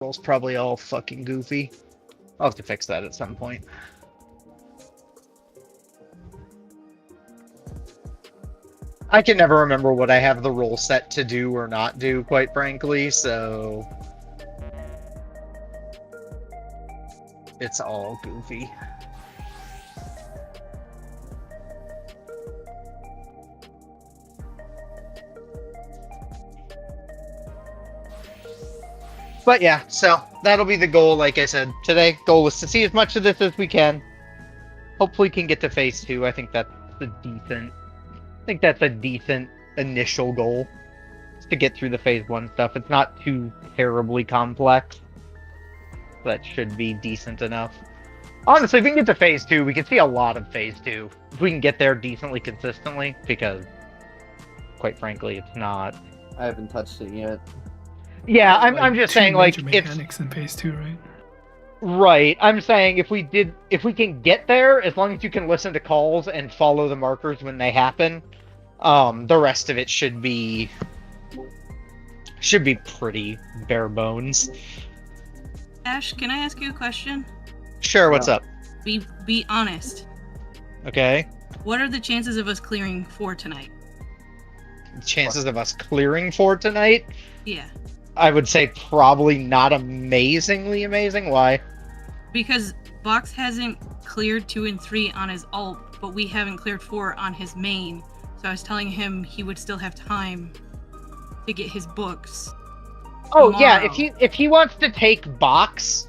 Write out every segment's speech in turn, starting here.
Roll's probably all fucking goofy. I'll have to fix that at some point. I can never remember what I have the roll set to do or not do, quite frankly, so... It's all goofy. But yeah, so that'll be the goal, like I said. Today, goal was to see as much of this as we can. Hopefully can get to phase 2. I think that's a decent initial goal. Just to get through the phase 1 stuff. It's not too terribly complex. That should be decent enough. Honestly, if we can get to phase 2, we can see a lot of phase 2. If we can get there decently consistently, because quite frankly, it's not. I haven't touched it yet. Yeah, I'm just saying, like, mechanics in phase 2, right? Right. I'm saying if we can get there, as long as you can listen to calls and follow the markers when they happen, the rest of it should be pretty bare bones. Ash, can I ask you a question? Sure. What's up? Be honest. Okay. What are the chances of us clearing 4 tonight? Chances of us clearing 4 tonight? Yeah. I would say probably not amazingly amazing. Why? Because Box hasn't cleared 2 and 3 on his alt, but we haven't cleared 4 on his main. So I was telling him he would still have time to get his books. Oh tomorrow. yeah, if he wants to take Box,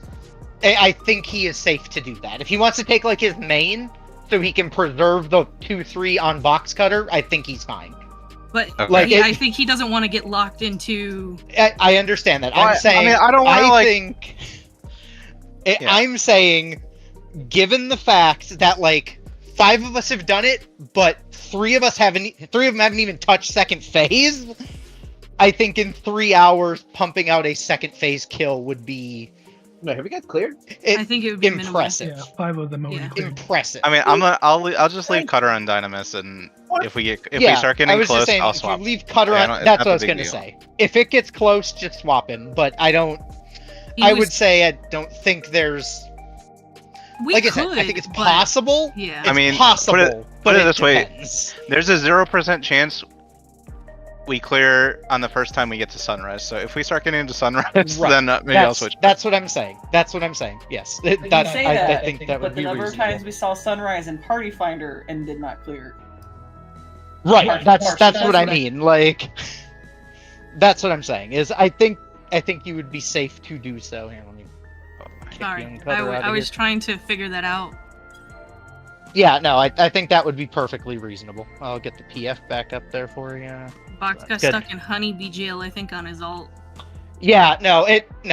I think he is safe to do that. If he wants to take like his main, so he can preserve the 2-3 on Box Cutter, I think he's fine. But okay. Like, I think he doesn't want to get locked into. I understand that. I'm saying. I mean, I don't want to like. Think, I'm saying, given the fact that like 5 of us have done it, but 3 of them haven't even touched second phase. I think in 3 hours, pumping out a second phase kill would be. No, have you guys cleared? I think it would be impressive. Yeah, 5 of them already cleared. Impressive. I mean, I'll just leave Cutter on Dynamis, and if we start getting close, saying, I'll swap. If you leave Cutter on, that's what I was gonna say. If it gets close, just swap him. But I don't. I would say I don't think there's. Like I said, I think it's possible. Yeah. I mean, possible. Put it this depends. way: there's a 0% chance we clear on the first time we get to sunrise. So if we start getting into sunrise, right. then maybe I'll switch. That's what I'm saying. That's what I'm saying. Yes, I think that would be reasonable. But the number of times we saw sunrise in Party Finder and did not clear. Right. That's what I mean. Like, that's what I'm saying. Is I think you would be safe to do so. Here, let me. Sorry, I was trying to figure that out. Yeah, no, I think that would be perfectly reasonable. I'll get the PF back up there for you. Box got stuck in honeybee jail, I think, on his alt. Yeah, no,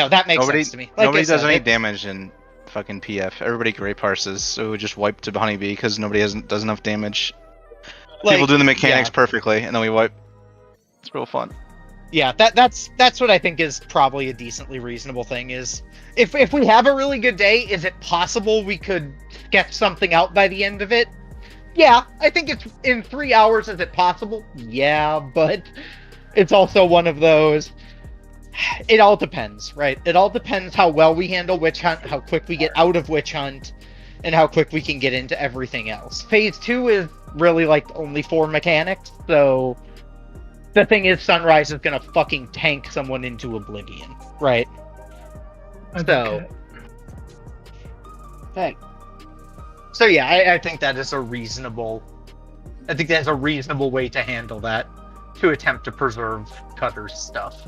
that makes sense to me. Like nobody does any damage in fucking PF. Everybody gray parses, so we just wipe to honeybee because nobody does enough damage. People do the mechanics perfectly, and then we wipe. It's real fun. Yeah, that's what I think is probably a decently reasonable thing. Is if we have a really good day, is it possible we could sketch something out by the end of it? Yeah, I think it's in 3 hours. Is it possible? Yeah, but it's also one of those. It all depends, right? It all depends how well we handle Witch Hunt, how quick we get out of Witch Hunt, and how quick we can get into everything else. Phase 2 is really like only 4 mechanics, so the thing is Sunrise is gonna fucking tank someone into oblivion, right? So yeah, I think that is a reasonable. I think that's a reasonable way to handle that, to attempt to preserve Cutter's stuff.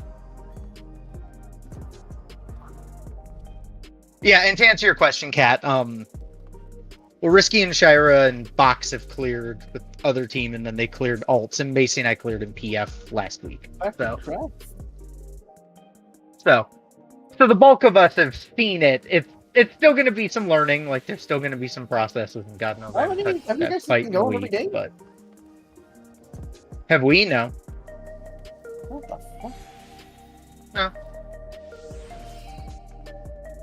Yeah, and to answer your question, Kat, well, Risky and Shira and Box have cleared with other team, and then they cleared alts, and Macy and I cleared in PF last week. So the bulk of us have seen it. It's still going to be some learning, like there's still going to be some processes, and God knows have you guys been going every day? But have we? No. What the fuck? No.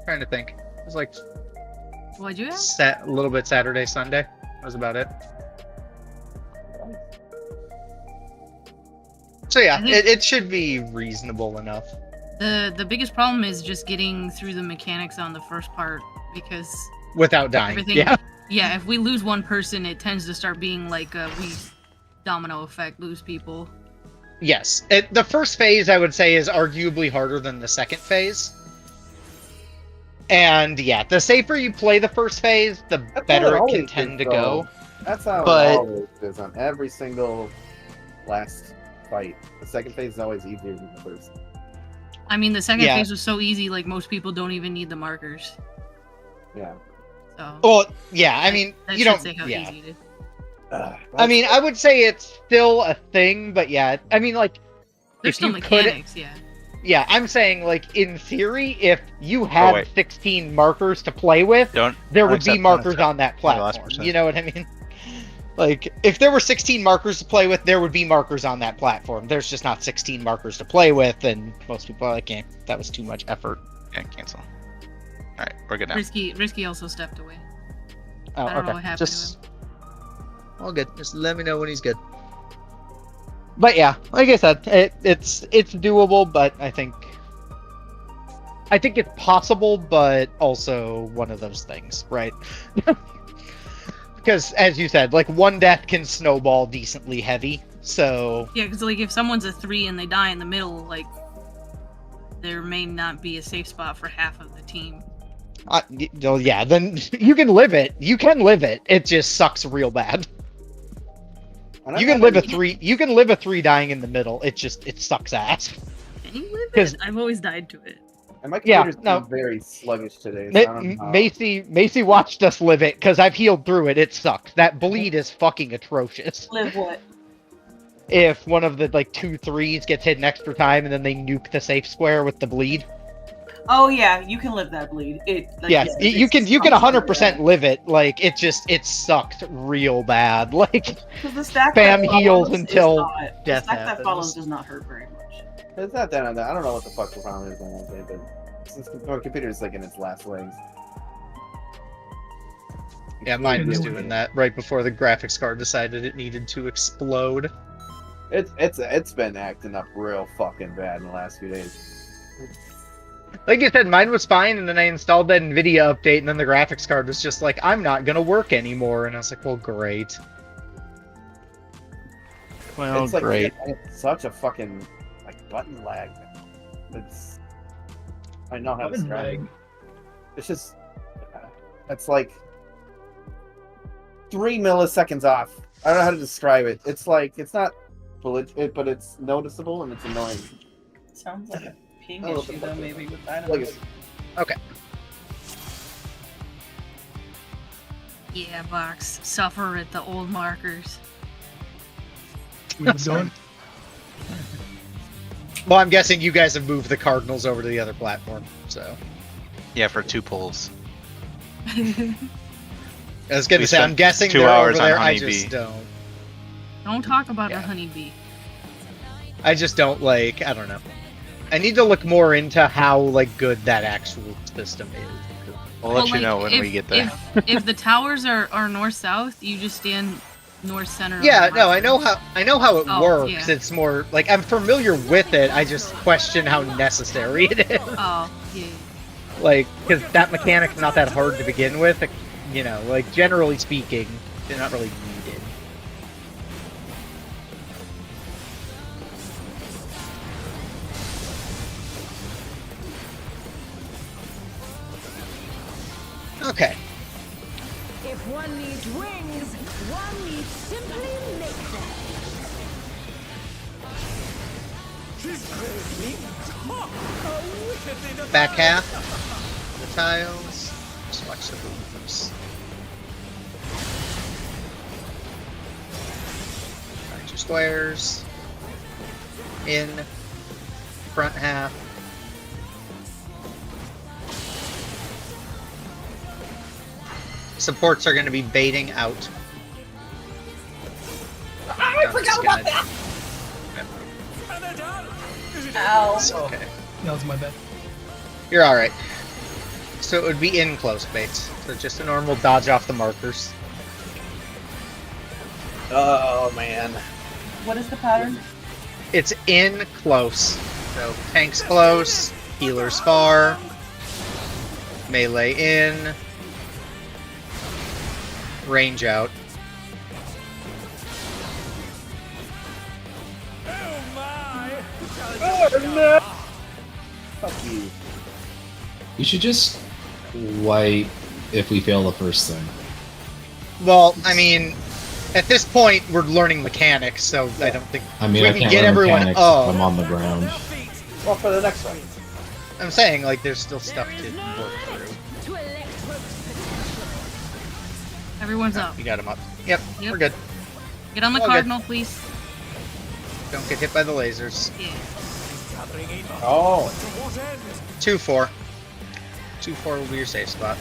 Trying to think. It was like What'd you have? a little bit Saturday, Sunday. That was about it. So yeah, it should be reasonable enough. The biggest problem is just getting through the mechanics on the first part because Without dying. everything. Yeah. Yeah, if we lose one person, it tends to start being like we domino effect, lose people. Yes. The first phase, I would say, is arguably harder than the second phase. And yeah, the safer you play the first phase, the better it can tend to go. That's how But- it always is on every single last fight. The second phase is always easier than the first. I mean, the second Yeah. phase was so easy, like most people don't even need the markers. Yeah. So Well, yeah, I mean, that you should don't. say how Yeah. easy it is. I mean, I would say it's still a thing, but yeah, I mean, like, There's if still you could, mechanics, yeah. yeah, I'm saying, like, in theory, if you had wait. 16 markers to play with, Don't. there don't would be accept- markers don't accept on that the last platform. percent. You know what I mean? Like, if there were 16 markers to play with, there would be markers on that platform. There's just not 16 markers to play with, and most people are like, eh, that was too much effort. Yeah, cancel. Alright, we're good now. Risky also stepped away. Oh, I don't know okay. what happened Just all good. Just let me know when he's good. But yeah, like I said, it's doable, but I think it's possible, but also one of those things, right? Because as you said, like one death can snowball decently heavy. So Yeah, because like if someone's a 3 and they die in the middle, like there may not be a safe spot for half of the team. yeah, then you can live it. You can live it. It just sucks real bad. You can live a 3. You can live a 3 dying in the middle. It sucks ass. Can you live 'Cause- it? I've always died to it. And my Yeah, computer's no. been very sluggish today. So I don't know. Macy watched us live it because I've healed through it. It sucks. That bleed is fucking atrocious. Live what? If one of the like 2 3s gets hit an extra time and then they nuke the safe square with the bleed, Oh yeah, you can live that bleed. yes, you can 100% live it. Like it sucks real bad. Like The stack spam that heals follows until is not, death the stack happens. that follows does not hurt very much. It's not that on that. I don't know what the fuck the problem is on that day, but since my computer's like in its last legs. yeah, mine was doing that right before the graphics card decided it needed to explode. It's been acting up real fucking bad in the last few days. Like you said, mine was fine, and then I installed that NVIDIA update, and then the graphics card was just like, I'm not gonna work anymore, and I was like, well, great. Well, It's like great. it's such a fucking like button lag. It's I know how to Button describe it. lag. It's just it's like 3 milliseconds off. I don't know how to describe it. It's like it's not but it's noticeable and it's annoying. Sounds like a ping Oh, issue though, maybe with that. Like it's, Yeah, Box. Suffer at the old markers. We moved on. Well, I'm guessing you guys have moved the Cardinals over to the other platform, so. Yeah, for 2 pulls. I was gonna We say, I'm spent guessing 2 they're hours over on there, I Honeybee. just don't. Don't talk about Yeah. a honeybee. I just don't, like, I don't know. I need to look more into how, like, good that actual system is. We'll let you like, know when we get there. If the towers are north-south, you just stand north-center. Yeah, of the no, I know how it Oh, works. yeah. It's more, like, I'm familiar with it, I just question how necessary it is. Oh, yeah. Like, because that mechanic's not that hard to begin with. You know, like, generally speaking, they're not really needed. Okay. If one needs wings, one needs simply make them. Back half. The tiles. Just watch the movements. Alright, 2 squares. In. Front half. Supports are going to be baiting out. I forgot about that! Ow. It's okay. That was my bad. You're alright. So it would be in close baits. So just a normal dodge off the markers. oh man. What is the pattern? It's in close. So tank's close, healer's far, melee in, range out. Fuck you. We should just wipe if we fail the first thing. Well, I mean, at this point, we're learning mechanics, so I don't think I mean, we I can can't get learn everyone. mechanics Oh, if I'm on the ground. Well, for the next one. I'm saying like there's still stuff to work through. Everyone's up. You got him up. Yep, Yep. we're good. Get on the All good. cardinal, please. Don't get hit by the lasers. Yeah. Oh. 2-4. 2-4 will be your safe spot.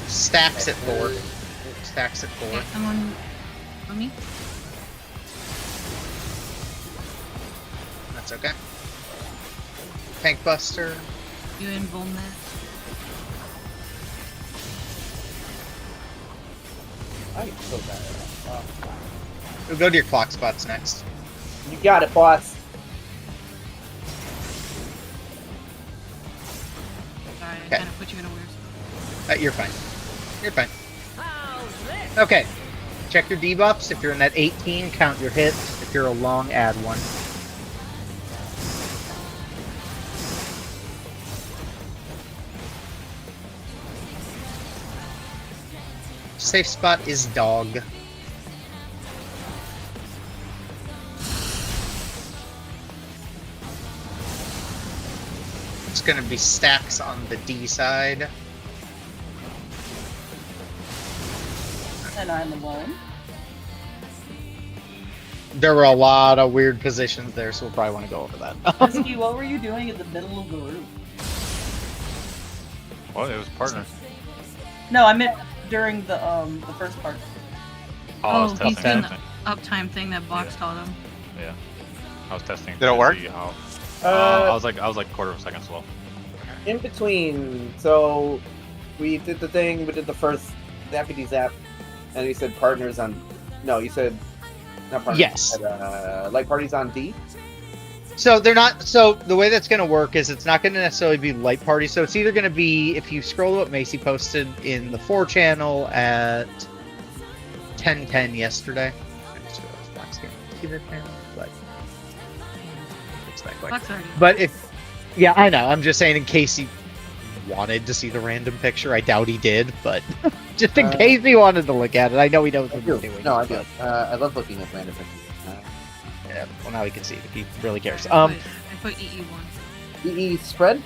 Stacks at 4. Stacks at 4. Okay, I'm on me. That's okay. Tank Buster. You invuln that. I am so bad at that. We'll go to your clock spots next. You got it, boss. Sorry, I Okay. kind of put you in a weird spot. You're fine. You're fine. Okay. Check your debuffs. If you're in that 18, count your hits. If you're a long, add 1. Safe spot is dog. It's gonna be stacks on the D side. And I'm alone. There were a lot of weird positions there, so we'll probably want to go over that. Husky, what were you doing in the middle of the room? Well, it was partner. No, I meant during the first part. I was Oh, he's testing doing something. the uptime thing that Box Yeah. taught him. Yeah. I was testing. Did it work? to see how- Uh, I was like a quarter of a second slow. In between, so we did the thing, we did the first Zappity Zap, and you said partners on. No, you said not partners. Yes. You said, like parties on D. So they're not. So the way that's going to work is it's not going to necessarily be light party. So it's either going to be if you scroll what Macy posted in the 4 channel at 10:10 yesterday. I just realized Fox can't see the channel, but it's that quick. Box already. But if, yeah, I know. I'm just saying in case he wanted to see the random picture. I doubt he did, but just in case he wanted to look at it, I know he knows I what he's do. doing. No, I do. but, I love looking at random pictures. Yeah, well, now he can see it if he really cares. I put EE1. EE spread.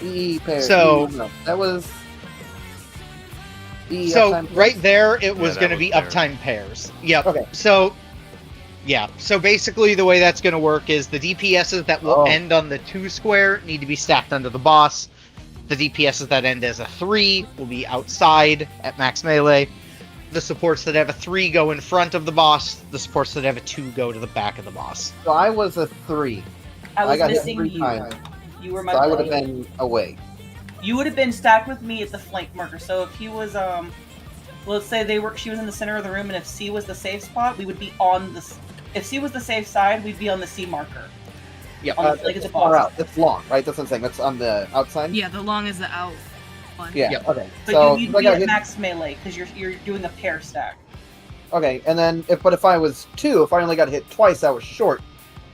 EE pair. So- EE, no, that was. EE So uptime. right there, it was that going to was be there. uptime pairs. Yep. Okay. So, yeah. So basically, the way that's going to work is the DPSs that will Oh. end on the 2 square need to be stacked under the boss. The DPSs that end as a 3 will be outside at max melee. The supports that have a 3 go in front of the boss. The supports that have a 2 go to the back of the boss. So I was a 3. I was got hit missing 3 you. times. You were my So I would have buddy. been away. You would have been stacked with me at the flank marker. So if he was let's say she was in the center of the room, and if C was the safe spot, we would be on the. If C was the safe side, we'd be on the C marker. Yep. On the flank of the It's far boss. out. It's long, right? That's what I'm saying. That's on the outside. Yeah, the long is the out one. Yeah. Yep. Okay. But So you'd I be got at hit. max melee because you're doing a pair stack. Okay, and then if I was 2, if I only got hit twice, I was short.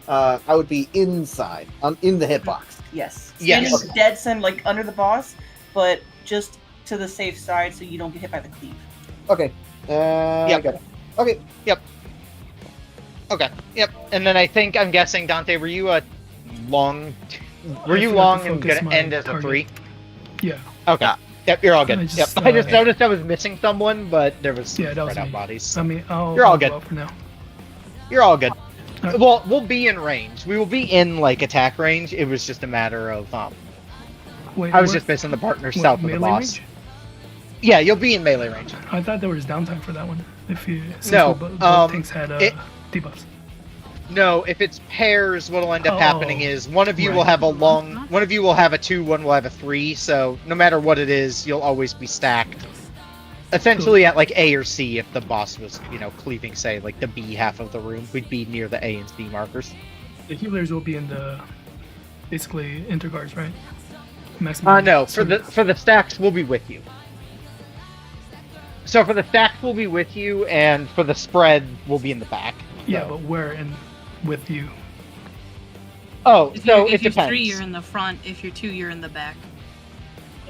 I would be inside, in the hitbox. Yes. Yes. Standing dead center, like under the boss, but just to the safe side so you don't get hit by the cleave. Okay. I got it. Okay. Okay. Yep. And then I'm guessing, Dante, were you a long? Were I you forgot to long and focus gonna my end as a target. 3? Yeah. Okay. Yep, you're all good. I Yep. just, I just uh, noticed I was missing someone, but there was Yeah, that was spread out me. bodies. I mean, You're all good. Well for now. You're all good. Alright. Well, we'll be in range. We will be in like attack range. It was just a matter of Wait, I was what- just missing the partner what, south of the melee boss. range? Yeah, you'll be in melee range. I thought there was downtime for that one. If you since No, both tanks had it- debuffs. No, if it's pairs, what'll end up Oh, happening is one of you will right. have a long, one of you will have a 2, one will have a 3. So no matter what it is, you'll always be stacked Essentially at like A or C, if the boss was, cleaving, say, like the B half of the room, we'd be near the A and C markers. The healers will be in the basically interguards, right? Maximum. No, for the stacks, we'll be with you. So for the stacks, we'll be with you, and for the spread, we'll be in the back. Yeah, So. but where and with you? Oh, If so you're, it if you're depends. 3, you're in the front. If you're 2, you're in the back.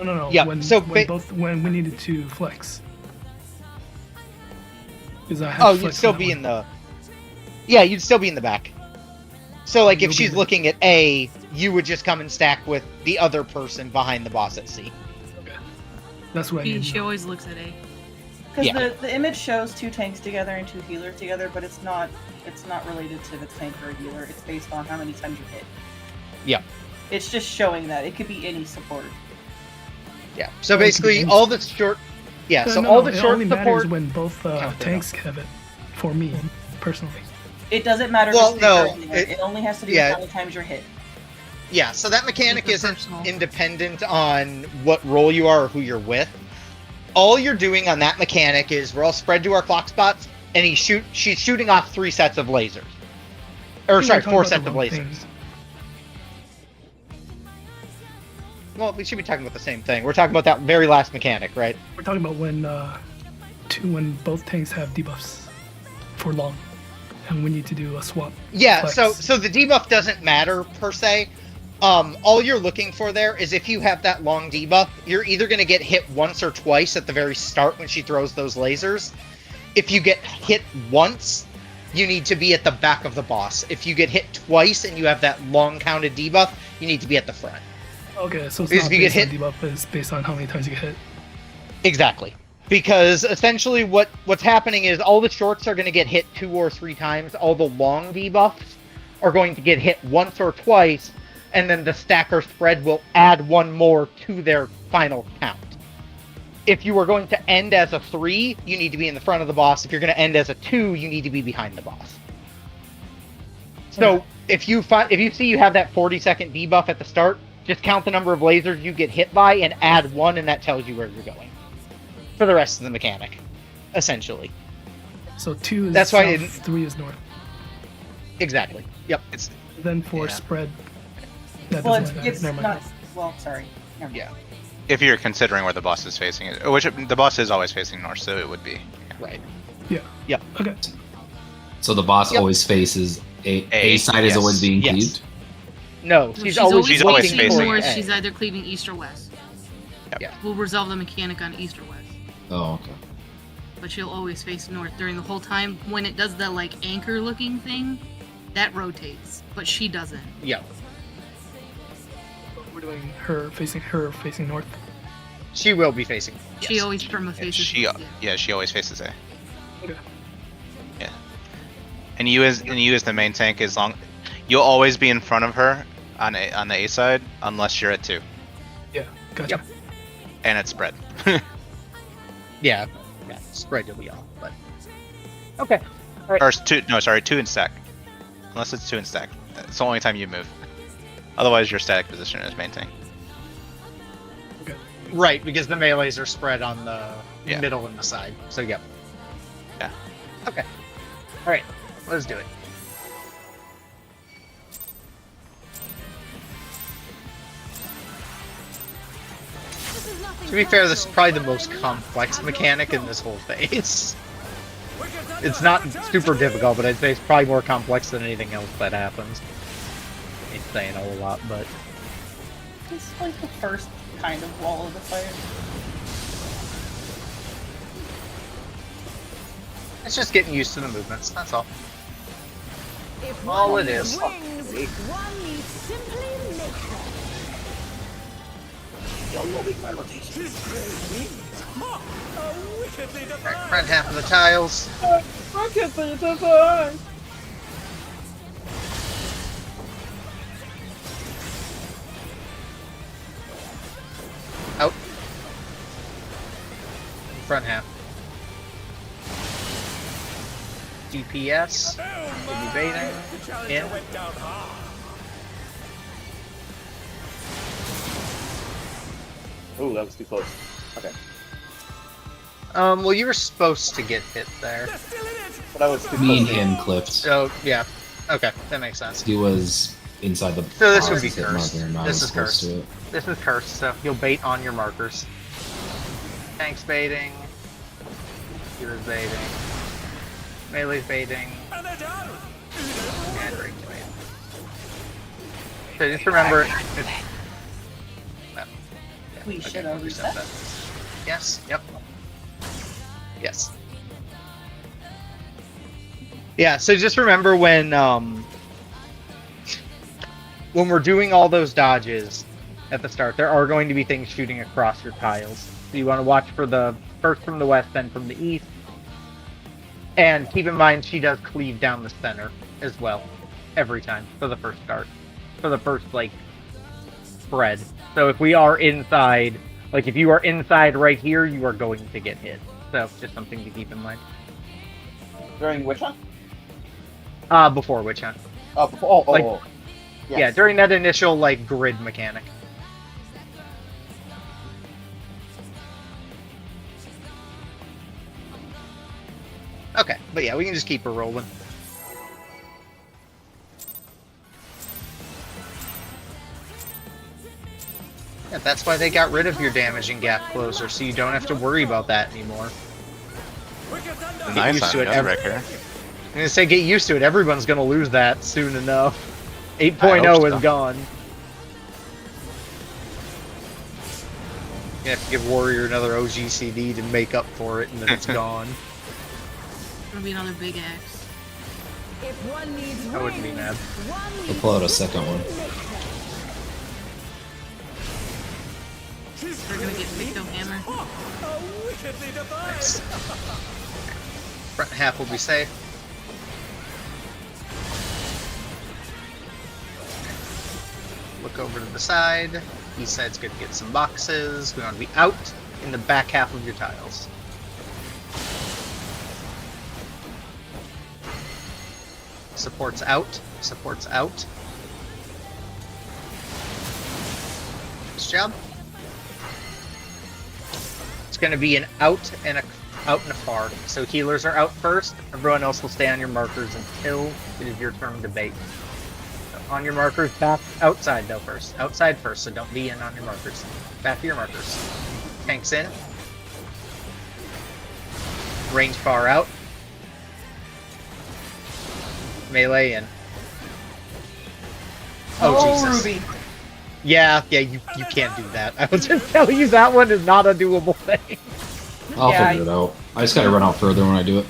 No. Yeah, When, so when we needed to flex. Because I have you'd flex still that be one. in the. Yeah, you'd still be in the back. So, like, You'll if be she's in- looking at A, you would just come and stack with the other person behind the boss at C. That's what I need. She always looks at A. Because Yeah. the image shows 2 tanks together and 2 healers together, but it's not related to the tank or a healer. It's based on how many times you hit. Yeah. It's just showing that. It could be any support. Yeah. So Oh, it could basically, be all the short. Yeah. So No, all the it short only support. matters when both Count it tanks have it. For me, personally. It doesn't matter Well, if no, it's bigger or it only has to do yeah. with how many times you're hit. Yeah. So that mechanic Super isn't personal. independent on what role you are or who you're with. All you're doing on that mechanic is we're all spread to our clock spots, and she's shooting off 3 sets of lasers. Or Yeah, sorry, we're talking 4 about sets the of wrong lasers. thing. Well, we should be talking about the same thing. We're talking about that very last mechanic, right? We're talking about when when both tanks have debuffs for long, and we need to do a swap. Yeah, flex. so the debuff doesn't matter per se. All you're looking for there is if you have that long debuff, you're either going to get hit once or twice at the very start when she throws those lasers. If you get hit once, you need to be at the back of the boss. If you get hit twice and you have that long counted debuff, you need to be at the front. Okay, so it's Because not if you get based on hit- debuff, it's based on how many times you get hit. Exactly. Because essentially what's happening is all the shorts are going to get hit 2 or 3 times. All the long debuffs are going to get hit once or twice, and then the stacker spread will add 1 more to their final count. If you are going to end as a 3, you need to be in the front of the boss. If you're going to end as a 2, you need to be behind the boss. So if you see you have that 40-second debuff at the start, just count the number of lasers you get hit by and add 1, and that tells you where you're going. For the rest of the mechanic, essentially. So 2 is That's why I south, didn't- 3 is north. Exactly. Yep. It's Then for Yeah. spread, that Well, doesn't matter. it's Never not. mind. Well, sorry. Never mind. Yeah. if you're considering where the boss is facing it, which the boss is always facing north, so it would be. Right. Yeah. Yep. Okay. So the boss Yep. always faces A A, side is yes, always being yes. cleaved. No, Well, she's always She's always looking facing for north. A. She's either cleaving east or west. Yep. Yeah. We'll resolve the mechanic on east or west. Oh, okay. But she'll always face north during the whole time. When it does that like anchor looking thing, that rotates. But she doesn't. Yep. We're doing her facing north. She will be facing. She yes. always perma faces. She east, yeah, she always faces A. Okay. Yeah. And you as the main tank, as long you'll always be in front of her on the A side unless you're at 2, Yeah. Gotcha. Yep. and it's spread. Yeah. Yeah. Spread will be off, but. Okay. Or 2, no, sorry, 2 in stack. Unless it's 2 in stack. It's the only time you move. Otherwise, your static position is main tank. Right, because the melees are spread on the Yeah. middle and the side. So, yep. Yeah. Okay. All right. Let's do it. To be fair, this is probably the most complex mechanic in this whole phase. It's not super difficult, but I'd say it's probably more complex than anything else that happens. Ain't saying a whole lot, but It's like the first kind of wall of the fight. it's just getting used to the movements. That's all. If All one it needs is. wings, one needs simply make them. Alright, front half of the tiles. Out. Front half. DPS. Will be baiting. In. Ooh, that was too close. Okay. Well, you were supposed to get hit there. But I was too Me and close. him clipped. So, yeah. Okay, that makes sense. He was inside the So this would box be hit cursed. marker, and I This was is close cursed. to it. This is cursed, so you'll bait on your markers. Tanks baiting. Heroes baiting. Melee's baiting. And range baiting. So just remember... We should have reset. Yes, yep. Yes. Yeah, so just remember when we're doing all those dodges at the start, there are going to be things shooting across your tiles. So you want to watch for the first from the west, then from the east. And keep in mind she does cleave down the center as well. Every time. For the first start. For the first, like, spread. So if we are inside, like if you are inside right here, you are going to get hit. So just something to keep in mind. During Witch Hunt? Before Witch Hunt. Oh, before, Like- Yes. Yeah, during that initial, like, grid mechanic. Okay, but yeah, we can just keep her rolling. Yeah, that's why they got rid of your damaging gap closer, so you don't have to worry about that anymore. Get Nice used on to it. Gunbreaker. I'm gonna say get used to it. Everyone's gonna lose that soon enough. 8.0 I hope is so. gone. You have to give Warrior another OGCD to make up for it, and then it's gone. It'll be another big axe. If one needs I wouldn't be wings, mad. one I'll needs pull out a second one. We're gonna get Victo Hammer. Nice. Front half will be safe. Look over to the side. East side's good to get some boxes. We want to be out in the back half of your tiles. Support's out. Support's out. Nice job. It's going to be an out and a far. So healers are out first. Everyone else will stay on your markers until it is your turn to bait. So on your markers, back outside though first. Outside first, so don't be in on your markers. Back to your markers. Tanks in. Range far out. Melee in. Oh, Jesus. Ruby. Yeah, you can't do that. I will just tell you that one is not a doable thing. I'll Yeah, figure it out. I just gotta run out further when I do it.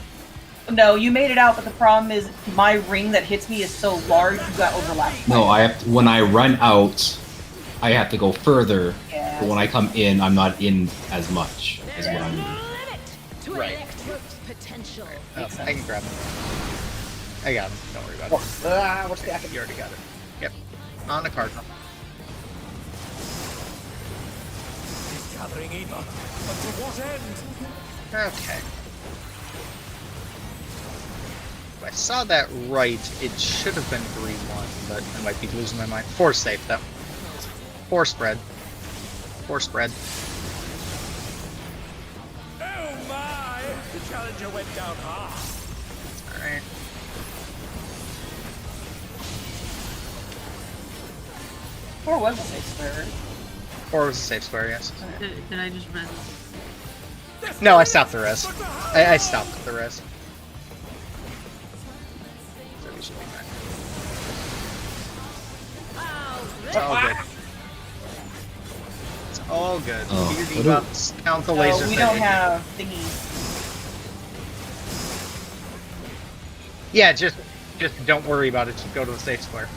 No, you made it out, but the problem is my ring that hits me is so large, you got overlapped. No, I have to, when I run out, I have to go further. Yeah. But when I come in, I'm not in as much as what I'm in. limit to Right. Electro's potential. Oh, I can grab him. I got him. Don't worry about it. What's the You already got it. Yep. On the cardinal. Gathering Eva, but to what end? Okay. If I saw that right, it should have been 3-1, but I might be losing my mind. 4 safe, though. 4 spread. 4 spread. Oh my! The challenger went down hard. Alright. Or was a safe square? 4 was a safe square, yes. Did I just res? No, I stopped the res. I stopped the res. So we should be fine. It's all good. It's all good. Oh, Your what do- debuffs, count the laser No, we thing. don't have thingies. Yeah, just don't worry about it. Just go to the safe square.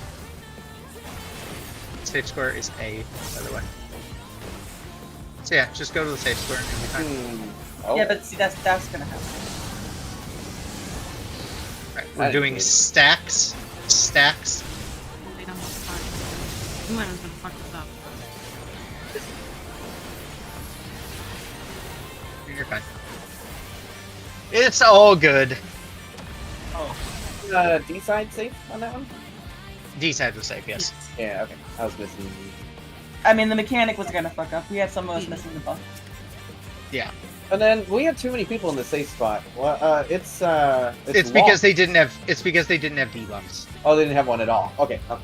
Safe square is A, by the way. So yeah, just go to the safe square and you'll be fine. Oh. Yeah, but see, that's gonna happen. Right, I we're didn't doing see it. stacks. Stacks. They don't have fun. You might have been fucked this up. You're fine. It's all good. D side safe on that one? D side was safe, yes. Yeah, okay. I was missing. I mean, the mechanic was gonna fuck up. We had some of us missing the buff. Yeah. And then we had too many people in the safe spot. Well, it's It's long. because they didn't have. It's because they didn't have debuffs. Oh, they didn't have one at all. Okay. I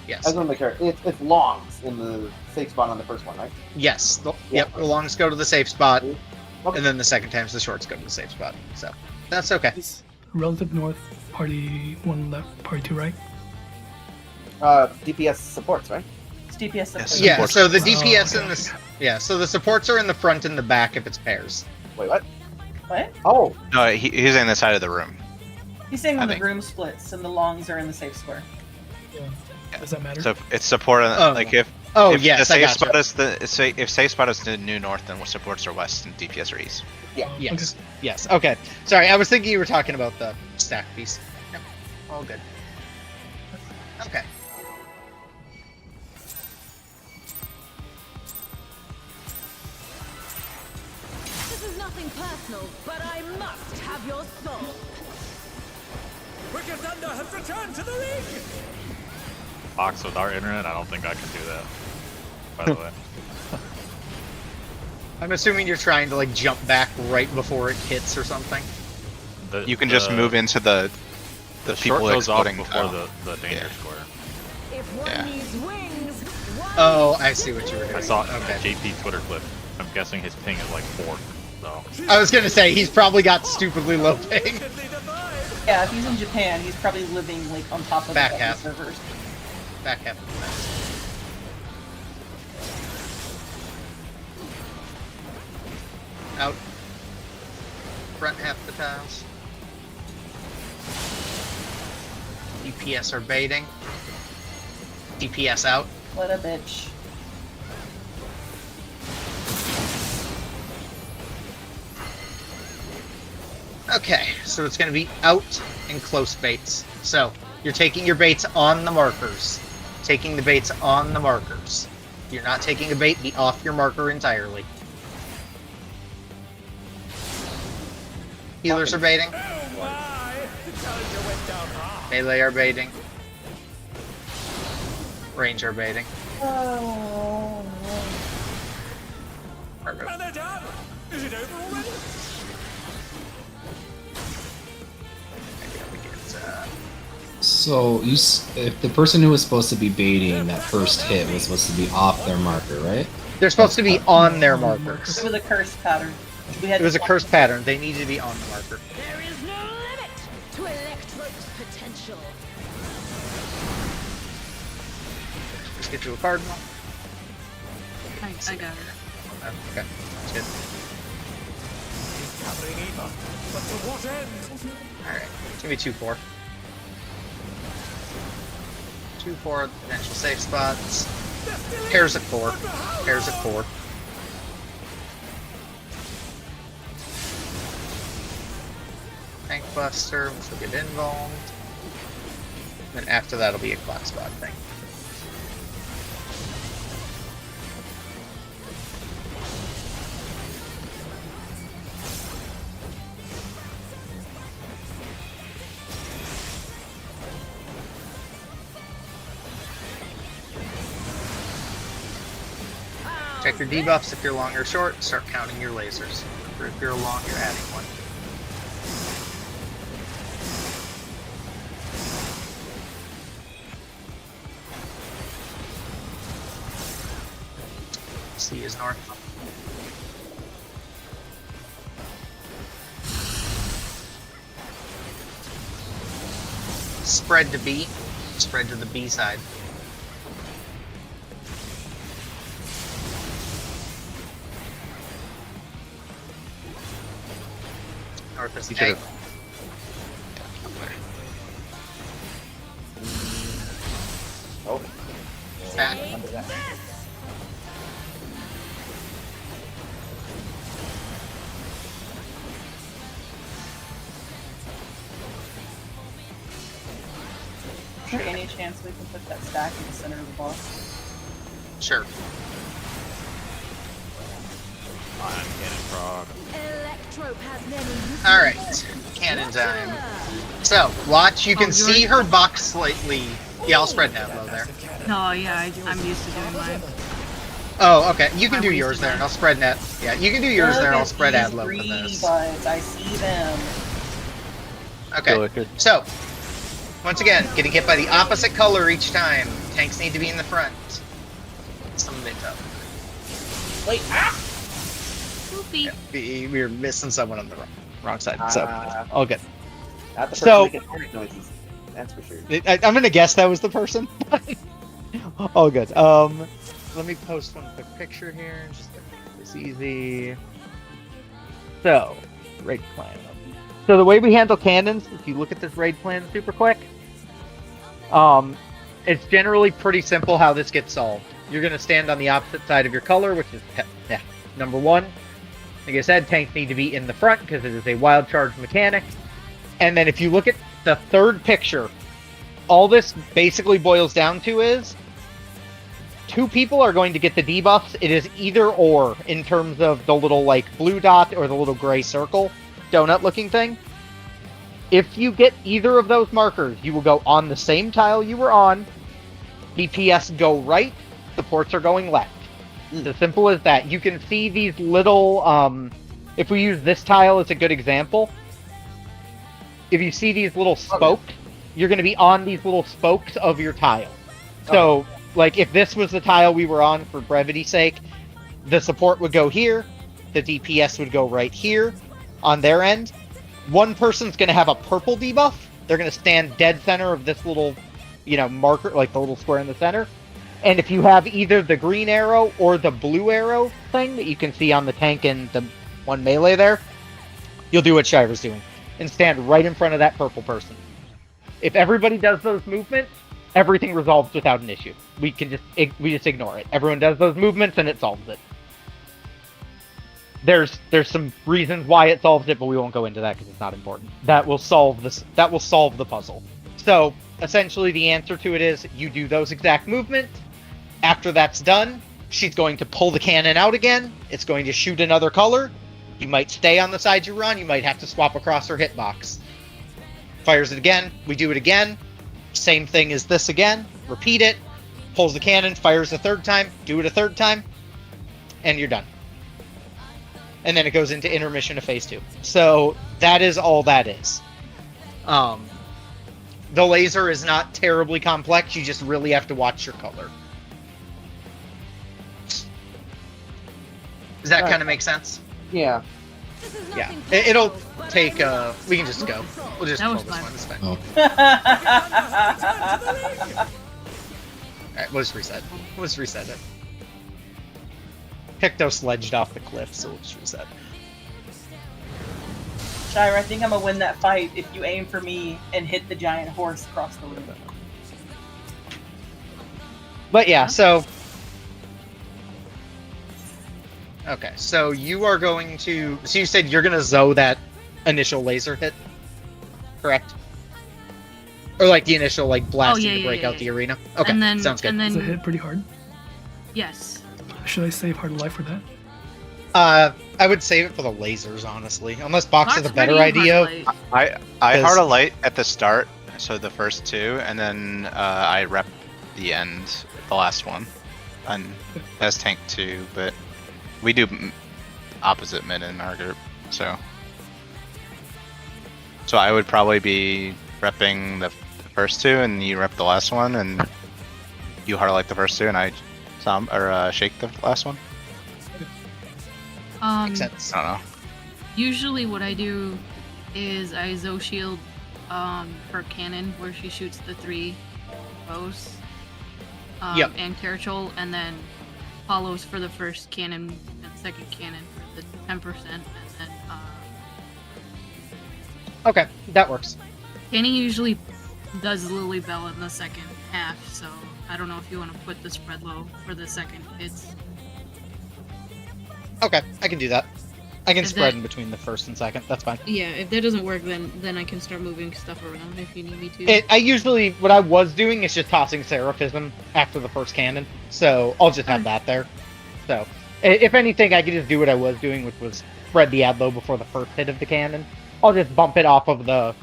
Yes. was gonna make sure. It's longs in the safe spot on the first one, right? Yes. Yeah. Yep. The longs go to the safe spot, Okay. and then the second times the shorts go to the safe spot. So that's okay. It's relative north, party 1 left, party 2 right. DPS supports, right? It's DPS. Yes. Yeah. Supports. So the DPS okay, and the yeah. So the supports are in the front and the back if it's pairs. Wait, what? What? Oh, No, he's in the side of the room. He's saying I when the think. room splits and the longs are in the safe square. Does that matter? So it's support on Oh. like if Oh if yes, the I safe gotcha. spot is if safe spot is the new north, then supports are west and DPS are east. yeah. Yes. Yes. Okay. Sorry, I was thinking you were talking about the stack piece. Yep. All good. Okay. This is nothing personal, but I must have your soul. Wicked Thunder has returned to the ring! Box with our internet, I don't think I can do that. By the way. I'm assuming you're trying to like jump back right before it hits or something. You can just move into the short people goes off exploding. before the danger Yeah. square. If one Yeah. needs wings, one Oh, needs I see what you were doing. I saw it in Okay. a JP Twitter clip. I'm guessing his ping is like 4. So I was gonna say he's probably got stupidly low ping. Yeah, if he's in Japan, he's probably living like on top of Back the half. servers. Back half of the match. Out. Front half the tiles. DPS are baiting. DPS out. What a bitch. Okay, so it's going to be out and close baits. So you're taking your baits on the markers. Taking the baits on the markers. You're not taking a bait, be off your marker entirely. Healers are baiting. Oh my! The challenger went down hard. Melee are baiting. Range are baiting. Oh. Perfect. And they're done! Is it over already? Maybe we get, So if the person who was supposed to be baiting that first hit was supposed to be off their marker, right? they're supposed to be on their markers. It was a curse pattern. We had It was a cursed pattern. They needed to be on the marker. There is no limit to Electro's potential. Just get to a cardinal. I got her. Okay, that's good. Gathering ether. But to what end? Alright, it's gonna be 2-4. 2-4, potential safe spots. Pairs at 4. Pairs at 4. Tank Buster, which will get involved. Then after that'll be a clock spot thing. Check your debuffs if you're long or short. Start counting your lasers. Or if you're long, you're adding one. C is north. Spread to B. Spread to the B side. North is You A. could've- Oh, Back. under that. Is there any chance we can put that stack in the center of the box? Sure. Ion Cannon Frog. Electro has many uses. Alright. Cannon time. So, watch, you can see her box slightly. Yeah, I'll spread down low there. No, yeah, I'm used to doing mine. Oh, okay. You can I do wasted yours there, that. and I'll spread net. Yeah, you can do yours Look there, and I'll at spread these Adlo for greedy this. buds. I see them. Okay. So, once again, getting hit by the opposite color each time. Tanks need to be in the front. Some of it up. Wait, ah! Goofy. We were missing someone on the wrong side. So, all good. Not the person So- making hornet noises. That's for sure. I'm gonna guess that was the person. All good. Let me post one quick picture here, just to make this easy. So, raid plan. So the way we handle cannons, if you look at this raid plan super quick, it's generally pretty simple how this gets solved. You're gonna stand on the opposite side of your color, which is number 1. Like I said, tanks need to be in the front because it is a wild charge mechanic. And then if you look at the third picture, all this basically boils down to is 2 people are going to get the debuffs. It is either or in terms of the little like blue dot or the little gray circle, donut looking thing. If you get either of those markers, you will go on the same tile you were on. DPS go right, supports are going left. It's as simple as that. You can see these little, if we use this tile as a good example, if you see these little spokes, you're going to be on these little spokes of your tile. So, like, if this was the tile we were on for brevity's sake, the support would go here, the DPS would go right here on their end. One person's going to have a purple debuff. They're going to stand dead center of this little, marker, like the little square in the center. And if you have either the green arrow or the blue arrow thing that you can see on the tank and the one melee there, you'll do what Shiver's doing and stand right in front of that purple person. If everybody does those movements, everything resolves without an issue. We just ignore it. Everyone does those movements and it solves it. There's some reasons why it solves it, but we won't go into that because it's not important. That will solve the puzzle. So essentially the answer to it is you do those exact movements. After that's done, she's going to pull the cannon out again. It's going to shoot another color. You might stay on the side you run. You might have to swap across her hitbox. Fires it again. We do it again. Same thing as this again. Repeat it. Pulls the cannon. Fires a third time. Do it a third time. And you're done. And then it goes into intermission of phase 2. So that is all that is. The laser is not terribly complex. You just really have to watch your color. Does that kind of make sense? Yeah. Yeah. It'll take, we can just go. We'll just That pull was this fun. one. It's fine. Oh. Alright, we'll just reset. We'll just reset it. Picto sledged off the cliff, so we'll just reset. Shira, I think I'm gonna win that fight if you aim for me and hit the giant horse across the room. But yeah, so... Okay, so you are going to... So you said you're going to Zoe that initial laser hit? Correct? Or like the initial like blasting to break out the arena? Okay, and then, sounds good. And Does it then, hit pretty hard? yes. Should I save Heart of Life for that? I would save it for the lasers, honestly. Unless Box has a Box better already idea. has light. I Because- heart a light at the start, so the first 2, and then I rep the end, the last one, and as tank 2. But we do opposite mid in our group, so I would probably be repping the first 2, and you rep the last one, and you heart light the first 2, and I shake the last one. Makes sense. I don't know. Usually what I do is I Zoe shield her cannon where she shoots the 3 bows. Yep. And Carachol, and then follows for the first cannon and second cannon for the 10%, and then Okay, that works. Cannon usually does Lily Bell in the second half, so I don't know if you want to put the spread low for the second hits. Okay, I can do that. I can Is spread that- in between the first and second. That's fine. Yeah, if that doesn't work, then I can start moving stuff around if you need me to. What I was doing is just tossing Seraphism after the first cannon. So I'll just have that there. So, if anything, I could just do what I was doing, which was spread the Adlo before the first hit of the cannon. I'll just bump it off of the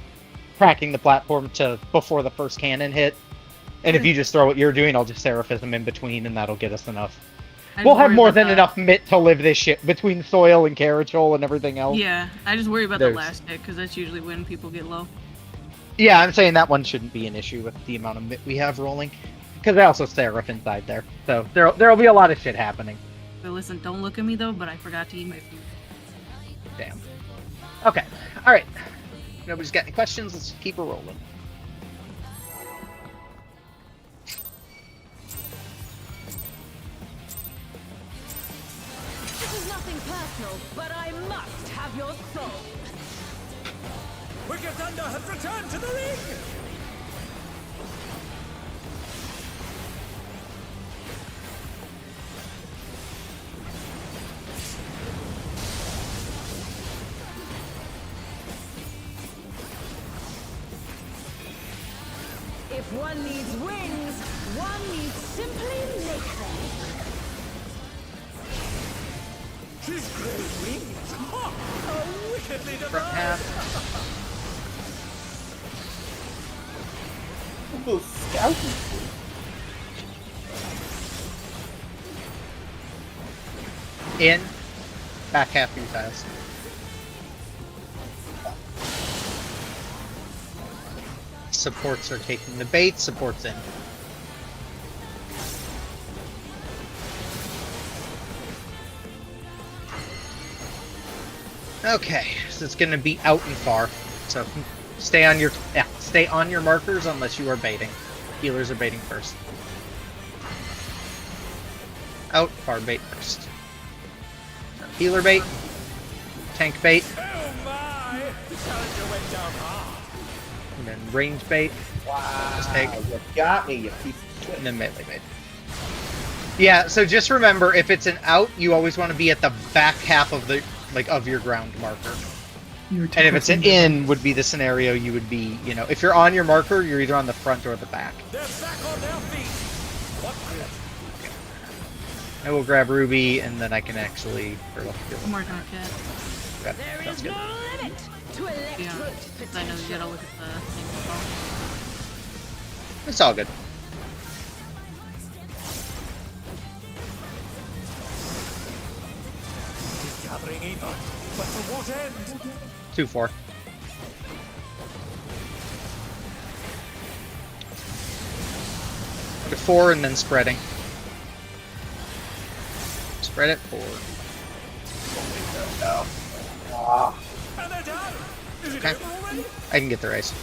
cracking the platform to before the first cannon hit. And if you just throw what you're doing, I'll just Seraphism in between, and that'll get us enough I We'll just have worry more about than the- enough mitt to live this shit between soil and carriage hole and everything else. Yeah, I just worry about There's- the last hit because that's usually when people get low. Yeah, I'm saying that one shouldn't be an issue with the amount of mitt we have rolling. Because I also Seraph inside there. So there'll be a lot of shit happening. But listen, don't look at me though, but I forgot to eat my food. Damn. Okay. Alright. Nobody's got any questions, let's keep her rolling. This is nothing personal, but I must have your soul. Wicked Thunder has returned to the ring! If one needs wings, one needs simply make them. She's great wings! Ha! How wickedly Front divine! half. Those scouts. In. Back half of your tiles. Supports are taking the bait, supports in. Okay, so it's gonna be out and far. So stay on your markers unless you are baiting. Healers are baiting first. Out, far bait first. So healer bait, tank bait, Oh my! The challenger went down hard. and then range bait, Wow. Just take- You got me, you piece of shit. and then melee bait. Yeah, so just remember, if it's an out, you always want to be at the back half of the of your ground marker. You're too And if close it's an to the- in, would be the scenario you would be, if you're on your marker, you're either on the front or the back. They're back on their feet. What? I will grab Ruby, and then I can actually. I'm working on Cat. Yep, There sounds is good. no limit to Yeah, electric 'cause I know you gotta look at the thing as well. It's all good. He's gathering ether. But to what end? 2-4. Look at 4 and then spreading. Spread it forward. Ah, And they're down! Is it Okay. over already? I can get the race.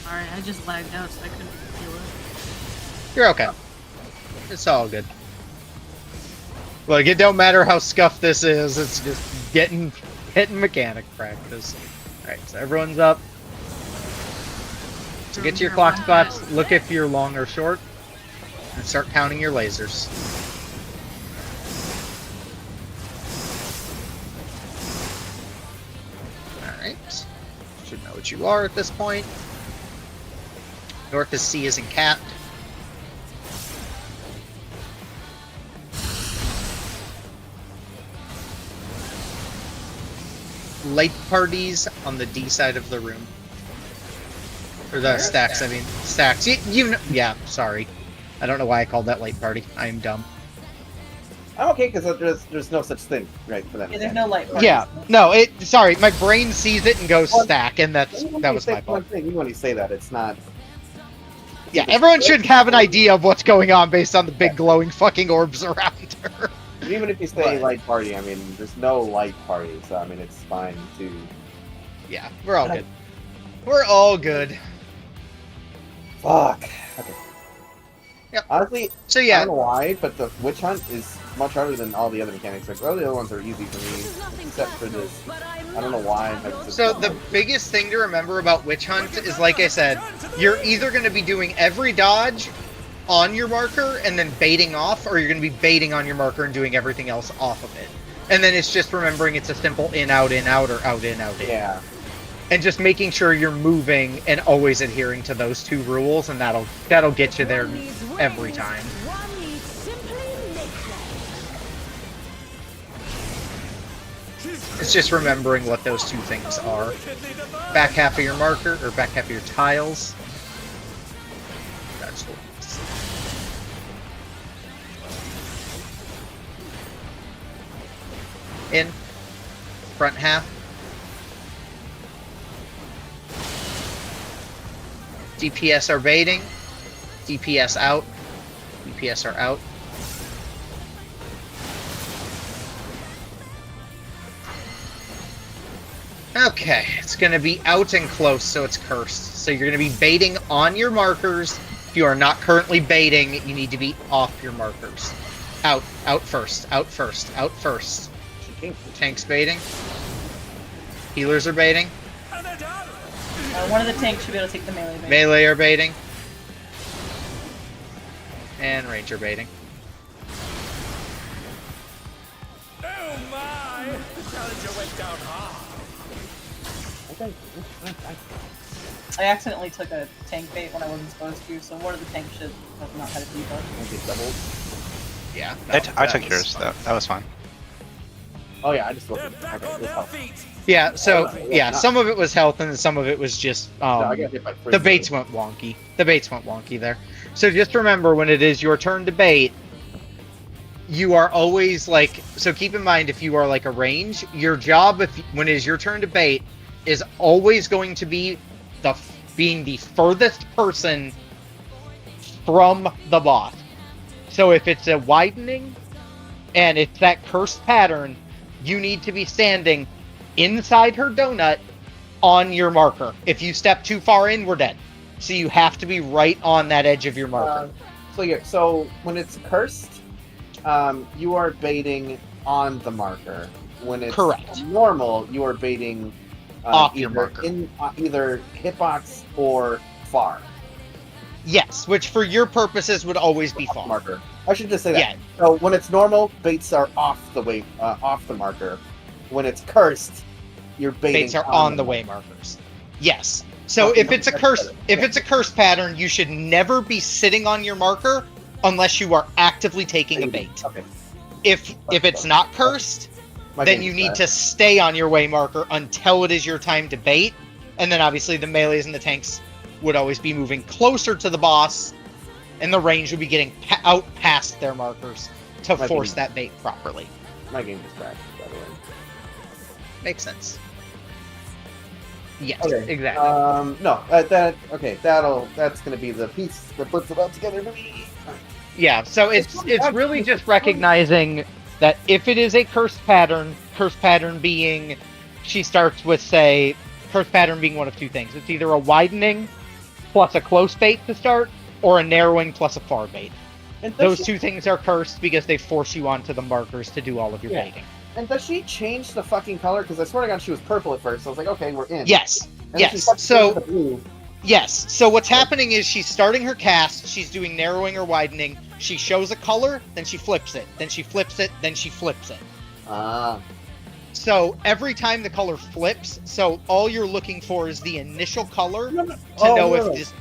Alright, I just lagged out, so I couldn't feel it. You're okay. It's all good. Look, it don't matter how scuffed this is, it's just getting mechanic practice. Alright, so everyone's up. So get to your clock spots, look if you're long or short, and start counting your lasers. Alright. Should know what you are at this point. North is C as in cat. Light parties on the D side of the room. Or the stacks, I mean. Stacks. Yeah, sorry. I don't know why I called that light party. I am dumb. I'm okay because there's no such thing, right, for that. Yeah, there's no light parties. Yeah, no, sorry, my brain sees it and goes Well, stack, and that Even when was you say my fault. one thing, even when you say that, it's not. Yeah, everyone should have an idea of what's going on based on the big glowing fucking orbs around her. Even if you say But- light party, I mean, there's no light party, so I mean, it's fine to. Yeah, we're all good. We're all good. Fuck. Okay. Yep. Honestly, So I yeah, don't know why, but the witch hunt is much harder than all the other mechanics. Like, all the other ones are easy for This me, is nothing except for personal, this. but I don't know why. But it's so the biggest thing to remember about Witch Hunt is, like I said, you're either going to be doing every dodge on your marker and then baiting off, or you're going to be baiting on your marker and doing everything else off of it. And then it's just remembering it's a simple in, out, or out, in. Yeah. And just making sure you're moving and always adhering to those two rules, and that'll get you there every time. One needs simply make them. It's just remembering what those two things are. Back half of your marker, or back half of your tiles. That's first. In. Front half. DPS are baiting. DPS out. DPS are out. Okay, it's gonna be out and close, so it's cursed. So you're gonna be baiting on your markers. If you are not currently baiting, you need to be off your markers. Out first, out first, out first. Tanks baiting. Healers are baiting. One of the tanks should be able to take the melee bait. Melee are baiting. And ranger baiting. Oh my! The challenger went down hard. I accidentally took a tank bait when I wasn't supposed to, so one of the tanks should have not had a debuff. Yeah. I took yours. That was fine. Oh yeah, I just looked They're at back it. on their feet. Yeah, so, yeah, not- some of it was health and some of it was just, I got hit by the freezing. baits went wonky. The baits went wonky there. So just remember, when it is your turn to bait, you are always, like, so keep in mind, if you are, like, a range, your job, when it is your turn to bait, is always going to be being the furthest person from the boss. So if it's a widening, and it's that cursed pattern, you need to be standing inside her donut on your marker. If you step too far in, we're dead. So you have to be right on that edge of your marker. So when it's cursed, you are baiting on the marker. When it's Correct. normal, you are baiting Off your marker. in either hitbox or far Yes, which for your purposes would always be far. marker. I should just say that. Yeah. So when it's normal, baits are off the marker. When it's cursed, you're baiting. Baits are on the way markers. Yes. So if it's a cursed pattern, you should never be sitting on your marker unless you are actively taking a bait. Okay. If it's not cursed, then you need to stay on your way marker until it is your time to bait, and then obviously the melees and the tanks would always be moving closer to the boss, and the range would be getting out past their markers to force that bait properly. My game is crashed, by the way. Makes sense. Yes, Okay. exactly. No, that's gonna be the piece that puts it all together for me. Yeah, so it's really just recognizing that if it is a cursed pattern being, she starts with, say, cursed pattern being one of two things. It's either a widening plus a close bait to start, or a narrowing plus a far bait. And Those two things are cursed because they force you onto the markers to do all of your baiting. And does she change the fucking color? Because I swear to God, she was purple at first. So I was like, okay, we're in. Yes, And then she yes. fucking So, changed to blue. yes. So what's happening is she's starting her cast, she's doing narrowing or widening, she shows a color, then she flips it, then she flips it, then she flips it. Ah. So every time the color flips, so all you're looking for is the initial color to Oh, know no. if this.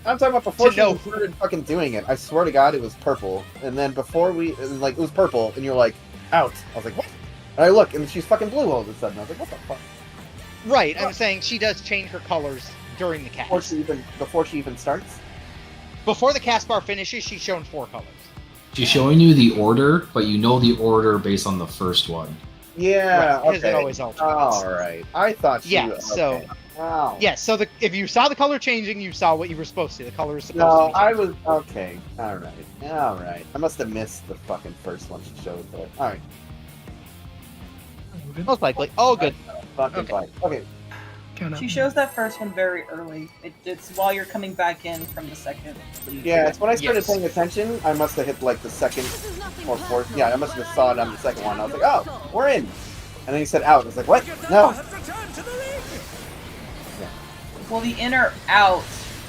I'm talking about before To she know- even started fucking doing it. I swear to God, it was purple. And then before it was purple, and you're like, out. I was like, what? And I look, and she's fucking blue all of a sudden. I was like, what the fuck? Right, I'm saying she does change her colors during the cast. Before she even starts? Before the cast bar finishes, she's shown 4 colors. She's showing you the order, but you know the order based on the first one. Yeah, Right, 'cause okay. it always alternates. Alright. I thought she Yeah, was... so- okay. Wow. Yeah, so if you saw the color changing, you saw what you were supposed to. The color is supposed No, to be I changing. was... Okay. Alright. I must have missed the fucking first one she showed, but... Alright. We're good. Most likely. Oh, good. Fucking Okay. fine. Okay. Count up. She shows that first one very early. It's while you're coming back in from the second. Yeah, it's when I started Yes. paying attention, I must have hit like the second or fourth. Yeah, I must have saw it on the second one. I was like, oh, we're in. And then he said out. I was like, what? No. Has returned to the ring. Well, the in or out,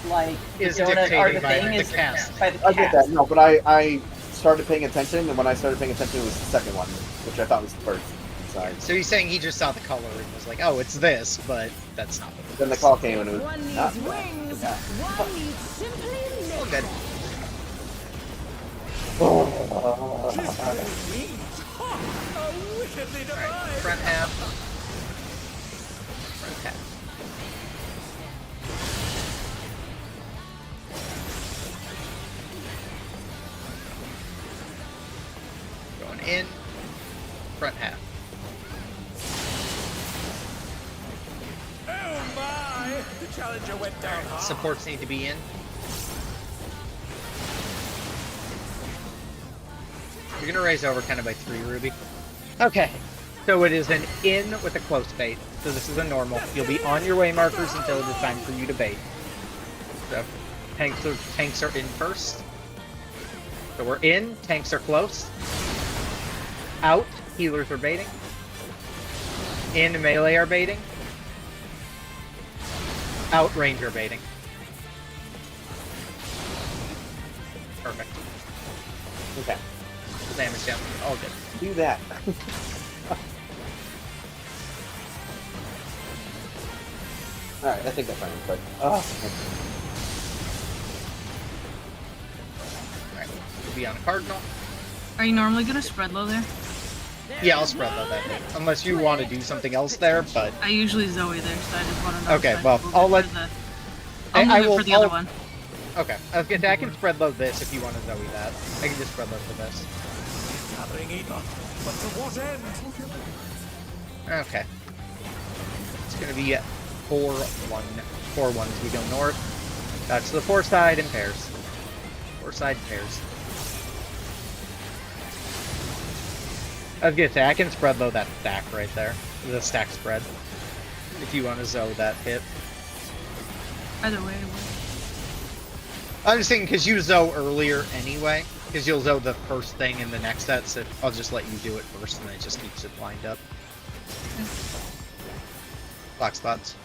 like the Is donut or dictated the by thing the is cast. by the I get cast. that. No, but I started paying attention, and when I started paying attention, it was the second one, which I thought was the first. Sorry. So he's saying he just saw the color and was like, oh, it's this, but that's not what it Then the is. call came, and it was One not needs that. wings, Yeah. one needs simply Oh, living. good. Oh, wickedly defied. Front half. Front half. in, front half. Oh my! The challenger went down hard. Supports need to be in. You're gonna raise over kind of by 3, Ruby. Okay, so it is an in with a close bait. So this is a normal. You'll be on your way markers until it is time for you to bait. So tanks are in first. So we're in, tanks are close. Out, healers are baiting. In, melee are baiting. Out, ranger baiting. Perfect. Okay. Damage down. All good. Do that. Alright, I think that's fine. But, Alright, we'll be on a cardinal. Are you normally gonna spread low there? Yeah, I'll spread that bit. Unless you want to do something else there, but... I usually Zoe there, so I just want to know. Okay, if I well, move I'll it let... for the- I'll move it for the other one. Okay, I was gonna say, I can spread load this if you want to Zoe that. I can just spread load for this. Gathering either, but to what end? Okay. It's gonna be 4-1. 4-1 as we go north. That's the 4 side in pairs. 4 side pairs. I was gonna say, I can spread load that stack right there. The stack spread. If you want to Zoe that hit. Either way. I'm just thinking, because you Zoe earlier anyway. Because you'll Zoe the first thing in the next set, so I'll just let you do it first, and then it just keeps it lined up. Black spots.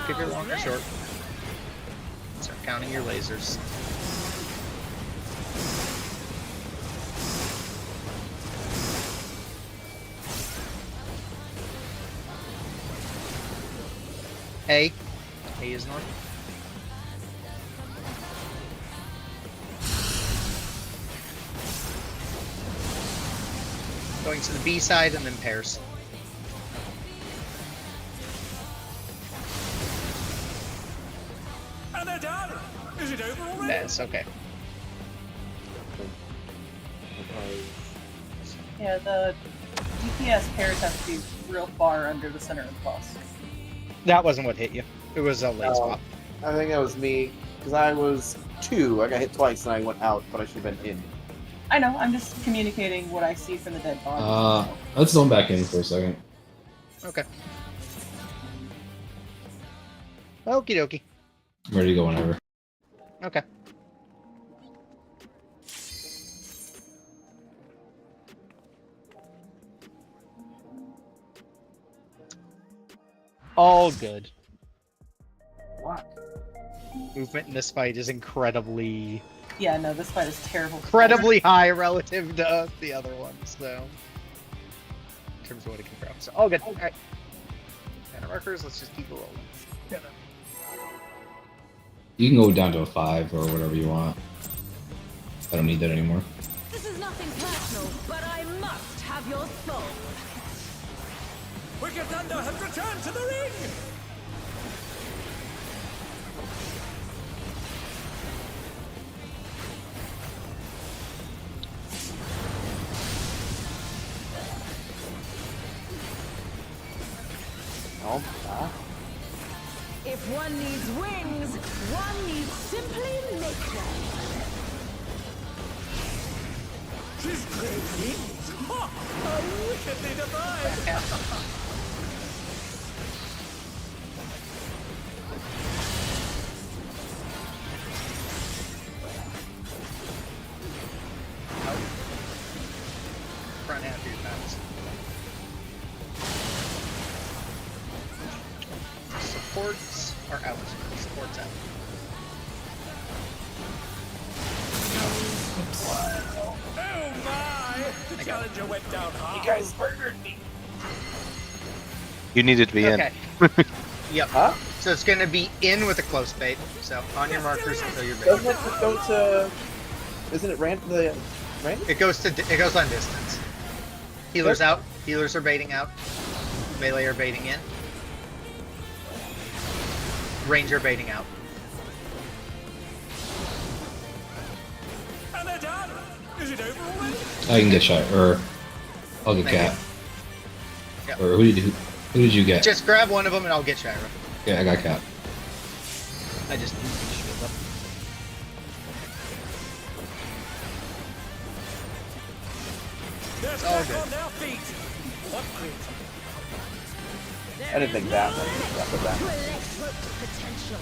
Give your long or short. Start counting your lasers. A. A is north. Going to the B side and then pairs. And they're done! Is it over already? That's okay. Yeah, the DPS pairs have to be real far under the center of the bus. That wasn't what hit you. It was a late swap. I think that was me, because I was 2. I got hit twice and I went out, but I should have been in. I know, I'm just communicating what I see from the dead body. Let's zone back in for a second. Okay. Okie dokie. I'm ready to go whenever. Okay. All good. What? Movement in this fight is incredibly Yeah, no, this fight is terrible. incredibly high relative to the other ones, so. In terms of what it can throw. So, all good. Alright. Mana markers, let's just keep it rolling. Yeah. You can go down to a 5 or whatever you want. I don't need that anymore. This is nothing personal, but I must have your soul. Wicked Thunder has returned to the ring! Oh, If one needs wings, one needs simply make them. She's crazy! Ha! How wickedly divine! Front half of your bounce. Supports are out. Supports out. Oh my! The challenger went down hard. you guys murdered me! You needed to be Okay. Yep. Huh? So it's going to be in with a close bait. So on your markers until you're bait. Doesn't it go to... Isn't it the range? It goes on distance. Healers out. Healers are baiting out. Melee are baiting in. Ranger baiting out. And they're done. Is it over already? I can get shot, or I'll get Maybe. Cat. Yep. Or who did you get? Just grab one of them and I'll get Shira. Yeah, I got Cat. I just need to shield up. They're It's all back good. on their feet. What great. I didn't think that much after that. Potential.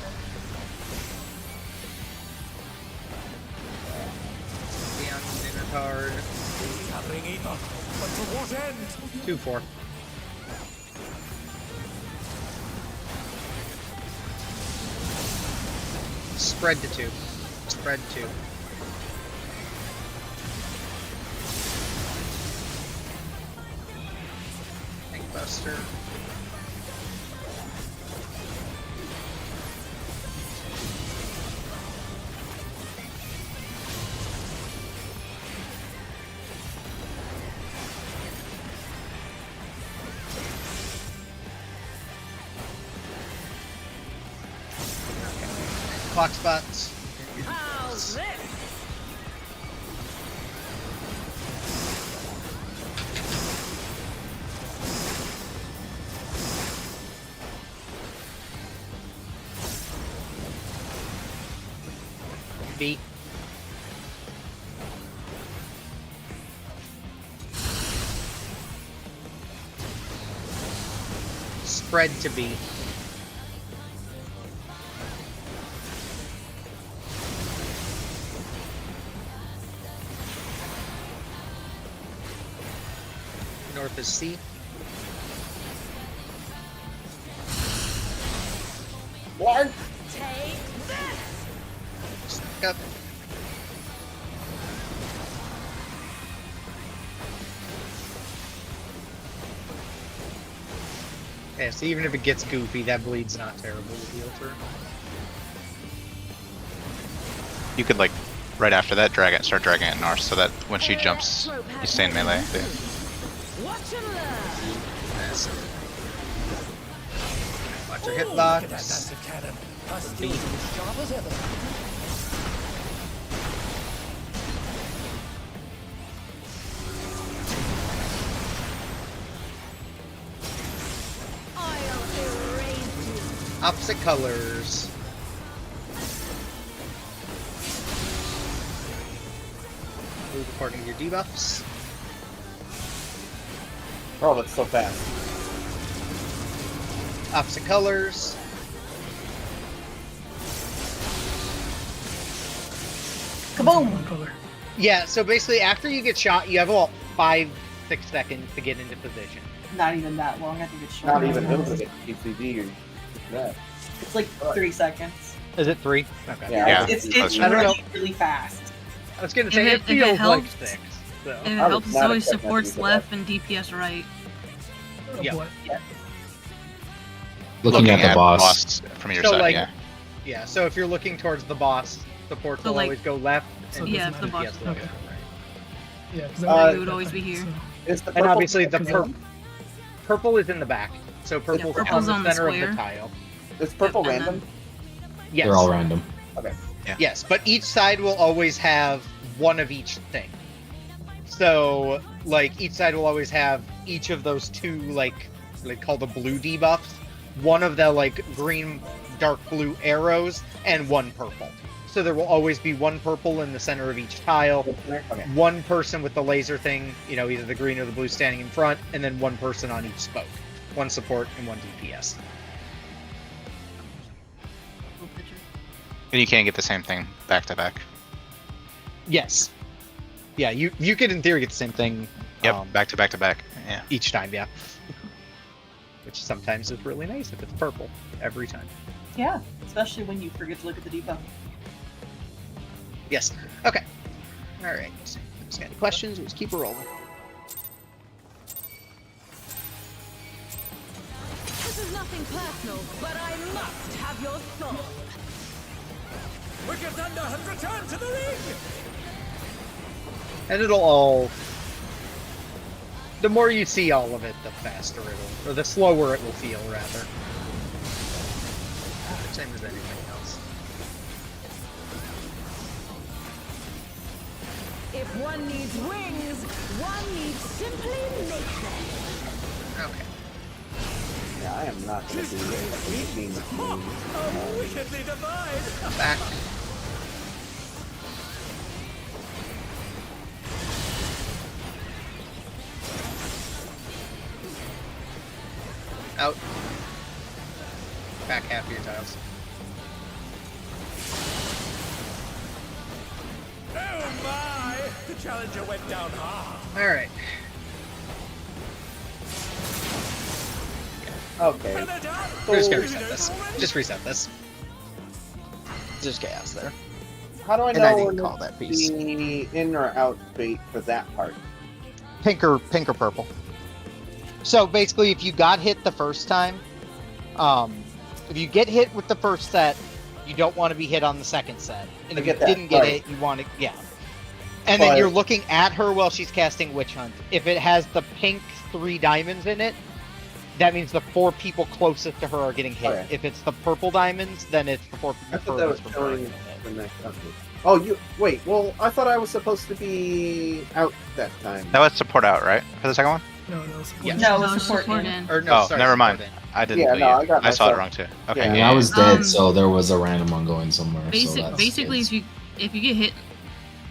Beyond dinner card. Gathering ether. But to what end? 2-4. Spread to 2. Spread 2. Buster. Clock spots. How's this? B. Spread to B. North is C. What? Take this. Stack up. Yeah, so even if it gets goofy, that bleed's not terrible to deal through. You could like right after that start dragging it north, so that when she jumps, you stay in melee. Yeah. Watch and learn. That's it. Watch your Look at that hitbox. massive cannon. Her skills are as sharp as ever. I'll erase you. Opposite colors. Move according to your debuffs. Oh, that's so fast. Opposite colors. Kaboom! One color. Yeah, so basically after you get shot, you have about 5-6 seconds to get into position. Not even that long. I think it's short. Not even those get PCD or that. It's like 3 seconds. Is it 3? Okay. Yeah. It's that's I don't know. really, really fast. I was gonna If say it- it if it feels like helps- 6. So. If it I was helps, it not always expecting that to supports be left and DPS right. Yeah. What? Looking at the boss. from your So, side, like, yeah. Yeah, so if you're looking towards the boss, support So, will like- always go left, So and it Yeah, doesn't if the matter. boss- DPS will Okay. go right. Yeah, because Uh, It would always be here. Is the And purple obviously the random? purple is in the back, so purple's on purple's the on the center of square. the tile. Is purple and random? Yes. They're all random. Yes, but each side will always have one of each thing. So, like, each side will always have each of those two, like called the blue debuffs. One of the, like, green, dark blue arrows, and one purple. So there will always be one purple in the center of each tile, Okay. one person with the laser thing, you know, either the green or the blue standing in front, and then one person on each spoke. One support and one DPS. And you can't get the same thing back to back. Yes. Yeah, you could in theory get the same thing Yep, back to back to back. Yeah. each time, yeah. Which sometimes is really nice if it's purple every time. Yeah, especially when you forget to look at the debuff. Yes. Okay. All right. Just got any questions? Let's keep it rolling. This is nothing personal, but I must have your soul. Wicked Thunder has returned to the ring! And it'll all. The more you see all of it, the faster it'll, or the slower it will feel, rather. Same as anything else. If one needs wings, one needs simply make them. Okay. Yeah, I am not going to do anything with wings. Wickedly divide! Back. Out. Back half of your tiles. Oh my! The challenger went down hard. Alright. Okay. And they're done! We're just gonna reset this. Just reset this. There's chaos there. How do I And I know didn't when call that piece. the in or out bait for that part? Pink or purple. So basically, if you got hit the first time, if you get hit with the first set, you don't want to be hit on the second set. And I if you get that, didn't get right. it, you want to, yeah. And then But- you're looking at her while she's casting Witch Hunt. If it has the pink 3 diamonds in it, that means the 4 people closest to her are getting hit. Okay. If it's the purple diamonds, then it's the 4 I people thought that was furthest from her showing getting hit. the next update. Oh, you wait. Well, I thought I was supposed to be out that time. That was support out, right? For the second one? No, support. Yes. No, No, it's support support in. in. Or no, Oh, sorry, never mind. support I didn't Yeah, tell no, you. I got I saw it myself. wrong too. Okay. Yeah. I mean, I was dead, Um, so there was a random one going somewhere. So that's Basically, it's- if you get hit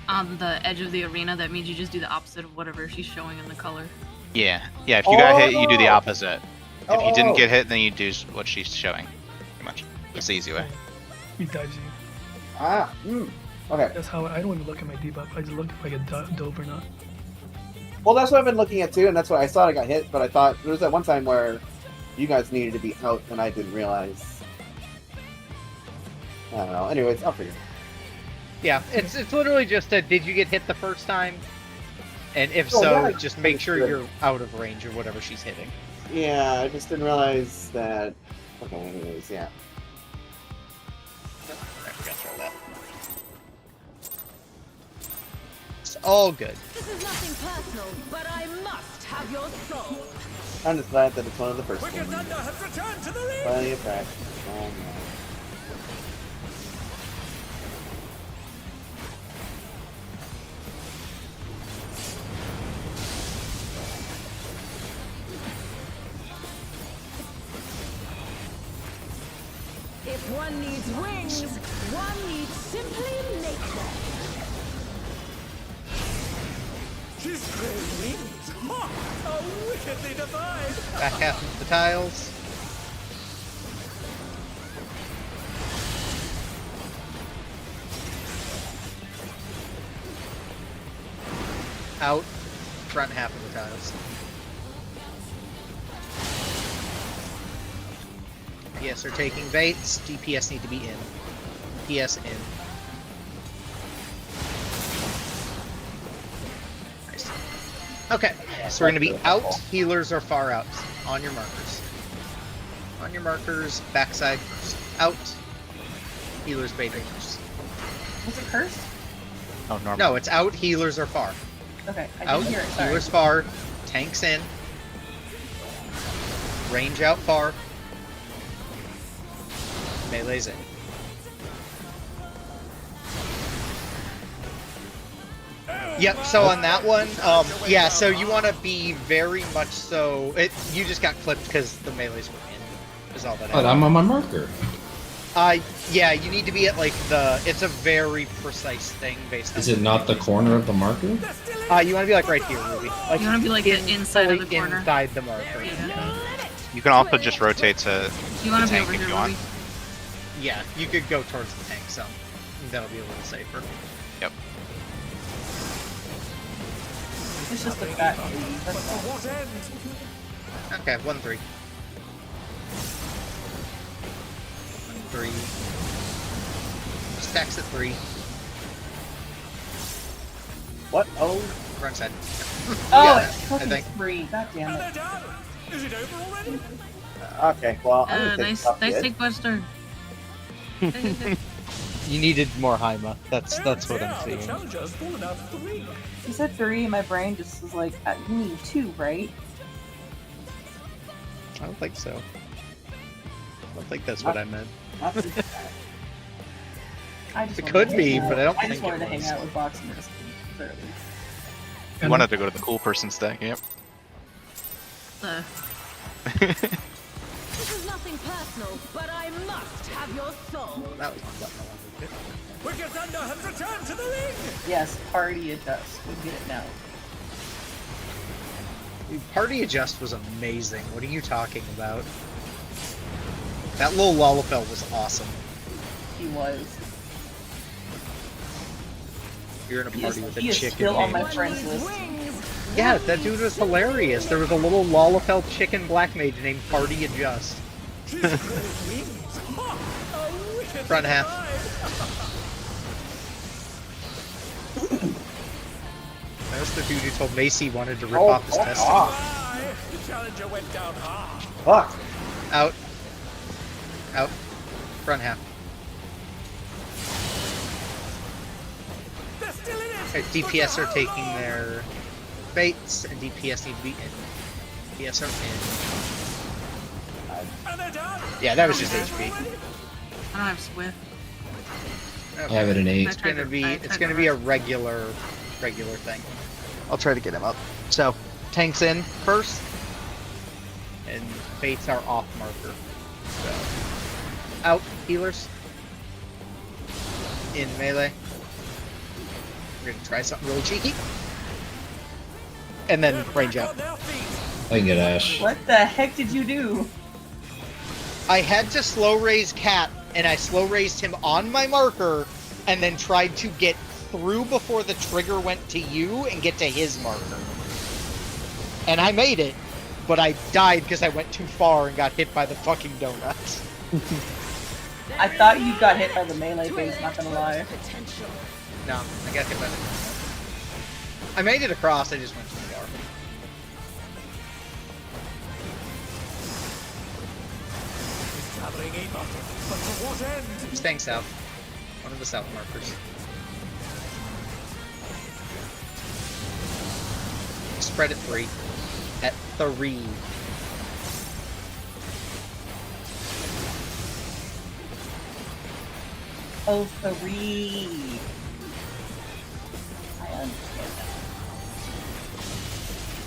on the edge of the arena, that means you just do the opposite of whatever she's showing in the color. Yeah. Yeah, if you got hit, you do the Oh. opposite. If you Oh. didn't get hit, then you do what she's showing. Pretty much. It's the easy way. He dives you. Okay. That's how I don't even look at my debuff. I just look if I get dope or not. Well, that's what I've been looking at too, and that's why I thought I got hit. But I thought there was that one time where you guys needed to be out, and I didn't realize. I don't know. Anyways, I'll figure. Yeah, it's literally just a did you get hit the first time? And if Oh, so, yeah, just make sure understood. you're out of range or whatever she's hitting. Yeah, I just didn't realize that. Okay. Anyways, yeah. I forgot to throw that. It's all good. This is nothing personal, but I must have your soul. I'm just glad that it's one of the first Wicked ones. Thunder has returned to the ring! Plenty of practice. Oh no. If one needs wings, one needs simply make them. She's growing wings! Ha! A wickedly divide! Back half of the tiles. Out. Front half of the tiles. DPS are taking baits. DPS need to be in. DPS in. Nice. Okay, so we're going to be out. Healers are far out. On your markers. On your markers. Backside first. Out. Healers baiting first. Was it cursed? Oh, normal. No, it's out. Healers are far. Okay, I Out. didn't hear it. Sorry. Healers far. Tanks in. Range out far. Melee's in. Yep, so on that one, yeah, so you want to be very much so... you just got clipped because the melees were in, is all that But happened. I'm on my marker. Yeah, you need to be at, like, it's a very precise thing based on... Is it not the corner of the marker? You want to be, like, right here, Ruby. Like, You want to be like the inside of the fully corner. inside the marker. Yeah. You can also just rotate to You want the to be tank over if here, you want. Ruby. Yeah, you could go towards the tank some. That'll be a little safer. Yep. It's just a fat lady. That's all. What end? Okay, 1-3. 1-3. Stacks at 3. What? Oh. Front side. Oh, Yeah, it's I fucking think. free. God damn And it. they're done! Is it over already? Okay. Well, I'm gonna take Nice stuff yet. take Buster. You needed more Haima. That's And what I'm yeah, the seeing. challenger's fallen out of the ring. You said 3, and my brain just was like, you need 2, right? I don't think so. I don't think that's what I meant. Not too bad. I just It wanted could to be, hang out. but I don't I just think wanted it to hang was. out with Box and Risk. clearly. You wanted to go to the cool person stack, yep. This is nothing personal, but I must have your soul. That was one button I wanted to hit. Wicked Thunder has returned to the ring! Yes, party adjust. We get it now. Dude, Party Adjust was amazing. What are you talking about? That little Lalafell was awesome. He was. You're in a party with a He is chicken. still on my mage. friends list. Yeah, that dude was hilarious. There was a little Lalafell chicken black mage named Party Adjust. Front half. That was the dude who told Macy he wanted to rip off his testes. The challenger went down hard. Fuck. Out. Out. Front half. They're still in it. Okay, DPS are taking their baits, and DPS need to be in. DPS are in. And they're done. Yeah, that was just HP. I don't have Swift. I have it in 8. It's gonna be a regular thing. I'll try to get him up. So, tanks in first, and baits are off marker. So, out healers. In melee. We're gonna try something really cheeky. And then range out. I can get Ash. What the heck did you do? I had to slow raise Cat, and I slow raised him on my marker, and then tried to get through before the trigger went to you and get to his marker. And I made it, but I died because I went too far and got hit by the fucking donuts. I thought you got hit by the melee base, not gonna lie. No, I got hit by the I made it across, I just went too far. Traveling Ava, but to what end? Staying south. One of the south markers. Spread at 3. At 3. Oh, 3. I understand that.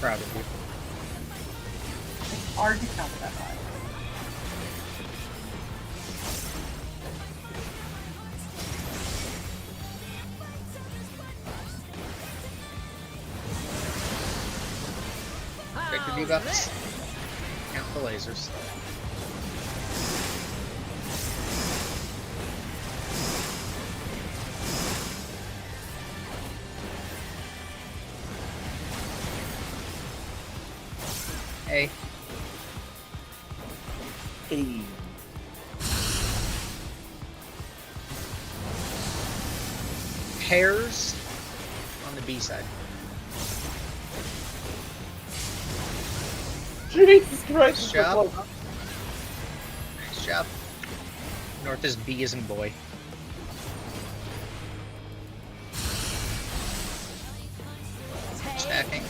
Proud of you. It's hard to count that high. Check the debuffs. Count the lasers. Hey. Hey. Hairs on the B side. Jesus Christ. Nice job. Nice job. North is B as in boy. Stacking.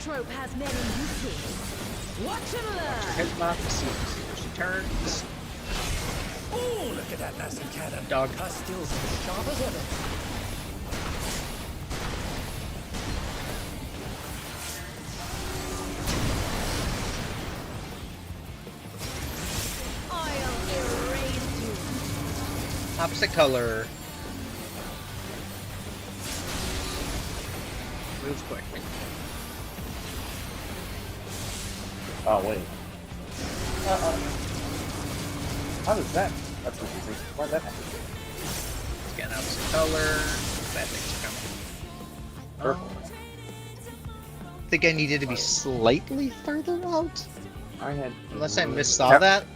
Trope has many uses. Watch and learn. Head lock, see if she turns. Oh, look at that massive cannon. Dog. Her skills as sharp as ever. I'll erase you. Opposite color. Move quick. Oh, wait. Uh-oh. How does that? That's confusing. Why did that happen? Scan opposite color. Bad things are coming. Purple. I think I needed to be slightly further out. I had. Unless I missaw that.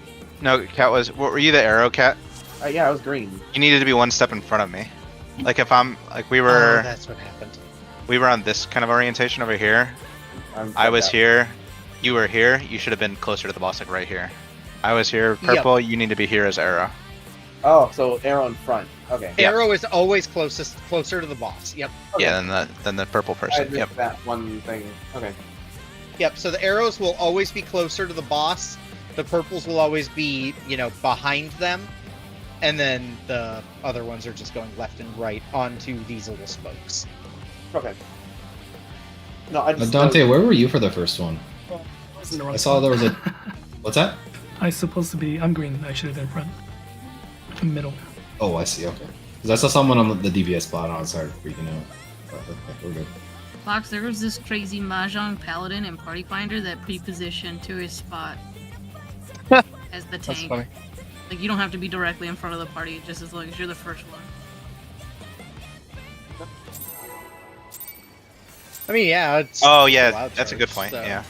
No, Cat was. What were you, the arrow, Cat? Yeah, I was green. You needed to be one step in front of me. Like if I'm like we Oh, were that's what happened. we were on this kind of orientation over here. I was here. You were here. You should have been closer to the boss, like right here. I was here. Purple. You need to be here as arrow. Oh, so arrow in front. Okay. Yep. Arrow is always closer to the boss. Yep. Yeah, then the purple I person. missed Yep. that one thing. Okay. Yep. So the arrows will always be closer to the boss. The purples will always be, behind them. And then the other ones are just going left and right onto these little spokes. Okay. No, I just Dante, where were you for the first one? I was in the wrong I saw there was spot. a. What's that? I'm supposed to be. I'm green. I should have been front. Middle. Oh, I see. Okay. Because I saw someone on the DBS spot, and I started freaking out. But okay, we're good. Fox, there was this crazy Mahjong paladin and party finder that pre-positioned to his spot as the tank. That's funny. Like, you don't have to be directly in front of the party, just as long as you're the first one. I mean, yeah. It's Oh yeah, allowed that's a good charge, point. so- Yeah.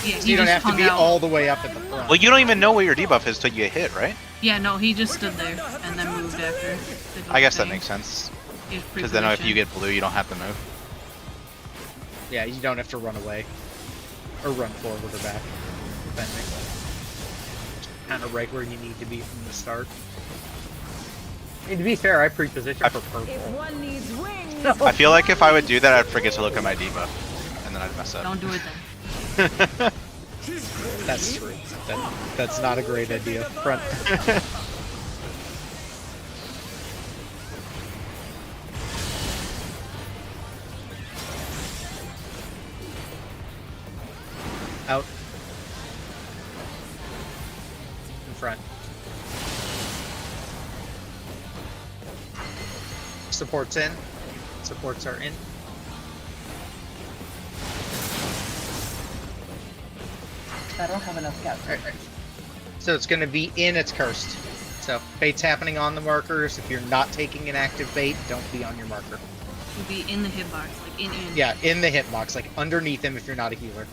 Yeah, So he you don't just have to hung be out. all the way up at the front. Well, you don't even know where your debuff is till you get hit, right? Yeah, no, he just stood there and then moved after. I guess that makes sense. He was Because then if you pre-positioned. get blue, you don't have to move. Yeah, you don't have to run away. Or run forward or back, depending. Kind of right where you need to be from the start. I mean, to be fair, I pre-positioned for purple. If one needs wings, I feel like if I would do that, I'd forget to look at my debuff, and then I'd mess up. Don't do it then. That's true. That's not a great idea. Front. Out. In front. Supports in. Supports are in. I don't have enough gas. Alright. So it's going to be in, it's cursed. So bait's happening on the markers. If you're not taking an active bait, don't be on your marker. You'll be in the hitbox, like in. Yeah, in the hitbox, like underneath him if you're not a healer.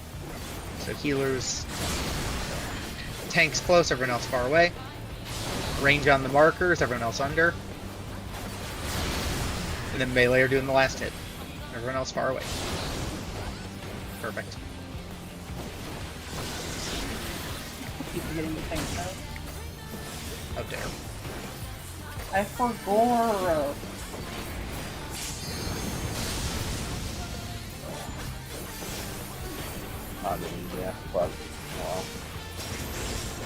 So healers, tanks close, everyone else far away. Range on the markers, everyone else under. And then melee are doing the last hit. Everyone else far away. Perfect. Keep forgetting the things out. How dare. I forgot. Yeah, but well.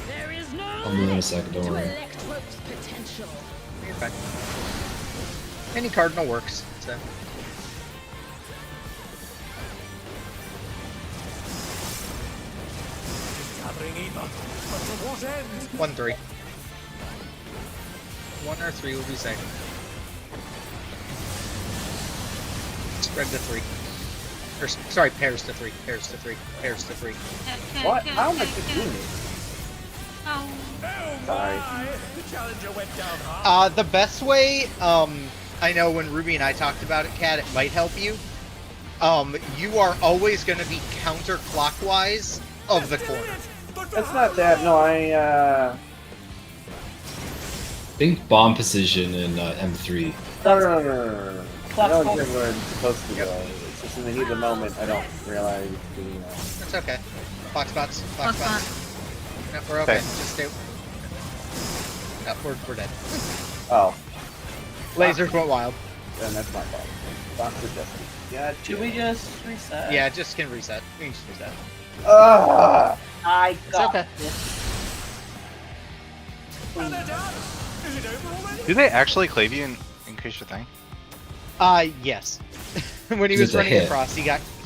there is no I'll move in a second, don't to worry. Electrode's potential. You're fine. Any cardinal works, so. Gathering Eva. But to what end? 1-3. 1 or 3 will be safe. Spread to 3. Or, sorry, pairs to 3. Pairs to 3. Pairs to 3. What? How am I doing it? Oh. Oh Sorry. my! The challenger went down hard. The best way, I know when Ruby and I talked about it, Kat, it might help you. You are always going to be counterclockwise of the corner. It's not that. No, I think bomb position in M3. No. I Clock's know full. exactly where it's supposed to go. It's just in the heat of the moment, I don't realize the. That's okay. Clock spots. Clock Clock spots. No, we're okay. Okay. Just do. No, we're dead. Oh, Lasers went wild. then that's my fault. Dr. Jesse. Yeah. Should we just reset? Yeah, just can reset. We can just reset. I got okay. this. And they're done. Is it over already? Do they actually clave you and increase your thing? Yes. When he Is was it a running hit? across, he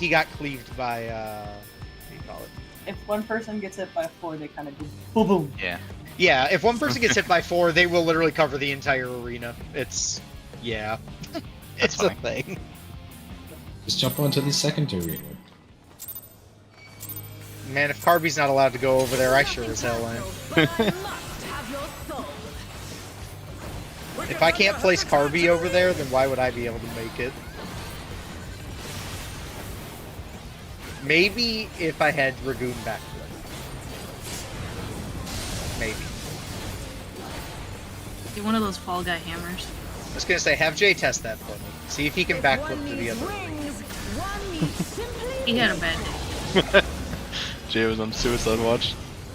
got cleaved by what do you call it? If one person gets hit by 4, they kind of go boom boom. Yeah. Yeah, if one person gets hit by 4, they will literally cover the entire arena. It's yeah. That's It's a funny. thing. Just jump onto the second arena. Man, if Carby's not allowed to go over there, I sure as hell am. But I must have your soul. If I can't place Carby over there, then why would I be able to make it? Maybe if I had Dragoon backflip. Maybe. Get one of those Fall Guy hammers. I was gonna say, have Jay test that for me. See if he can If backflip one to the needs other. wings, one needs simply He had a bad day. Jay was on suicide watch.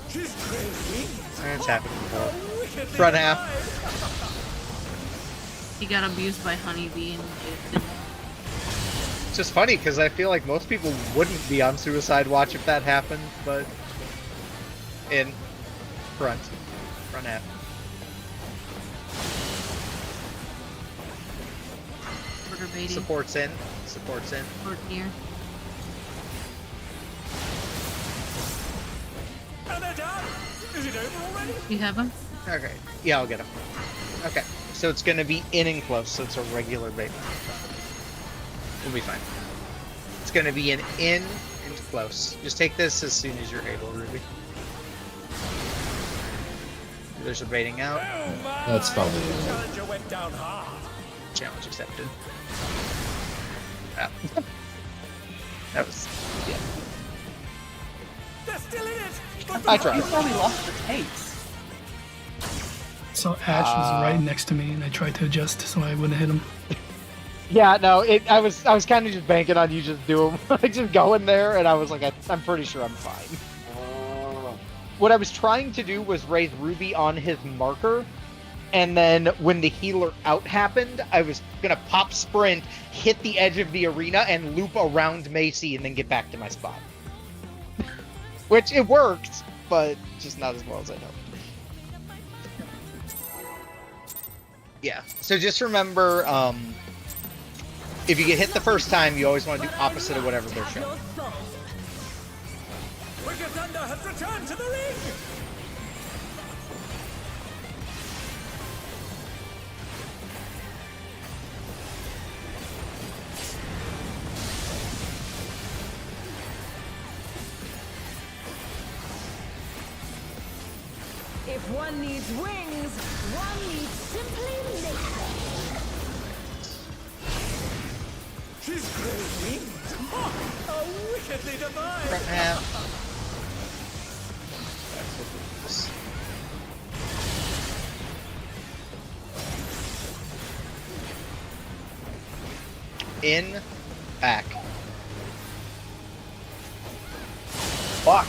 She's crazy. It's happened before. Wicked. Front half. He got abused by Honeybee and it didn't. It's just funny because I feel like most people wouldn't be on Suicide Watch if that happened, but in front half. Order baiting. Supports in. Support near. And they're done. Is it over already? You have him? Okay. Yeah, I'll get him. Okay. So it's gonna be in and close, so it's a regular bait. We'll be fine. It's gonna be an in and close. Just take this as soon as you're able, Ruby. There's a baiting out. Oh my. That's probably The it. challenger went down hard. Challenge accepted. Ah. That was yeah. They're still in it. I tried. You probably lost the tapes. So Ash was right next to me, and I tried to adjust so I wouldn't hit him. Yeah, no, I was kind of just banking on you just doing, like just going there, and I was like, I'm pretty sure I'm fine. What I was trying to do was raise Ruby on his marker, and then when the healer out happened, I was gonna pop sprint, hit the edge of the arena, and loop around Macy, and then get back to my spot. Which it worked, but just not as well as I hoped. Yeah. So just remember, if you get hit the first time, you always want to do opposite of whatever they're showing. Wicked Thunder has returned to the ring. If one needs wings, one needs simply make them. She's growing wings. Oh, how wickedly divine. Front half. In, back. Fuck.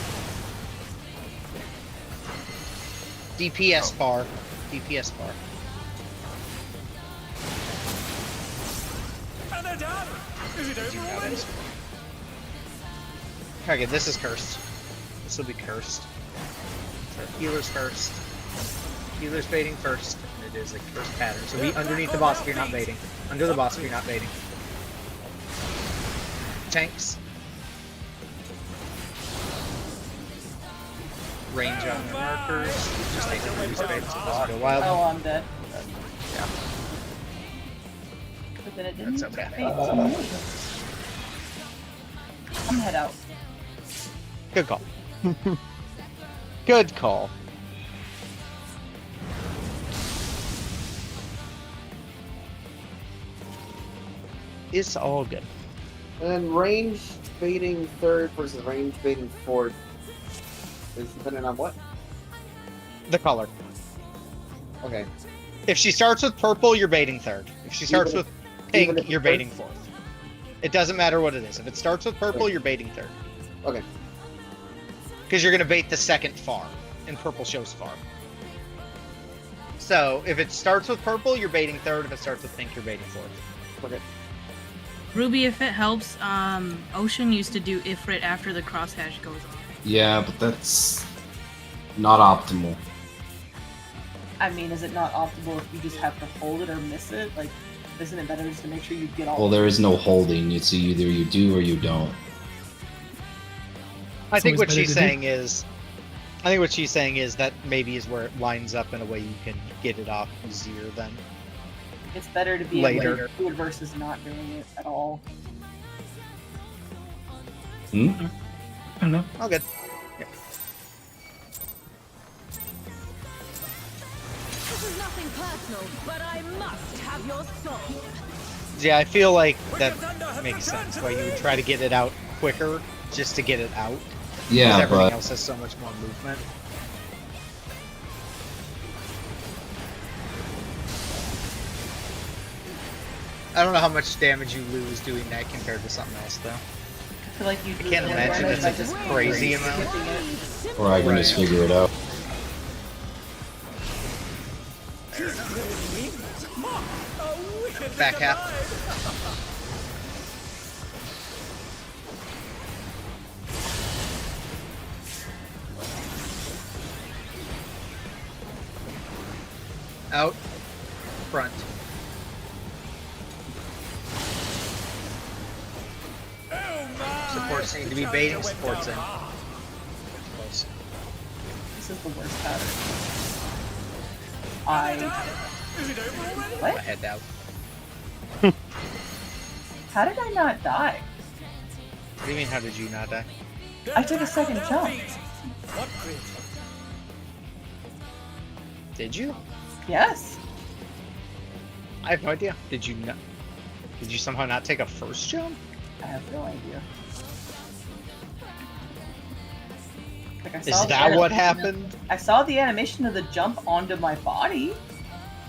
DPS bar. DPS bar. And they're done. Is it over already? Okay, this is cursed. This will be cursed. So healer's first. Healer's baiting first, and it is a cursed pattern. So be underneath the boss if you're not baiting. Under the boss if you're not baiting. Tanks. Range on the markers. Just take the Ruby's bait, so it doesn't go wild. Oh, I'm dead. Yeah. But then it didn't. That's okay. I'm gonna head out. Good call. Good call. It's all good. And then range baiting third versus range baiting fourth is dependent on what? The color. Okay. If she starts with purple, you're baiting third. If she starts Even with even pink, if you're it's baiting fourth. It doesn't matter what it is. If it starts with purple, Okay. you're baiting third. Okay. Because you're going to bait the second farm, and purple shows farm. So, if it starts with purple, you're baiting third. If it starts with pink, you're baiting fourth. Okay. Ruby, if it helps, Ocean used to do Ifrit after the crosshash goes off. Yeah, but that's not optimal. I mean, is it not optimal if you just have to hold it or miss it? Like, isn't it better just to make sure you get all? Well, there is no holding. It's either you do or you don't. I think always what she's better to saying is, that maybe is where it lines up in a way you can get it off easier then. It's better to be Later. able to do it versus not doing it at all. Hmm? I don't know. All good. This is nothing personal, but I must have your soul. Yeah, I feel like that makes sense. Why you would try to get it out quicker, just to get it out. Because Yeah, everything but else has so much more movement. I don't know how much damage you lose doing that compared to something else, though. I feel like you. I can't imagine it's like this crazy amount. or I can just figure it out. Back half. Out. Front. Supports need to be baiting. Supports in. Close. This is the worst pattern. What? My head out. How did I not die? What do you mean? How did you not die? I took a second jump. What creature? Did you? Yes. I have no idea. Did you not? Did you somehow not take a first jump? I have no idea. Like I Is saw the that what animation- happened? I saw the animation of the jump onto my body,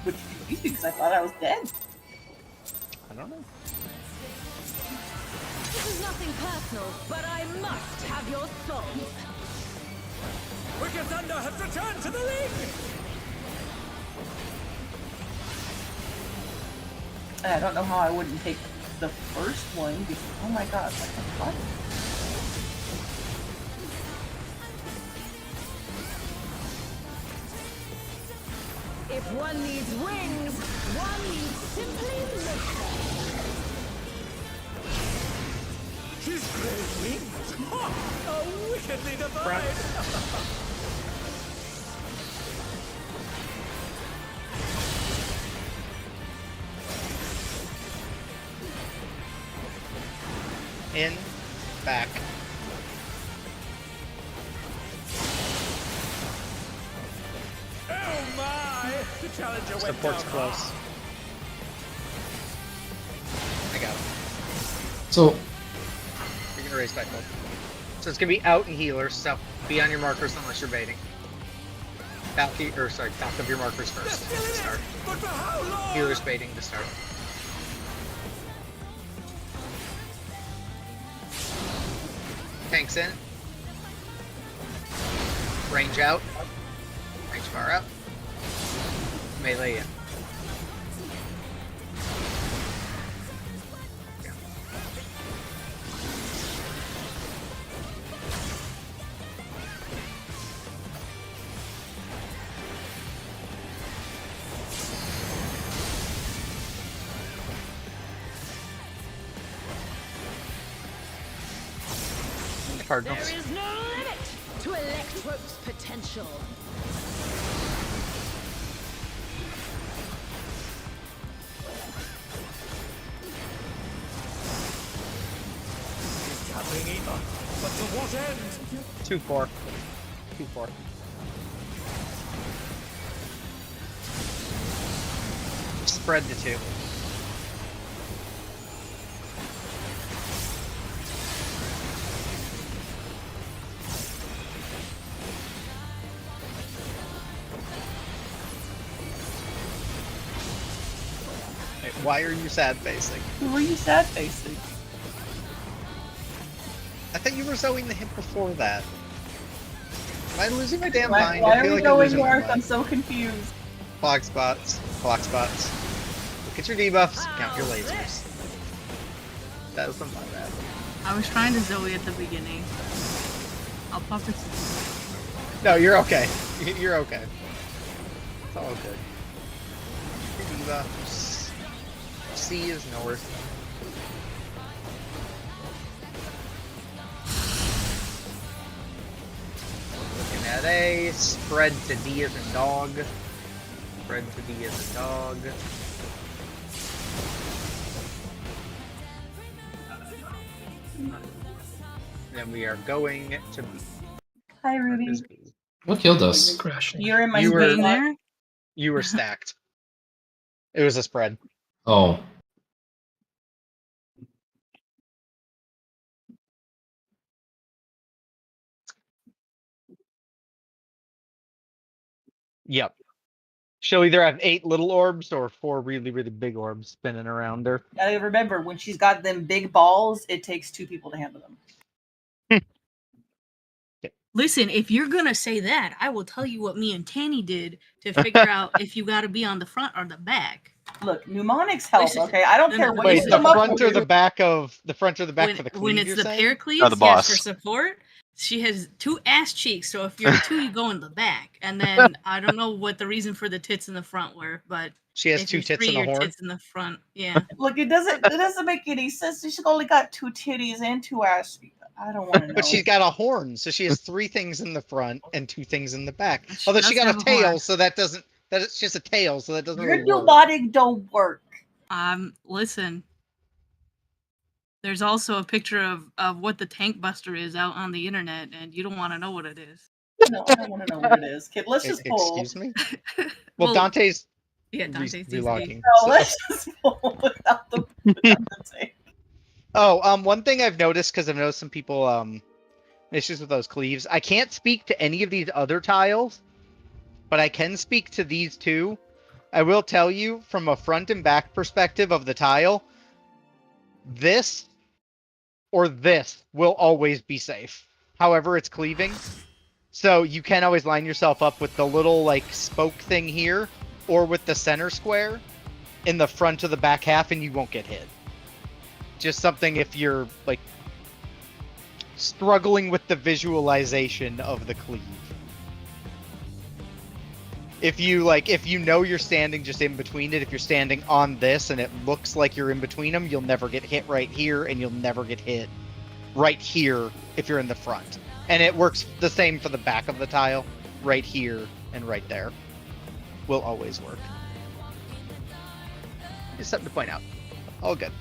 which confused me because I thought I was dead. I don't know. This is nothing personal, but I must have your soul. Wicked Thunder has returned to the league! And I don't know how I wouldn't take the first one because, oh my god, what the fuck? If one needs wings, one needs simply make them. She's great wings! Ha! A wickedly divine! In. Back. Oh my! The challenger went Support's down close. I got him. So, You're gonna raise back up. So it's gonna be out and healers, so be on your markers unless you're baiting. Back of your markers first to start. But for how long? Healers baiting to start. Tanks in. Range out. Range far out. Melee in. Yeah. Cardinals. There is no limit to Electro's potential. Gathering ether. But to what end? 2-4. 2-4. Spread the two. Wait, why are you sad facing? Who were you sad facing? I thought you were Zoeing the hit before that. Am I losing my damn Why, mind? why I are feel we like I'm going losing my north? I'm mind. so confused. Clock spots. Clock spots. Look at your debuffs. Count your lasers. That was my bad. I was trying to Zoe at the beginning. I'll pop it. No, you're okay. You're okay. It's all good. Your debuffs. C is north. Looking at A. Spread to D as in dog. Spread to D as in dog. Then we are going to B. Hi, Ruby. Is B. what killed us? Crashing. You're in my You were- sweet Being spot. there? You were stacked. It was a spread. Oh, Yep. She'll either have 8 little orbs or 4 really, really big orbs spinning around her. Gotta remember, when she's got them big balls, it takes 2 people to handle them. Listen, if you're gonna say that, I will tell you what me and Tanny did to figure out if you gotta be on the front or the back. Look, mnemonics help. Listen, Okay, I don't care what you Wait, the come up front or with. the back of the front or the back when, for the cleave? when it's you're the saying? Pericles, Oh, the yes, for boss. support. She has 2 ass cheeks, so if you're 2, you go in the back. And then I don't know what the reason for the tits in the front were, but She has if 2 you're tits 3, and a your horn. tits in the front. Yeah. Look, it doesn't make any sense. She's only got 2 titties and 2 ass cheeks. I don't want to know. But she's got a horn, so she has 3 things in the front and 2 things in the back. She Although does she got have a a tail, horn. so that doesn't. It's just a tail, so that doesn't Your really work. pneumatic don't work. Listen. There's also a picture of what the tank buster is out on the internet, and you don't want to know what it is. No, I don't want to know what it is. Kid, let's just pull. Excuse me. Well, Dante's Yeah, Dante's relogging. No, so- let's just pull without the tank. Oh, one thing I've noticed, because I've noticed some people issues with those cleaves. I can't speak to any of these other tiles, but I can speak to these 2. I will tell you from a front and back perspective of the tile, this or this will always be safe. However, it's cleaving. So you can always line yourself up with the little like spoke thing here or with the center square in the front of the back half and you won't get hit. Just something if you're like struggling with the visualization of the cleave. If you know you're standing just in between it, if you're standing on this and it looks like you're in between them, you'll never get hit right here and you'll never get hit right here if you're in the front. And it works the same for the back of the tile, right here and right there. Will always work. Just something to point out. All good.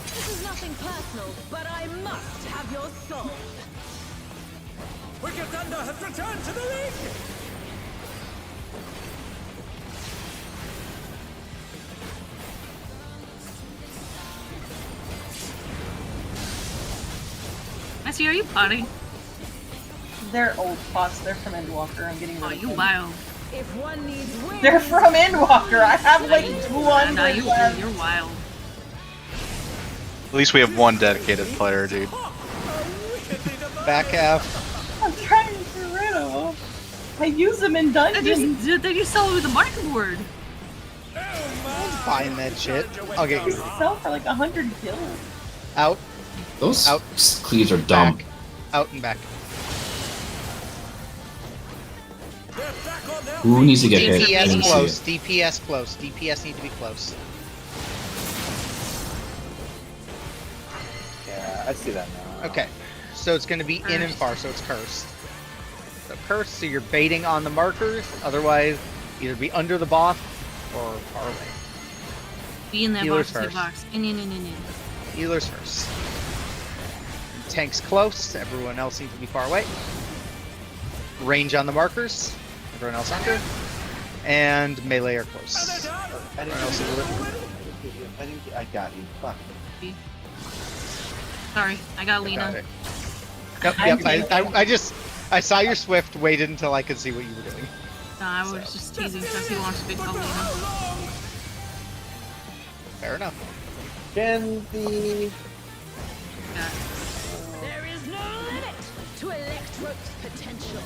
This is nothing personal, but I must have your soul. Wicked Thunder has returned to the ring! Messi, are you potty? They're old pots. They're from Endwalker. I'm getting rid Oh, of you them. wild. If one needs wings, They're from Endwalker. I have like 200 Nah, left. you're wild. At least we have one dedicated player, dude. Back half. I'm trying to get rid of them. I use them in dungeons. They just sell it with the market board. Buying that shit. I'll get They you. sell for like 100 kills. Out, Those Out. cleaves are dumb. back. Out and back. Who needs to get hit? I DPS didn't see close. it. DPS close. DPS need to be close. Yeah, I see that now. Okay. So it's going to be in and far, so it's cursed. So cursed, so you're baiting on the markers. Otherwise, either be under the boss or far away. Be in that Healers box, first. box. In. Healers first. Tanks close. Everyone else needs to be far away. Range on the markers. Everyone else under. And melee are close. Everyone else is I got you. Fuck. Sorry, I got Lena. Got it. Yep. I saw your Swift, waited until I could see what you were doing. Nah, I was just teasing because he wants to be called Lena. Fair enough. Can the... Yeah. there is no limit to Electro's potential.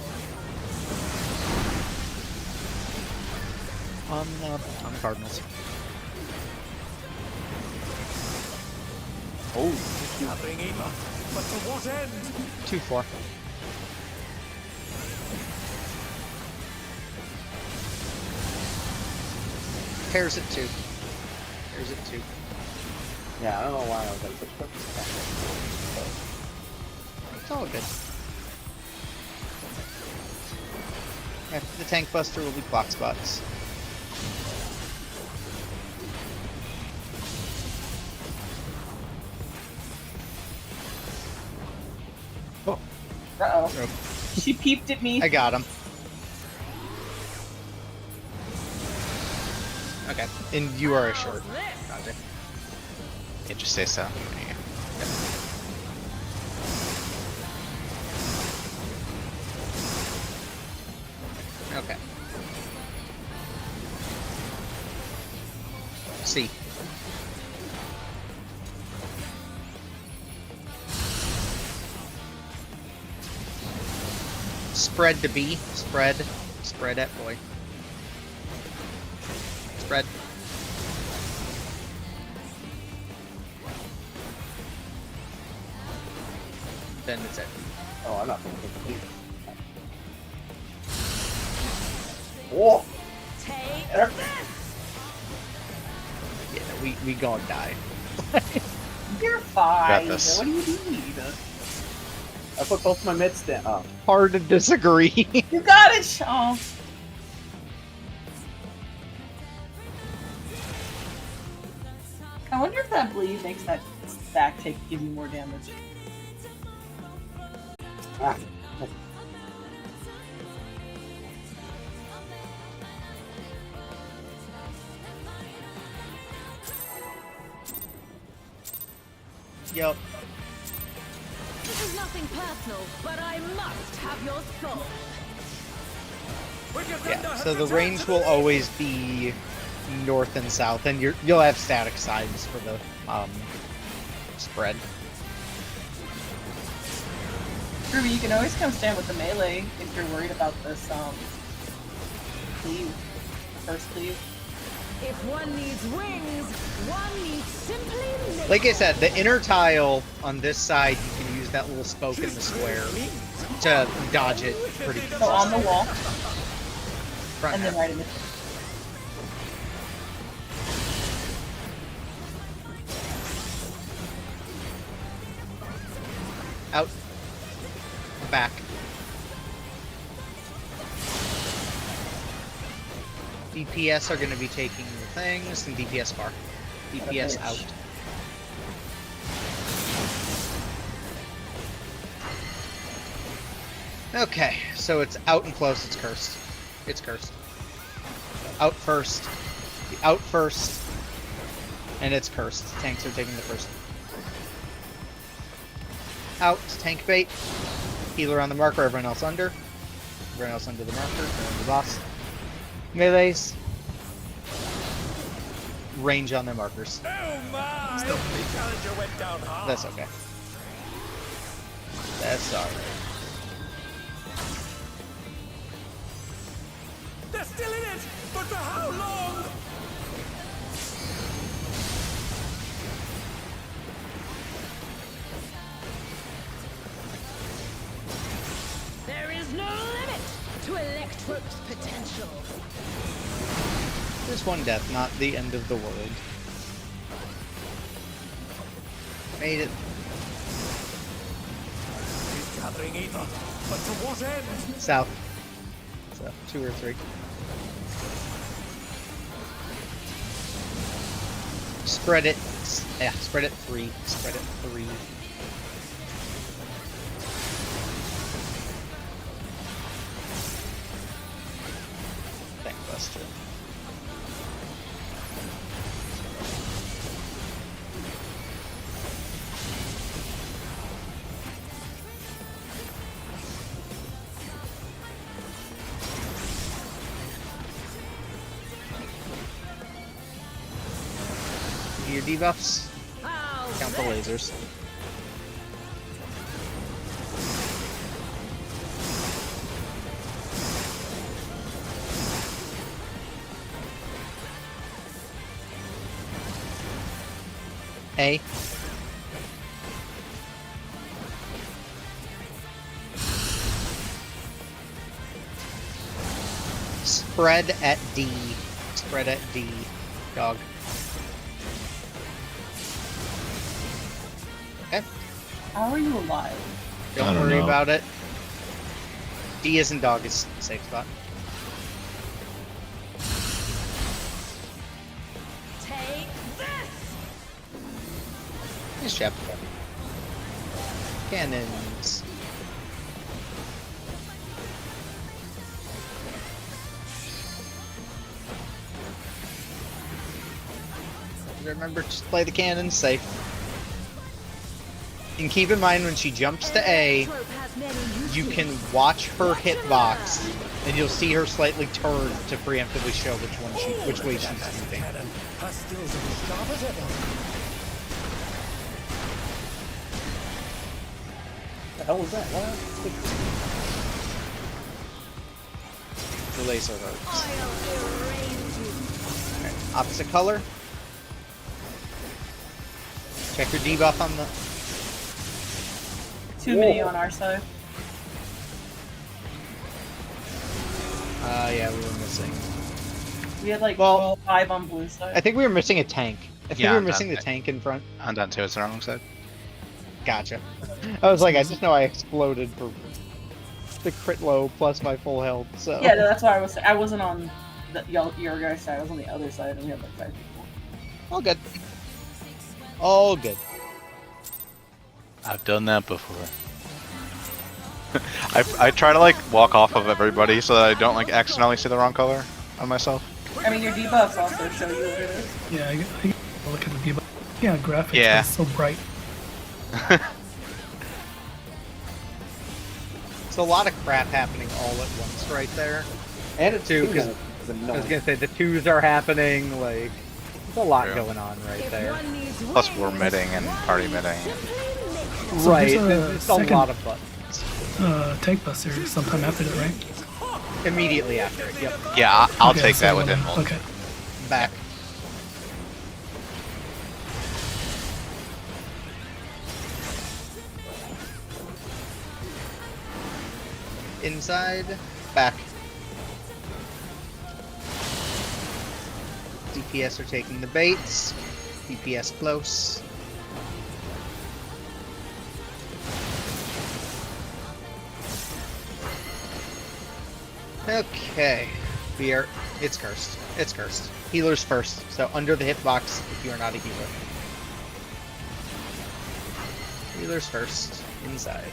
On the Cardinals. Oh, Nothing in, but to what end? 2-4. Pairs at 2. Pairs at 2. yeah, I don't know why I was like such quick. It's all good. After the tank buster will be block spots. Uh-oh. Nope. She peeped at me. I got him. Okay, and you are a short. Gotcha. Yeah, just say so. Yeah. Okay. C. Spread to B. Spread. Spread at boy. Spread. Then it's it. Oh, I'm not going to complete. Whoa! Take Yeah, we gonna die. You're fine. Got this. What do you need? I put both my mids down. Oh. Hard to disagree. You got it, Sean. I wonder if that bleed makes that back take give you more damage. Ah. Yep. This is nothing personal, but I must have your soul. Yeah. So the range will always be north and south, and you'll have static sides for the spread. Ruby, you can always come stand with the melee if you're worried about this cleave. First cleave. If one needs wings, one needs simply make Like I said, the inner tile on this side, you can use that little spoke in the square to dodge it pretty So on the wall, front and then half. right in the Out. Back. DPS are going to be taking the things, and DPS bar. DPS out. Okay, so it's out and close, it's cursed. It's cursed. Out first. Out first. And it's cursed. Tanks are taking the first. Out, tank bait. Healer on the marker, everyone else under. Everyone else under the marker, everyone the boss. Melees. Range on their markers. Oh my! The challenger went down hard. That's okay. That's alright. They're still in it, but for how long? There is no limit to Electro's potential. There's one death, not the end of the world. Made it. He's gathering ether, but to what end? South. So, 2 or 3. Spread it. Yeah, spread it 3. Spread it 3. Backbuster. Your debuffs. Count the lasers. A. Spread at D. Spread at D. Dog. Okay. How are you alive? I Don't don't worry know. about it. D isn't dog is safe spot. Take this! Nice job. Cannons. Remember to play the cannons safe. And keep in mind when she jumps to A, you can watch her hitbox, and you'll see her slightly turn to preemptively show which way she's moving. Her skills are as sharp as ever. The hell was that? What? The laser hurts. I'll erase you. Alright, opposite color. Check your debuff on the. Too many on our side. Yeah, we were missing. We had like Well, 5 on blue side. I think we were missing a tank. I think Yeah, we were I'm missing the done. tank in front. I'm done too. It's the wrong side. Gotcha. I was like, I just know I exploded for the crit low plus my full health. So Yeah, no, that's why I wasn't on your guys' side. I was on the other side, and we had like 5 people. all good. All good. I've done that before. I try to like walk off of everybody so that I don't like accidentally see the wrong color on myself. I mean, your debuffs also show you what it is. Yeah, I look at the debuff. Yeah, graphics. Yeah. It's so bright. It's a lot of crap happening all at once right there. And it's Too, too 'cause because I was gonna say the twos are happening. Like, there's a lot True. going on right If there. one needs Plus we're wings, midding and one party needs midding. simply make them. So Right, there's a there's a second- lot of buttons. Tank buster sometime after that, right? Immediately after it. Yep. Yeah, I'll Okay, take so that we'll- within one. Okay. Back. Inside, back. DPS are taking the baits. DPS close. Okay. It's cursed. It's cursed. Healers first. So under the hitbox if you are not a healer. Healers first. Inside.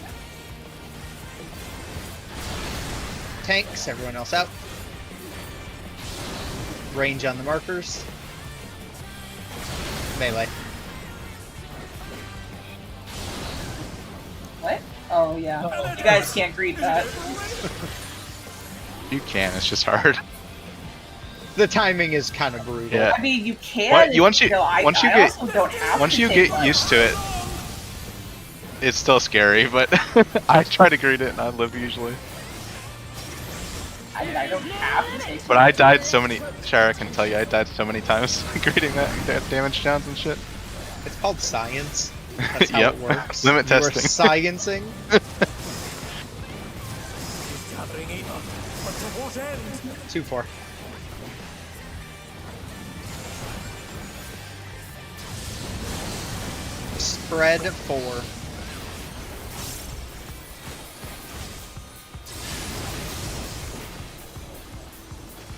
Tanks, everyone else out. Range on the markers. Melee. What? Oh yeah. You guys can't greet that. You can, it's just hard. The timing is kind of brutal. Yeah. I mean, you can. What? if Once you know, I get also don't have once to you take get one. used to it, it's still scary, but I try to greet it and I live usually. I mean, I don't have to take But one. I died so many. Shara can tell you, I died so many times greeting that damage downs and shit. It's called science. That's how Yep. it works. Limit You are testing. sciencing. Gathering Eva, but to what end? 2-4. Spread 4.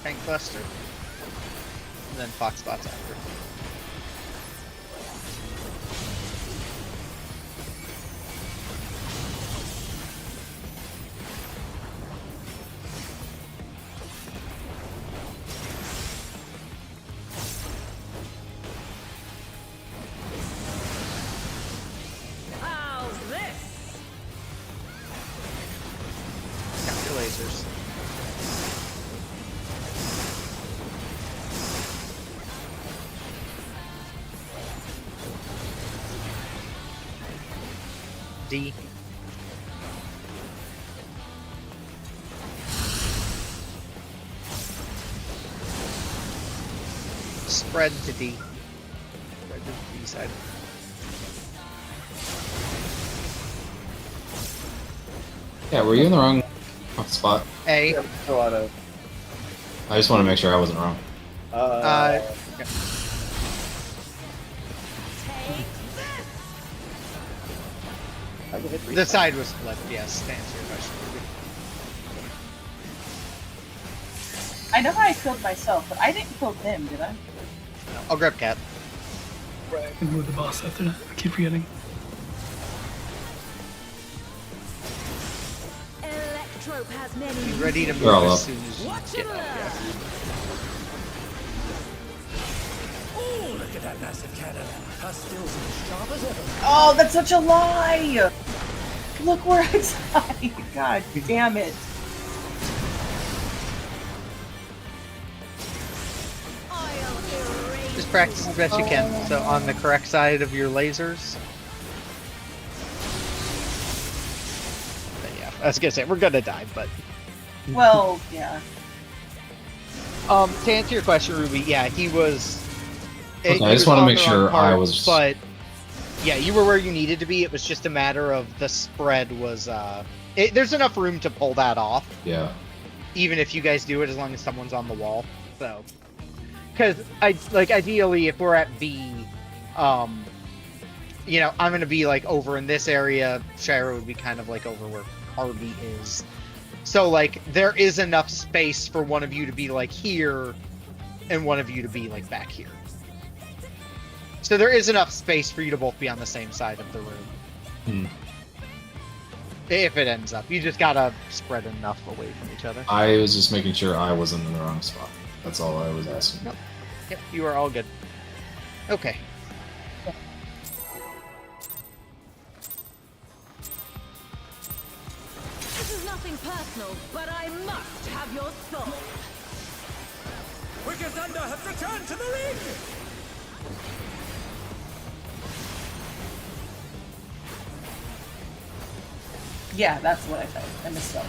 Tank Buster. And then Fox Spots after. How's this? Count your lasers. D. Spread to D. Spread to the D side. Yeah, were you in the wrong spot? A. Yeah, a lot of. I just want to make sure I wasn't wrong. Yeah. Take this. I can hit The side was flipped, yes, to answer your question. I know I killed myself, but I didn't kill him, did I? I'll grab Cat. Right. And move the boss after that. I keep forgetting. Electrope has many. Be ready to move They're all as up. soon as you Watch get him out. Yeah. Oh, look at that massive cannon. Her skills are as sharp as ever. Oh, that's such a lie! Look where I died. God damn it. I'll erase Just practice as best you can. So on the correct side of your lasers. But yeah, I was gonna say we're gonna die, but Well, yeah. To answer your question, Ruby, yeah, he was. Okay, I just want to make sure I was. But yeah, you were where you needed to be. It was just a matter of the spread was. There's enough room to pull that off. Yeah. Even if you guys do it, as long as someone's on the wall. So, because ideally, if we're at B, you know, I'm gonna be like over in this area. Shira would be kind of like over where Harvey is. So like there is enough space for one of you to be like here, and one of you to be like back here. So there is enough space for you to both be on the same side of the room. If it ends up, you just gotta spread enough away from each other. I was just making sure I wasn't in the wrong spot. That's all I was asking. Nope. Yep, you are all good. Okay. This is nothing personal, but I must have your soul. Wicked Thunder has returned to the ring! Yeah, that's what I said. I misspoke.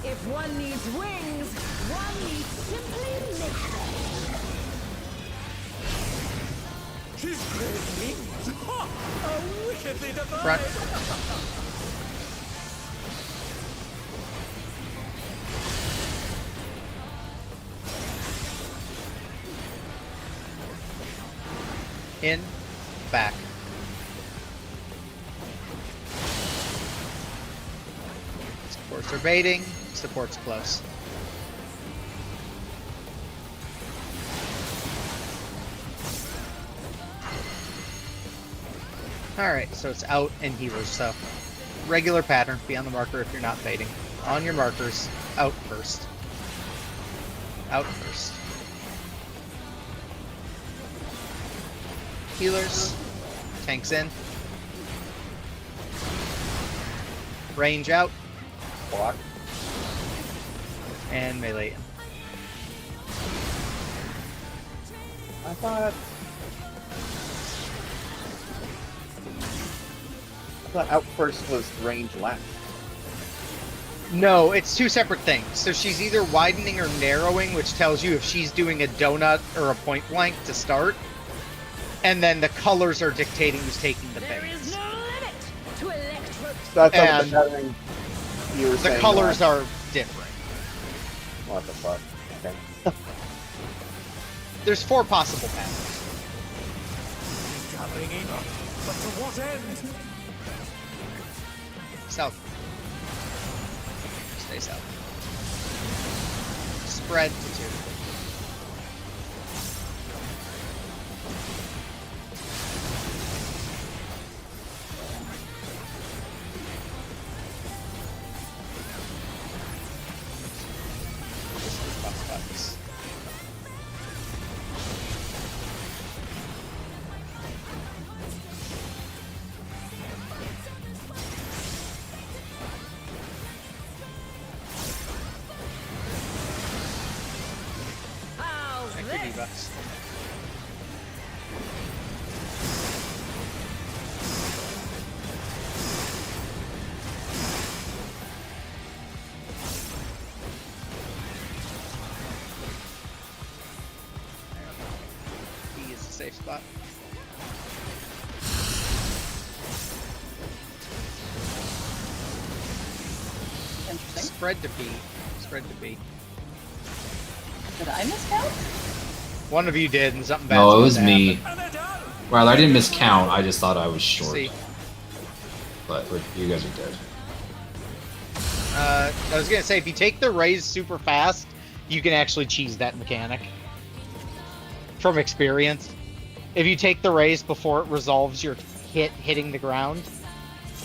If one needs wings, one needs simply make them. His great wings! Ha! How wickedly divine! Front. In, back. Supports are baiting, supports close. Alright, so it's out and healers, so regular pattern, be on the marker if you're not baiting. On your markers, out first. Out first. Healers, tanks in. Range out. Block. And melee in. I thought out first was range left. No, it's two separate things. So she's either widening or narrowing, which tells you if she's doing a donut or a point blank to start. And then the colors are dictating who's taking the There base. is no limit to electro. So that's And what the pattern you were The saying. colors are different. What the fuck? Okay. There's 4 possible patterns. Gathering in, but to what end? South. Stay south. Spread to 2. Buttons. How's Thank you, this? debuffs. B is a safe spot. Interesting. Spread to B. Spread to B. Did I miscount? One of you did, and something bad. No, it was me. And they're done! Well, I didn't miscount. I just thought I was short. See. But you guys are dead. I was gonna say, if you take the raise super fast, you can actually cheese that mechanic. From experience. If you take the raise before it resolves your hitting the ground,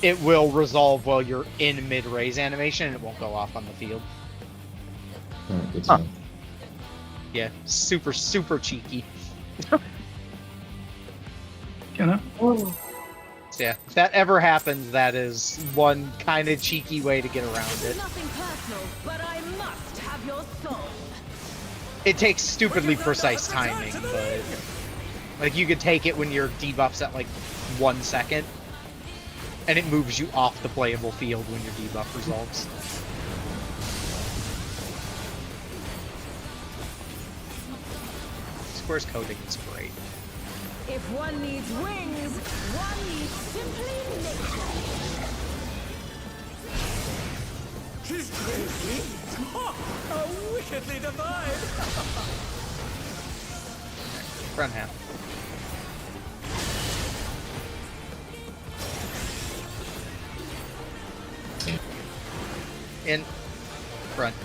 it will resolve while you're in mid-raise animation, and it won't go off on the field. Alright, good to know. Yeah, super, super cheeky. Can I? So yeah, if that ever happens, that is one kind of cheeky way to get around This is it. nothing personal, but I must have your soul. It takes stupidly precise timing, but like you could take it when your debuff's at like 1 second, and it moves you off the playable field when your debuff resolves. Square's coding is great. If one needs wings, one needs simply nature. She's crazy. How wickedly divine. Front half. In. Front.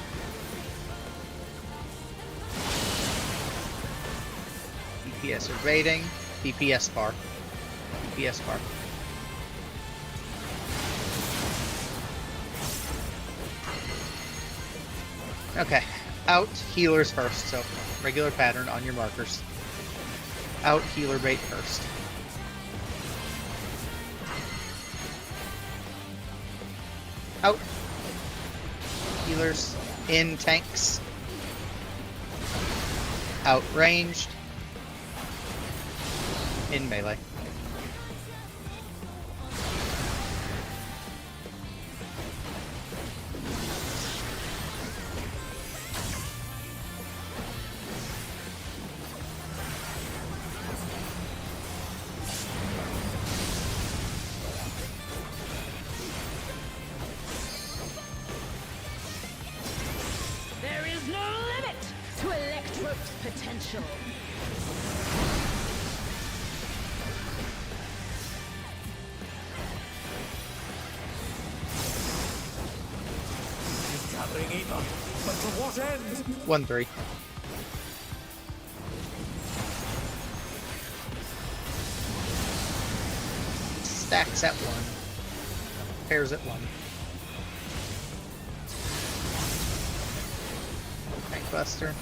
DPS evading. DPS bar. DPS bar. Okay. Out, healers first, so regular pattern on your markers. Out, healer bait first. Out. Healers. In, tanks. Out, ranged. In, melee. There is no limit to Electro's potential. She's gathering ether. But to what end? 1-3. Stacks at 1. Pairs at 1. Tank Buster.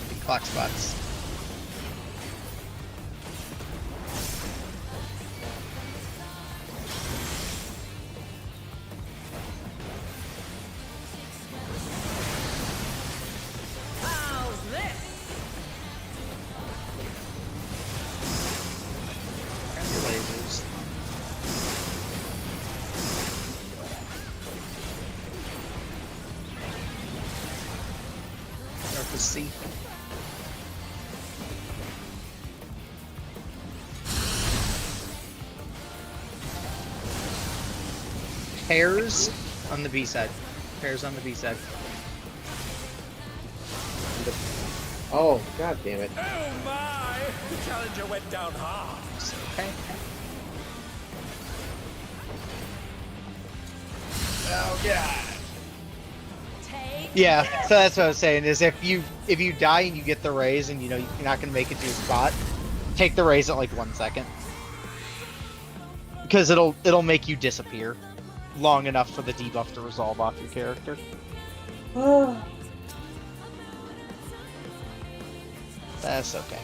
Big clock spots. How's this? And your lasers. North is C. Pairs on the B side. Pairs on the B side. Oh, god damn it. Oh my! The challenger went down hard. Okay. Oh god. Take Yeah, so that's what I was saying, is if you die and you get the raise and you know you're not gonna make it to your spot, take the raise at like 1 second. Because it'll make you disappear long enough for the debuff to resolve off your character. That's okay.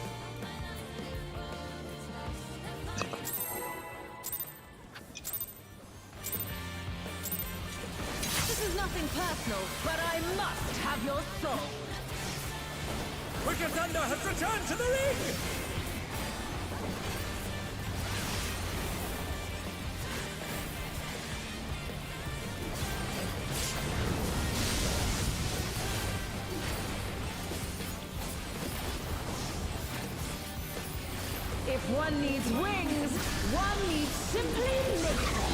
This is nothing personal, but I must have your soul. Wicked Thunder has returned to the ring! If one needs wings, one needs simply nature.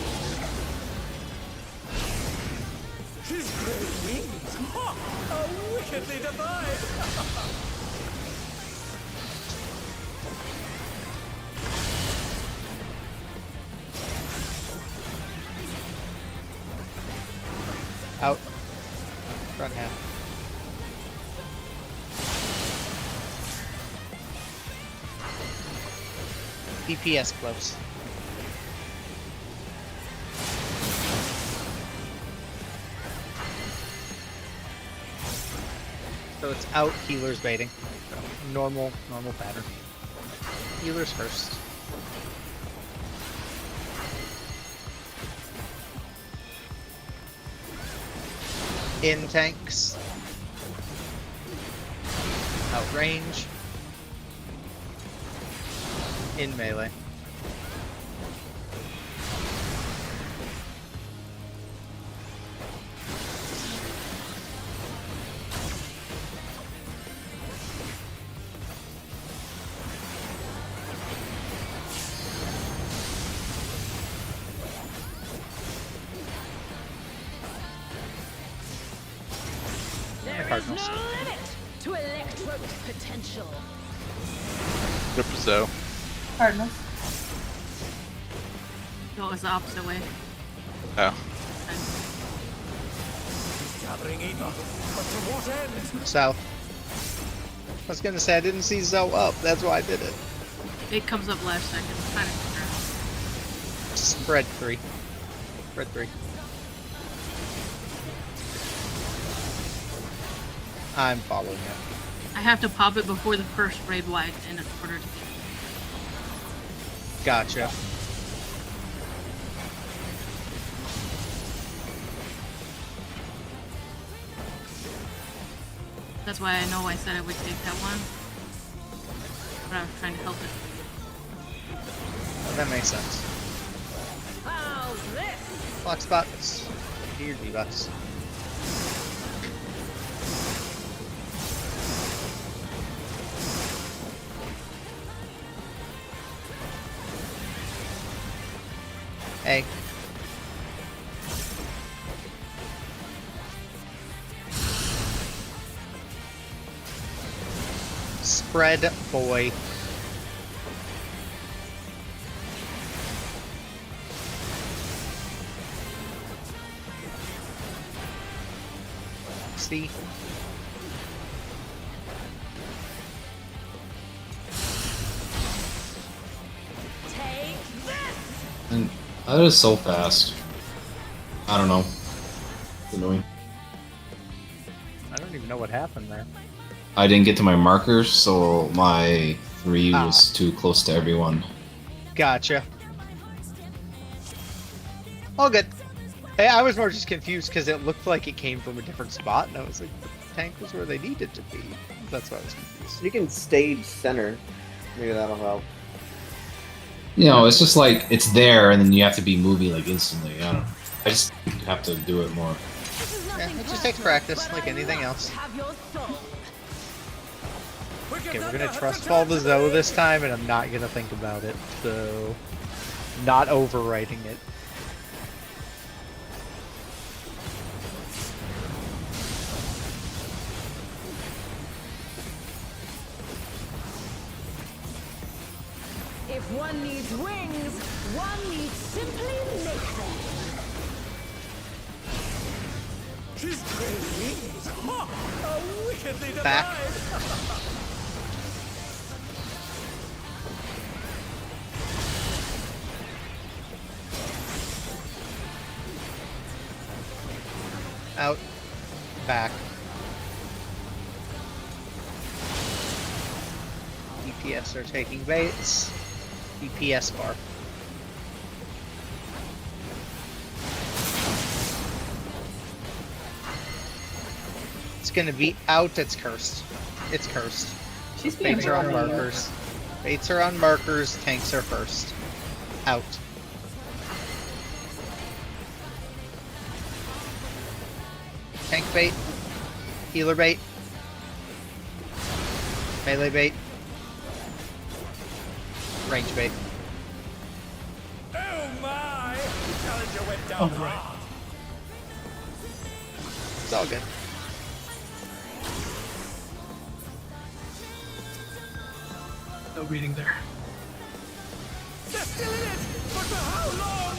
She's great wings! Ha! How wickedly divine! Out. Front half. DPS close. So it's out, healers baiting. Normal pattern. Healers first. In tanks. range. In melee. There is no limit to Electro's potential. Good for Zoe. Cardinals. No, it was the opposite way. Oh. Gathering ether, but to what end? South. I was gonna say I didn't see Zoe up, that's why I did it. It comes up last second. Kind of. Spread 3. Spread 3. I'm following it. I have to pop it before the first raid wide in order to get Gotcha. That's why I know I said I would take that one. But I was trying to help it. That makes sense. How's this? Block spots. Here, debuffs. Hey. Spread boy. See? Take this! And that is so fast. I don't know. It's annoying. I don't even know what happened there. I didn't get to my markers, so my 3 Ah. was too close to everyone. Gotcha. All good. Hey, I was more just confused because it looked like it came from a different spot, and I was like, the tank was where they needed to be. That's why I was confused. You can stage center. Maybe that'll help. You know, it's just like it's there, and then you have to be moving like instantly. I don't know. I just have to do it more. This is Yeah, nothing it just takes personal, practice, but like I anything must else. have your soul. Okay, we're gonna trust fall the Zoe this time, and I'm not gonna think about it, so... Not overwriting it. If one needs wings, one needs simply make them. She's crazy. Ha! How wickedly Back. devised. Out. Back. DPS are taking baits. DPS bar. It's gonna be out, it's cursed. It's cursed. She's being Baits are on real mean. markers. Baits are on markers, tanks are first. Out. Tank bait. Healer bait. Melee bait. Range bait. Oh my! The challenger went down Oh, right. hard. It's all good. No reading there. They're still in it, but for how long?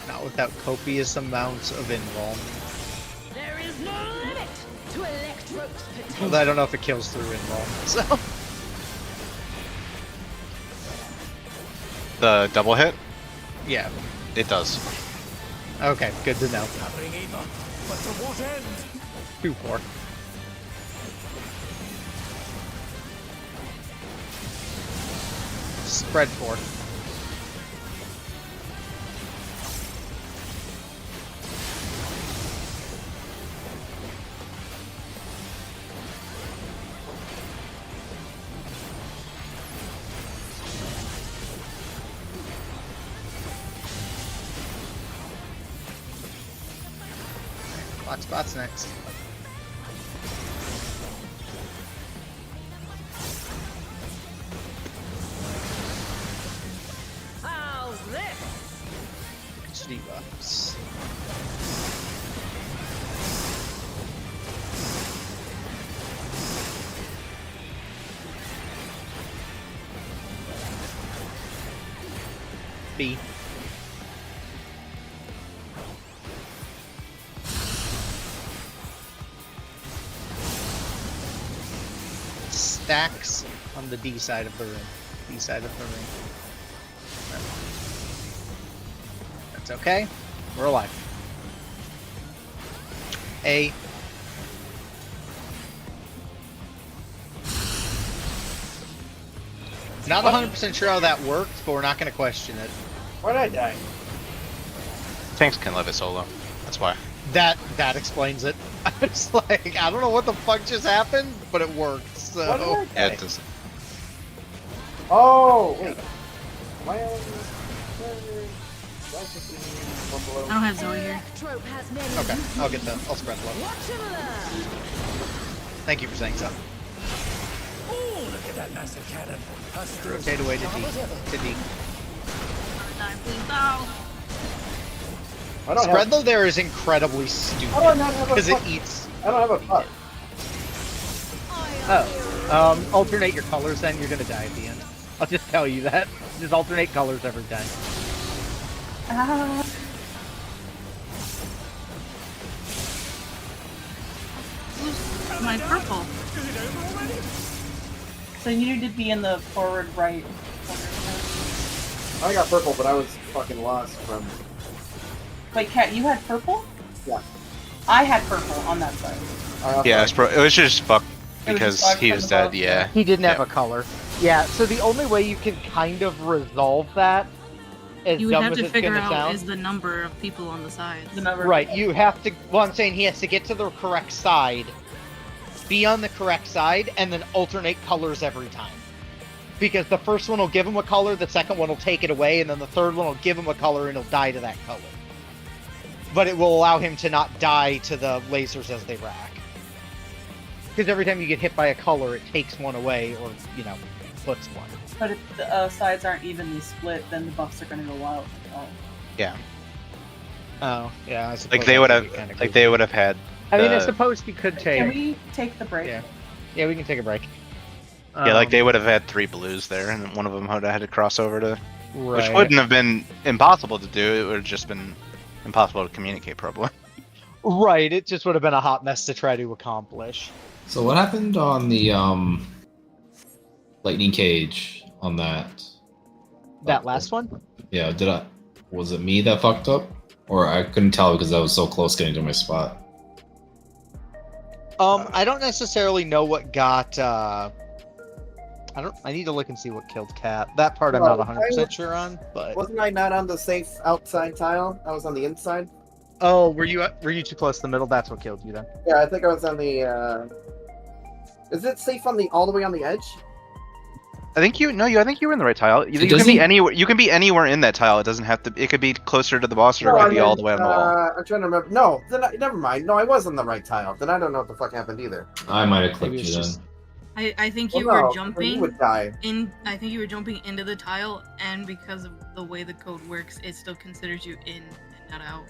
Not without copious amounts of invuln. There is no limit to Electro's potential. Although I don't know if it kills through invuln, so... The double hit? Yeah. It does. Okay, good to know. Gathering ether, but to what end? 2-4. Spread 4. Spot's next. How's this? Debuffs. B. Stacks on the D side of the room. D side of the room. That's okay. We're alive. A. Not 100% sure how that worked, but we're not going to question it. Why did I die? Tanks can live it solo. That's why. That explains it. I was like, I don't know what the fuck just happened, but it worked. So Why did I die? Yeah, it does. Oh, wait. Why am I don't have Zoe here. Trope has many okay, uses. I'll get that. I'll spread love. Watch and learn. Thank you for saying so. Oh, look at that massive cannon. Astros Rotate away to sharp D. as ever. To D. Die, please, no. I don't Spread have, though there is incredibly stupid How do I not have a because it puck? eats. I don't have a puck. Alternate your colors. Then you're gonna die at the end. I'll just tell you that. Just alternate colors every time. Who's my purple? Is it over already? So you need to be in the forward right corner. I got purple, but I was fucking lost from. Wait, Kat, you had purple? Yeah. I had purple on that side. I also Yeah, it was just fucked It was because just fucked he from was above, dead. Yeah. He didn't have Yeah. a color. Yeah. So the only way you can kind of resolve that, as You would dumb have as to it's figure gonna out sound, is the number of people on the sides. The number. right? You have to. Well, I'm saying he has to get to the correct side, be on the correct side, and then alternate colors every time. Because the first one will give him a color, the second one will take it away, and then the third one will give him a color and he'll die to that color. But it will allow him to not die to the lasers as they rack. Because every time you get hit by a color, it takes one away, or, you know, puts one. But if the sides aren't evenly split, then the buffs are going to go out. Yeah. Oh, yeah. I suppose Like they that would could have. be kinda Like goofy. they would have had. I mean, I the- suppose you could take. Can we take the break? Yeah. Yeah, we can take a break. Yeah, like they would have had 3 blues there, and one of them would have had to cross over to. Which Right. wouldn't have been impossible to do. It would have just been impossible to communicate properly. Right, it just would have been a hot mess to try to accomplish. So what happened on the lightning cage on that? That last one? Yeah, was it me that fucked up? Or I couldn't tell because I was so close getting to my spot. I don't necessarily know what got, I need to look and see what killed Cat. That part I'm Well, not 100% sure on, but... Wasn't I not on the safe outside tile? I was on the inside. Oh, were you too close to the middle? That's what killed you then. Yeah, I think I was on the. Is it safe on the all the way on the edge? I think you were in the right tile. You can doesn't- be anywhere. You can be anywhere in that tile. It doesn't have to. It could be closer to the boss, or it could be all the way on the wall. I'm trying to remember. No, never mind. No, I was on the right tile. Then I don't know what the fuck happened either. I might have clipped Maybe it's you then. just- I think Well, you no, were then jumping You would die. in. I think you were jumping into the tile, and because of the way the code works, it still considers you in and not out.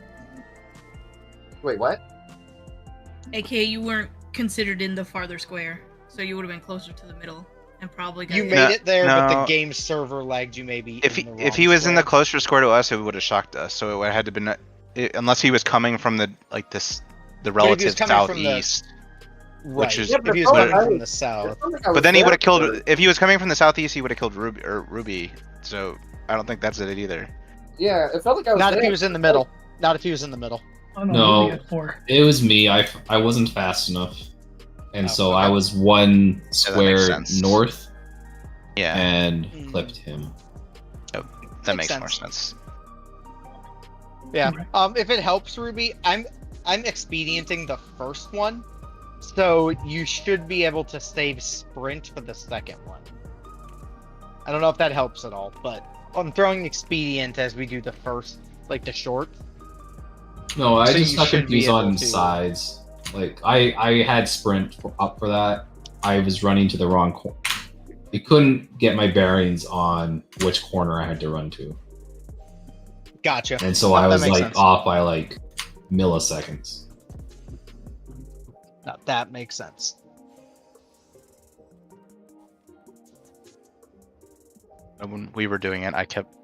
Wait, what? AKA, you weren't considered in the farther square, so you would have been closer to the middle, and probably got You hit. made it there, but the no. game server lagged you maybe. If in the if wrong he was in the square. closer square to us, it would have shocked us. So it would had to been unless he was coming from the if he was relative coming from the- southeast. Right. which is- Yeah, if he was but coming I- from the south. But then he would have killed. If he was coming from the southeast, he would have killed Ruby. So I don't think that's it either. Yeah, it felt like I was. Not if there. he was in the middle. Not if he was in the middle. Oh no, No. Ruby at 4. It was me. I wasn't fast enough, and Oh, so okay. I was one makes square sense. north Yeah, and Mm. clipped him. that makes makes more sense. sense. Yeah. Right. If it helps, Ruby, I'm expedienting the first one, so you should be able to save sprint for the second one. I don't know if that helps at all, but I'm throwing expedient as we do the first, like the short. No, I So just you got should be confused able on to- sides. Like I had sprint up for that. I was running to the wrong corner. It couldn't get my bearings on which corner I had to run to, Gotcha. and so No, I that was makes like sense. off by like milliseconds. No, that makes sense. And when we were doing it, I kept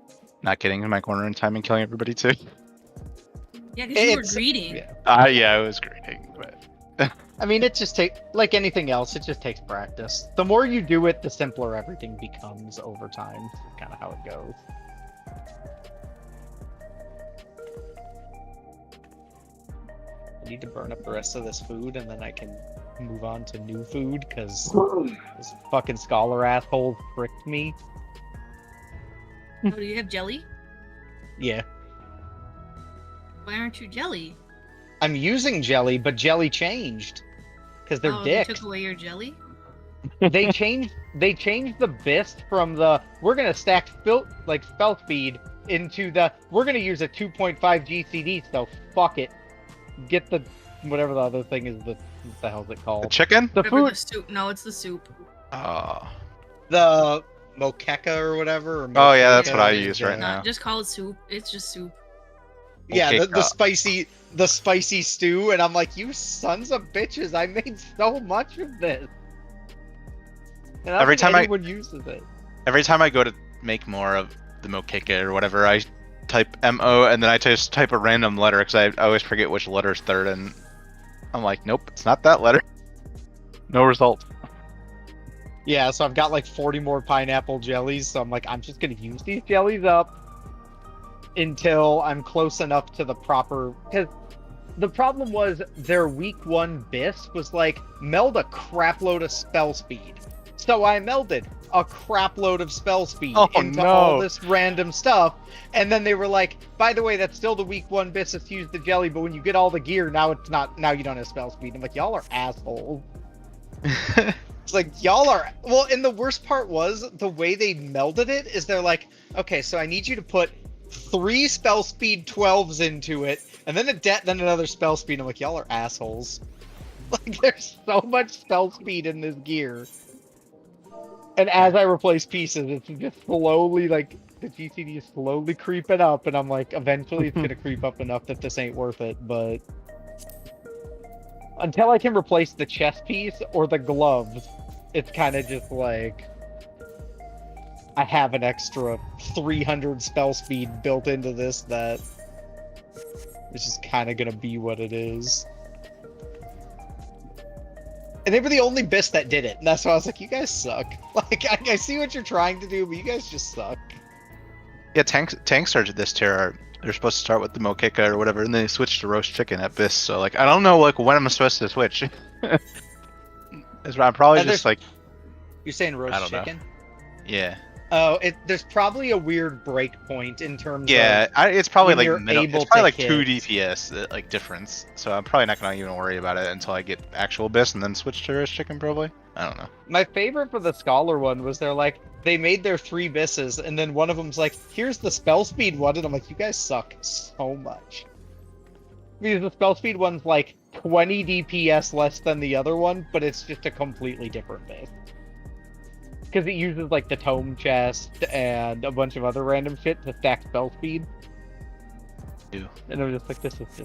not getting in my corner in time and killing everybody too. Yeah, because you were It's- greedy. yeah. Yeah, I was greeting, but I mean, it just takes, like anything else, it just takes practice. The more you do it, the simpler everything becomes over time. It's kind of how it goes. I need to burn up the rest of this food, and then I can move on to new food, because this fucking scholar asshole tricked me. Oh, do you have jelly? Yeah. Why aren't you jelly? I'm using jelly, but jelly changed. Because they're oh, dicks. They took away your jelly? They changed the bist from the we're gonna stack spell speed into the we're gonna use a 2.5 GCD, so fuck it. Get the whatever the other thing is, what the hell's it the called? chicken? The Remember food, the soup? No, it's the soup. the moqueca or whatever. Or Oh, yeah, that's moqueca what I is use the- right now. Just call it soup. It's just soup. Yeah, Okay, the spicy stew, and I'm like, you sons of bitches! I made so much of this. And I don't Every think time anyone uses it. Every time I go to make more of the moqueca or whatever, I type MO and then I just type a random letter because I always forget which letter's third, and I'm like, nope, it's not that letter. No result. Yeah, so I've got like 40 more pineapple jellies, so I'm like, I'm just gonna use these jellies up until I'm close enough to the proper. Because the problem was their week 1 bis was like, meld a crap load of spell speed. So I melded a crap load of spell speed into all this random stuff, and then they were like, by the way, that's still the week 1 bis to use the jelly, but when you get all the gear, now it's not, now you don't have spell speed. I'm like, y'all are assholes. It's like, y'all are, well, and the worst part was, the way they melded it is they're like, okay, so I need you to put 3 spell speed 12s into it, and then then another spell speed. I'm like, y'all are assholes. Like, there's so much spell speed in this gear. And as I replace pieces, it's just slowly, like, the GCD is slowly creeping up, and I'm like, eventually it's gonna creep up enough that this ain't worth it, but... Until I can replace the chest piece or the gloves, it's kind of just like... I have an extra 300 spell speed built into this that... It's just kind of gonna be what it is. And they were the only bis that did it, and that's why I was like, you guys suck. Like, I see what you're trying to do, but you guys just suck. Yeah, tanks are this tier. They're supposed to start with the moqueca or whatever, and then they switch to roast chicken at bis. So like, I don't know like when I'm supposed to switch. I'm probably And just like, You're saying I roast don't know. chicken? yeah, Oh, there's probably a weird break point in terms yeah. of... It's probably when you're like able it's probably to like 2 hit. DPS like difference. So I'm probably not gonna even worry about it until I get actual bis and then switch to roast chicken. Probably. I don't know. My favorite for the Scholar one was they made their 3 bisses, and then one of them's like, here's the spell speed one, and I'm like, you guys suck so much. Because the spell speed one's like 20 DPS less than the other one, but it's just a completely different bis. Because it uses like the tome chest and a bunch of other random shit to stack spell speed. Ew. And I'm just like, this is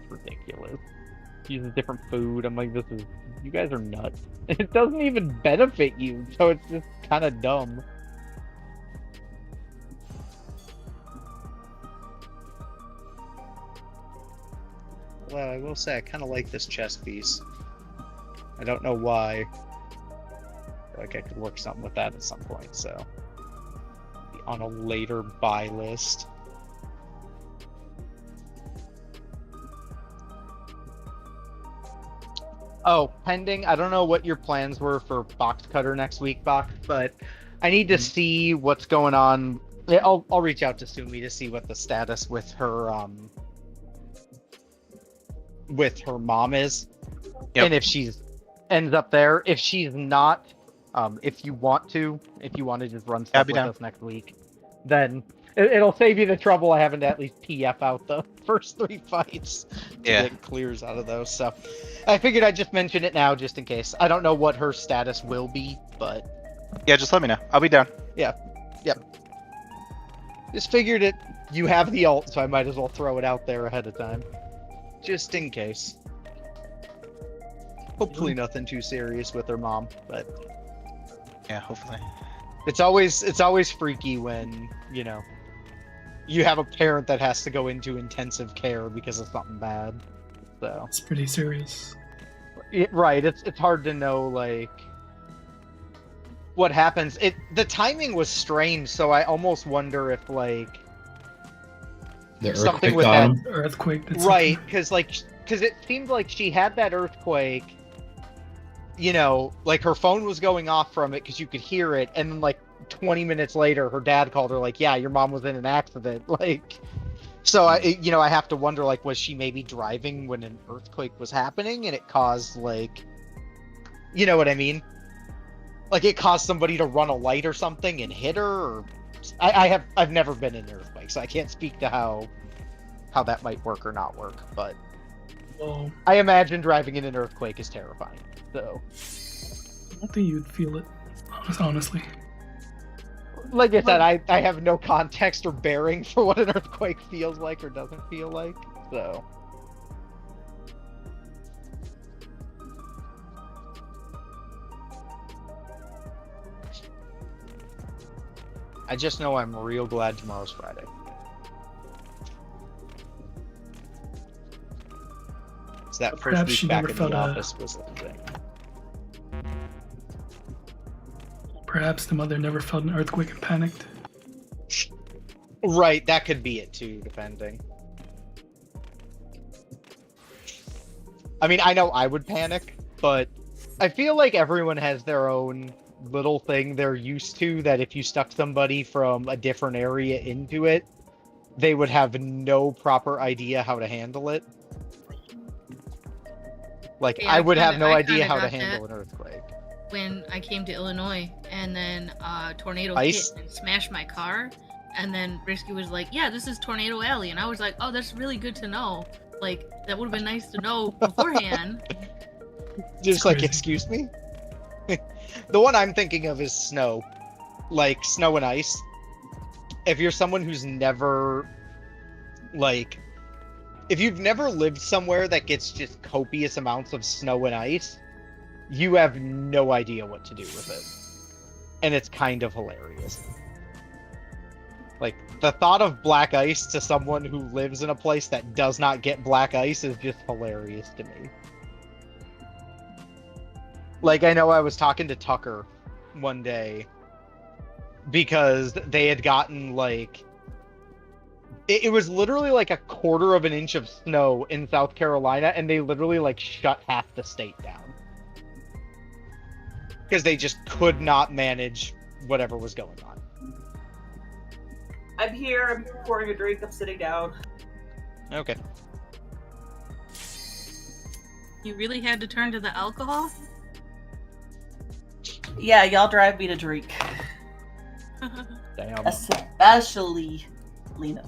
ridiculous. It uses different food. I'm like, you guys are nuts. It doesn't even benefit you, so it's just kind of dumb. Well, I will say I kind of like this chest piece. I don't know why. I feel like I could work something with that at some point, so be on a later buy list. Oh, pending. I don't know what your plans were for Box Cutter next week, Box, but I need to see what's going on. Yeah, I'll reach out to Sumi to see what the status with her mom is. Yep. And if she's ends up there. If she's not, if you want to just run stuff be with down. us next week, then It'll save you the trouble of having to at least PF out the first 3 fights to Yeah. get clears out of those. So I figured I'd just mention it now just in case. I don't know what her status will be, but Yeah, just let me know. I'll be down. just figured it. You have the ult, so I might as well throw it out there ahead of time, just in case. Hopefully nothing too serious with her mom, but Yeah, hopefully. it's always freaky when, you know, you have a parent that has to go into intensive care because of something bad. So It's pretty serious. right, it's hard to know like what happens. The timing was strange, so I almost wonder if like The something earthquake with got that, him. Earthquake. Did right? something. Because it seemed like she had that earthquake. You know, like her phone was going off from it because you could hear it, and then like 20 minutes later, her dad called her like, "Yeah, your mom was in an accident." Like, so I have to wonder like, was she maybe driving when an earthquake was happening and it caused like, you know what I mean? Like it caused somebody to run a light or something and hit her. Or I've never been in an earthquake, so I can't speak to how that might work or not work. But Well, I imagine driving in an earthquake is terrifying. So. I don't think you'd feel it, honestly. Like I said, I have no context or bearing for what an earthquake feels like or doesn't feel like, so. I just know I'm real glad tomorrow's Friday. So that first Perhaps week she back never in felt the a- office was the thing. Perhaps the mother never felt an earthquake and panicked. Right, that could be it too, depending. I mean, I know I would panic, but I feel like everyone has their own little thing they're used to that if you stuck somebody from a different area into it, they would have no proper idea how to handle it. Like, Yeah, I would have kinda- no I idea kinda how to got handle that. an earthquake. When I came to Illinois, and then tornado Ice? hit and smashed my car, and then Risky was like, "Yeah, this is Tornado Alley," and I was like, "Oh, that's really good to know. Like, that would have been nice to know beforehand." Just like, crazy. excuse me? The one I'm thinking of is snow. Like, snow and ice. If you're someone who's never, like, if you've never lived somewhere that gets just copious amounts of snow and ice, you have no idea what to do with it. And it's kind of hilarious. Like, the thought of black ice to someone who lives in a place that does not get black ice is just hilarious to me. Like, I know I was talking to Tucker one day because they had gotten, like, it was literally like a quarter of an inch of snow in South Carolina, and they literally, like, shut half the state down. Because they just could not manage whatever was going on. I'm here. I'm pouring a drink. I'm sitting down. Okay. You really had to turn to the alcohol? Yeah, y'all drive me to drink. Damn. Especially Lena.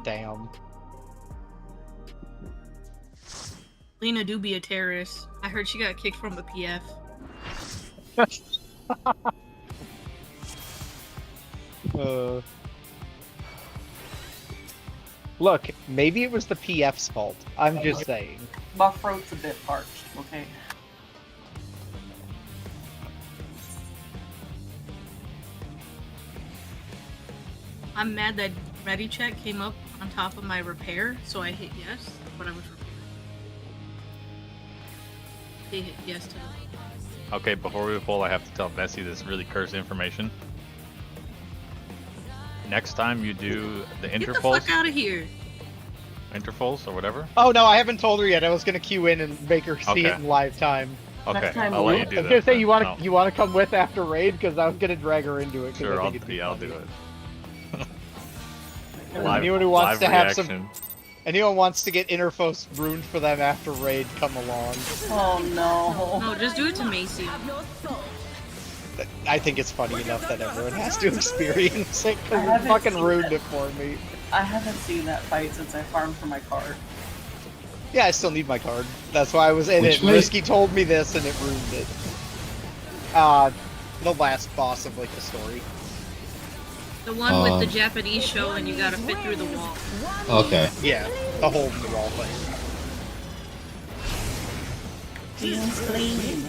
Damn. Lena do be a terrorist. I heard she got kicked from the PF. Look, maybe it was the PF's fault. I'm just saying. My throat's a bit parched, okay? I'm mad that ready check came up on top of my repair, so I hit yes, but I was repairing. They hit yes to the Okay, before we pull, I have to tell Bessie this really cursed information. Next time you do the Get the intervals, fuck out of here! intervals or whatever. Oh no, I haven't told her yet. I was gonna queue in and make her see Okay. it in live time. Okay, Next time I'll let you what? do I was that. gonna say then. you want No. to come with after raid because I was gonna drag her into it. 'cause Sure, I I'll think it'd be I'll do funny. it. Anyone who wants live to have some, reaction. anyone wants to get Interfos ruined for them after raid, come along. Oh no. No, just do it to Macy. Have your soul. I think it's funny enough that everyone has to experience it I because it haven't fucking seen ruined it. it for me. I haven't seen that fight since I farmed for my card. Yeah, I still need my card. That's why I was in Which it. way? Risky told me this and it ruined it. The last boss of like the story. The one with the Japanese show and you gotta fit through the wall. Okay. Yeah, the hole in the wall thing. Feels clean.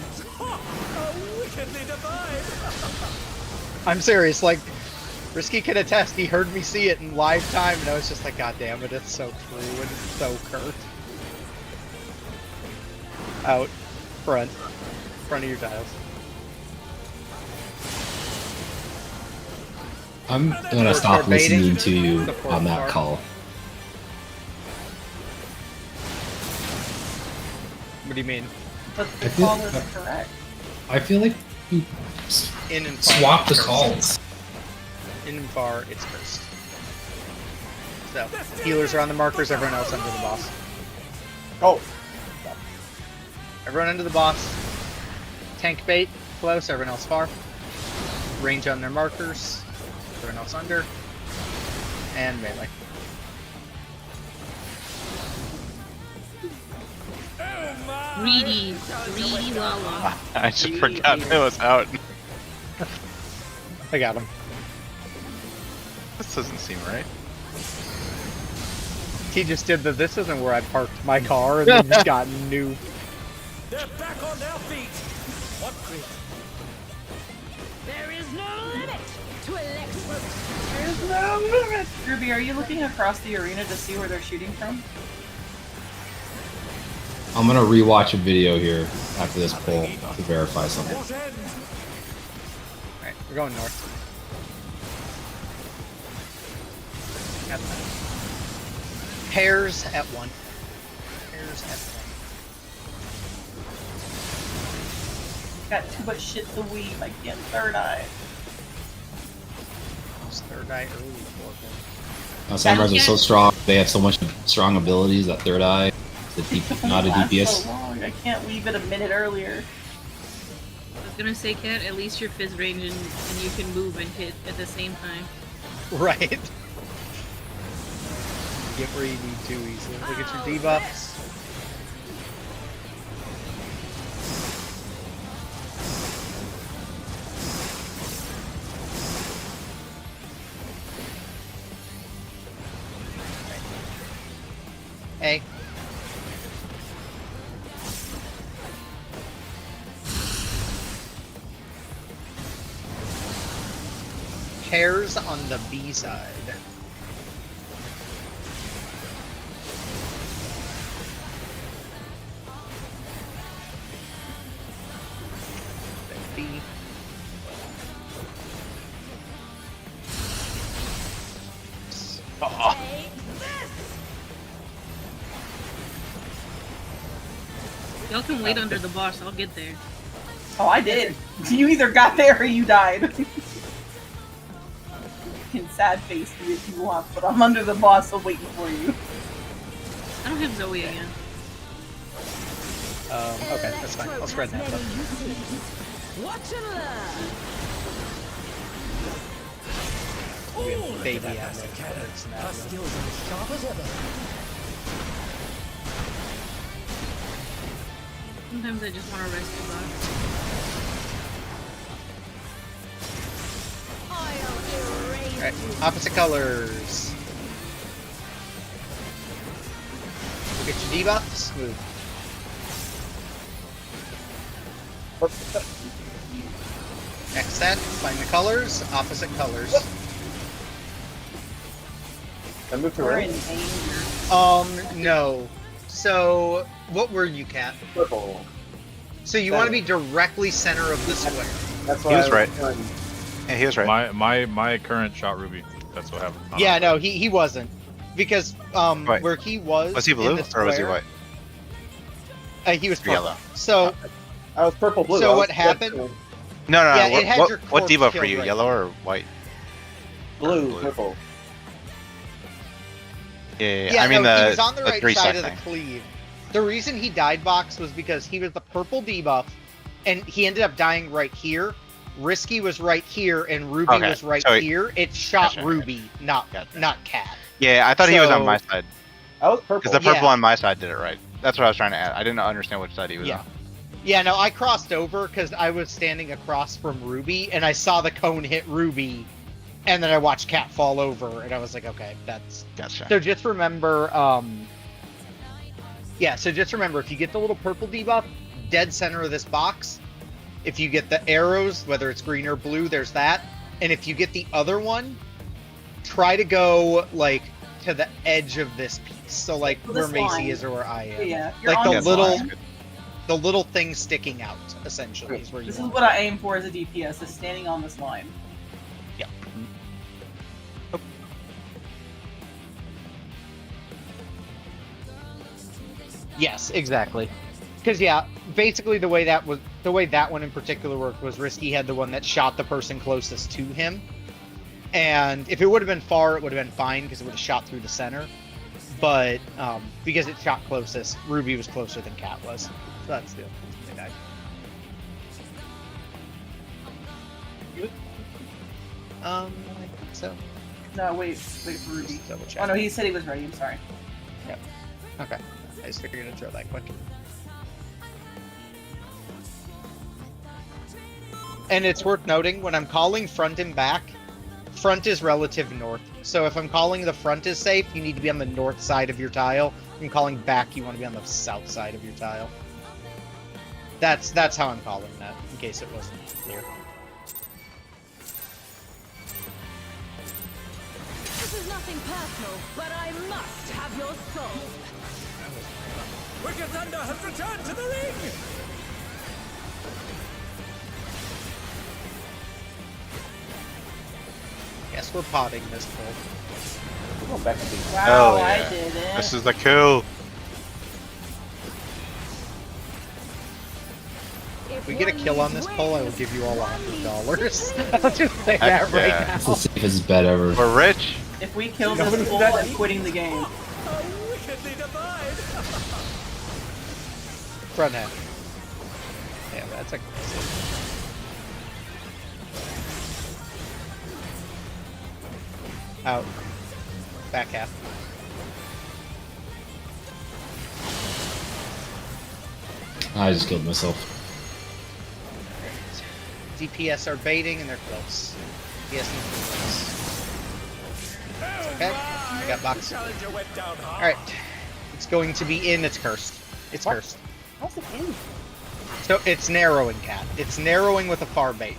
Wickedly divine! I'm serious, like, Risky can attest, he heard me see it in live time, and I was just like, God damn it, it's so true and it's so Kurt. Out. Front. Front of your tiles. I'm gonna stop baiting listening to you the fourth on that part. call. What do you mean? But I the feel- call is correct. I feel like you In and far. swap the it's calls. cursed. In and far, it's cursed. So, healers are on the markers, everyone else under the boss. Oh, Everyone under the boss. Tank bait, close, everyone else far. Range on their markers, everyone else under. And melee. Greedy Lala. I just forgot it was out. I got him. This doesn't seem right. He just did the this isn't where I parked my car and then just got new. They're back on their feet! What? There is no limit to electric. There's no limit. Ruby, are you looking across the arena to see where they're shooting from? I'm gonna rewatch a video here after this poll to verify something. What end? Alright, we're going north. Got that. Pairs at 1. Pairs at 1. Got too much shit to weave. I can't third eye. It's third eye early for Samurais are so strong. They have so much strong abilities that third eye, not a Lasts DPS. so long. I can't weave it a minute earlier. I was gonna say, Kat, at least your fizz range and you can move and hit at the same time. Right. Get where you need to easily. Look at your debuffs. Hey. Pairs on the B side. B. Oh. Y'all can wait under the boss, I'll get there. Oh, I did. You either got there or you died. You can sad face me if you want, but I'm under the boss, so waiting for you. I don't have Zoe again. Okay, that's fine. I'll spread that up. Watch and learn. We have baby ass. Her skills are as sharp as ever. Sometimes I just want to rest the box. Alright, opposite colors. Look at your debuffs. Move. Next set, find the colors, opposite colors. I moved to We're red. in danger. No. So, what were you, Kat? Purple. So you want to be directly center of the square. That's He why was I right. doing- Yeah, he was right. My current shot Ruby. That's what happened. Yeah, no, he wasn't. Because, Right. where he was Was he in blue the or was he square- white? he was Or purple. yellow? So, I was purple blue. So I was what happened- dead No, no, Yeah, no. it had your What corpse debuff were killed you? right Yellow or white? blue, Blue. purple. Yeah, I mean no, he the, was on the right three side sec of the thing. cleave. The reason he died box was because he was the purple debuff, and he ended up dying right here, Risky was right here and Ruby Okay, was right so here, it shot Gotcha. Ruby, not Cat. Yeah, I thought he was on So- my side. I was purple. Because the purple Yeah. on my side did it right. That's what I was trying to add. I didn't understand which side he was Yeah. on. Yeah, no, I crossed over because I was standing across from Ruby, and I saw the cone hit Ruby, and then I watched Cat fall over, and I was like, okay, that's... Gotcha. So just remember, yeah, so just remember, if you get the little purple debuff, dead center of this box, if you get the arrows, whether it's green or blue, there's that, and if you get the other one, try to go, like, to the edge of this piece, so, like, This where Macy line. is or where I am. Yeah, you're Like, on the this little... line. The little thing sticking out, essentially, is where you This is want what I aim for as a DPS, is standing on this line. Yeah. Yes, exactly. Because yeah, basically the way that one in particular worked was Risky had the one that shot the person closest to him, and if it would have been far, it would have been fine because it would have shot through the center. But because it shot closest, Ruby was closer than Cat was, so that's the they died. I think so. No, wait for Ruby. Just double check. Oh no, he said he was ready, I'm sorry. Yep. Okay. I just figured I'd throw that quick. And it's worth noting, when I'm calling front and back, front is relative north. So if I'm calling the front is safe, you need to be on the north side of your tile. If I'm calling back, you want to be on the south side of your tile. That's how I'm calling that, in case it wasn't clear. This is nothing personal, but I must have your soul. Wicked Thunder has returned to the ring! Guess we're potting this pull. We're going back to the Wow, Hell I yeah. did it. This is the kill. If we get a kill on this pull, I will give you all $100. I'll just say that right yeah. now. It's the safest bet ever. We're rich. If we kill Nobody's this bull, ready. I'm quitting the game. How wickedly divine! Front half. Yeah, that's aggressive. Out. Back half. I just killed myself. DPS are baiting and they're close. DPS need to be close. Okay, I got box. Challenger went down hard. Alright. It's going to be in, it's cursed. It's What? cursed. How's it in? So it's narrowing, Cat. It's narrowing with a far bait.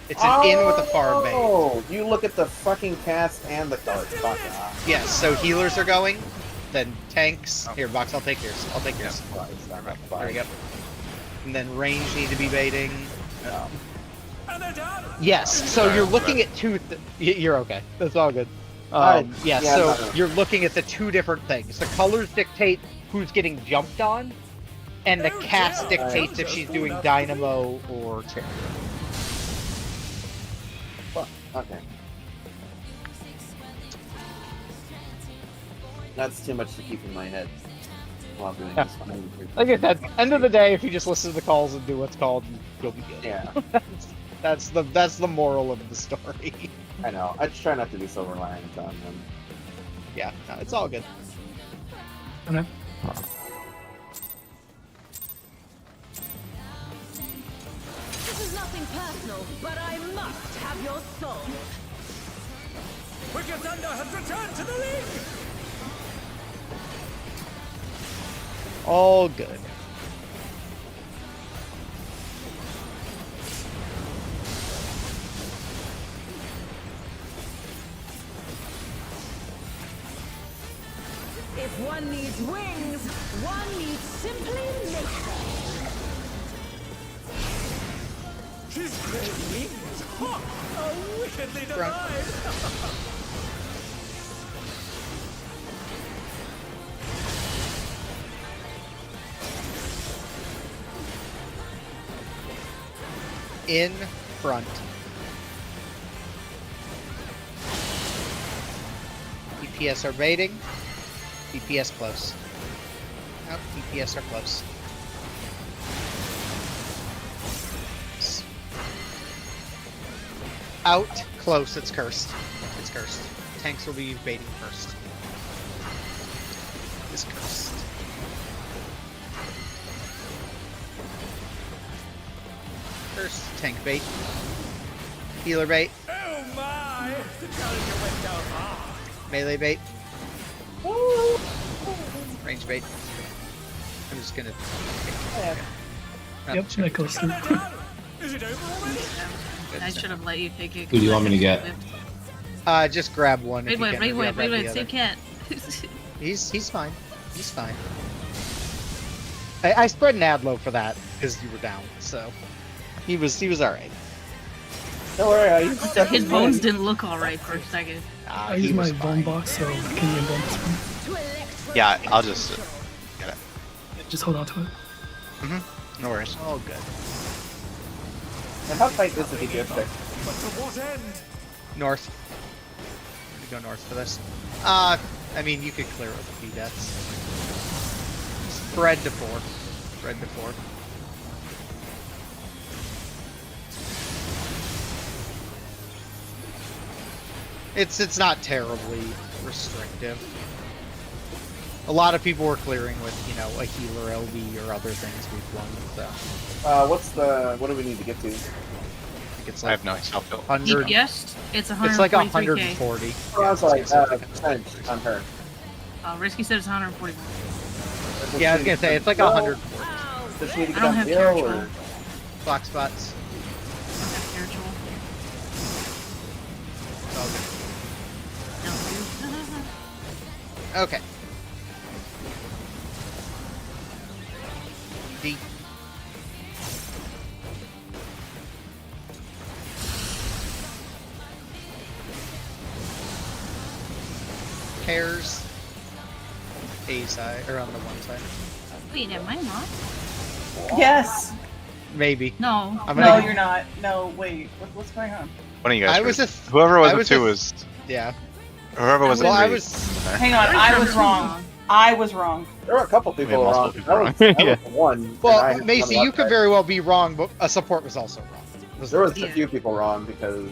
It's an in with a far bait. Oh, you look at the fucking cast and the card. Fuck off. Yes, so healers are going, then tanks. Here, Box, I'll take yours. I'll take yours. There we go. And then range need to be baiting. And they're done! Yes, so you're looking at two... You're okay. That's all good. Alright, Yeah, yeah, so no. you're looking at the two different things. The colors dictate who's getting jumped on, and the cast dictates if she's doing Dynamo or Chariot. Fuck. Okay. That's too much to keep in my head while doing this one. Like I said, end of the day, if you just listen to the calls and do what's called, you'll be good. Yeah, That's the moral of the story. I know. I just try not to be so reliant on them. Yeah, no, it's all good. Okay. This is nothing personal, but I must have your soul. Wicked Thunder has returned to the ring! All good. If one needs wings, one needs simply make them. She's great wings! Ha! How wickedly divine! In front. DPS are baiting. DPS close. Oh, DPS are close. Out, close, it's cursed. It's cursed. Tanks will be baiting first. It's cursed. Cursed, tank bait. Healer bait. Oh my! The challenger went down hard. Melee bait. Range bait. I'm just gonna... Yep, that goes through. Is it over already? I should have let you take it. Who do you want me to get? Just grab one. if Wait, you wait, can. wait, I'll grab wait, the save other. cat. He's fine. He's fine. I spread an ad low for that because you were down, so he was alright. Don't worry, I used His bones didn't look alright for a second. I use my bone box, so I can get bone this one. Yeah, I'll just get it. Just hold on to it. No worries. All good. And how tight is the DPS stick? But to what end? North. Go north for this. I mean, you could clear it with a few deaths. Spread to 4. Spread to 4. It's not terribly restrictive. A lot of people were clearing with, you know, a healer LB or other things we've won, so What do we need to get to? I think it's I like have no self-built. 100. DPS, it's 143k. It's like 140. Oh, I was like, percentage on her. Risky said it's 141. Yeah, I was gonna say it's like 140. Does she need to I get don't on have zero character. or? Block spots. Spiritual. It's all good. No. Okay. D. Pairs. A side, or on the one side. Wait, am I not? Yes. Maybe. No. I'm No, gonna- you're not. No, wait. What's going on? One of you guys. I was were- a whoever was I the was 2 a- was. Yeah. Whoever was Well, the I 3. was. Hang on, I was wrong. I was wrong. There were a couple people We had wrong. multiple I was, people I wrong. was one. and I Well, had Macy, some you luck could there. very well be wrong, but a support was also wrong. There was Yeah. a few people wrong because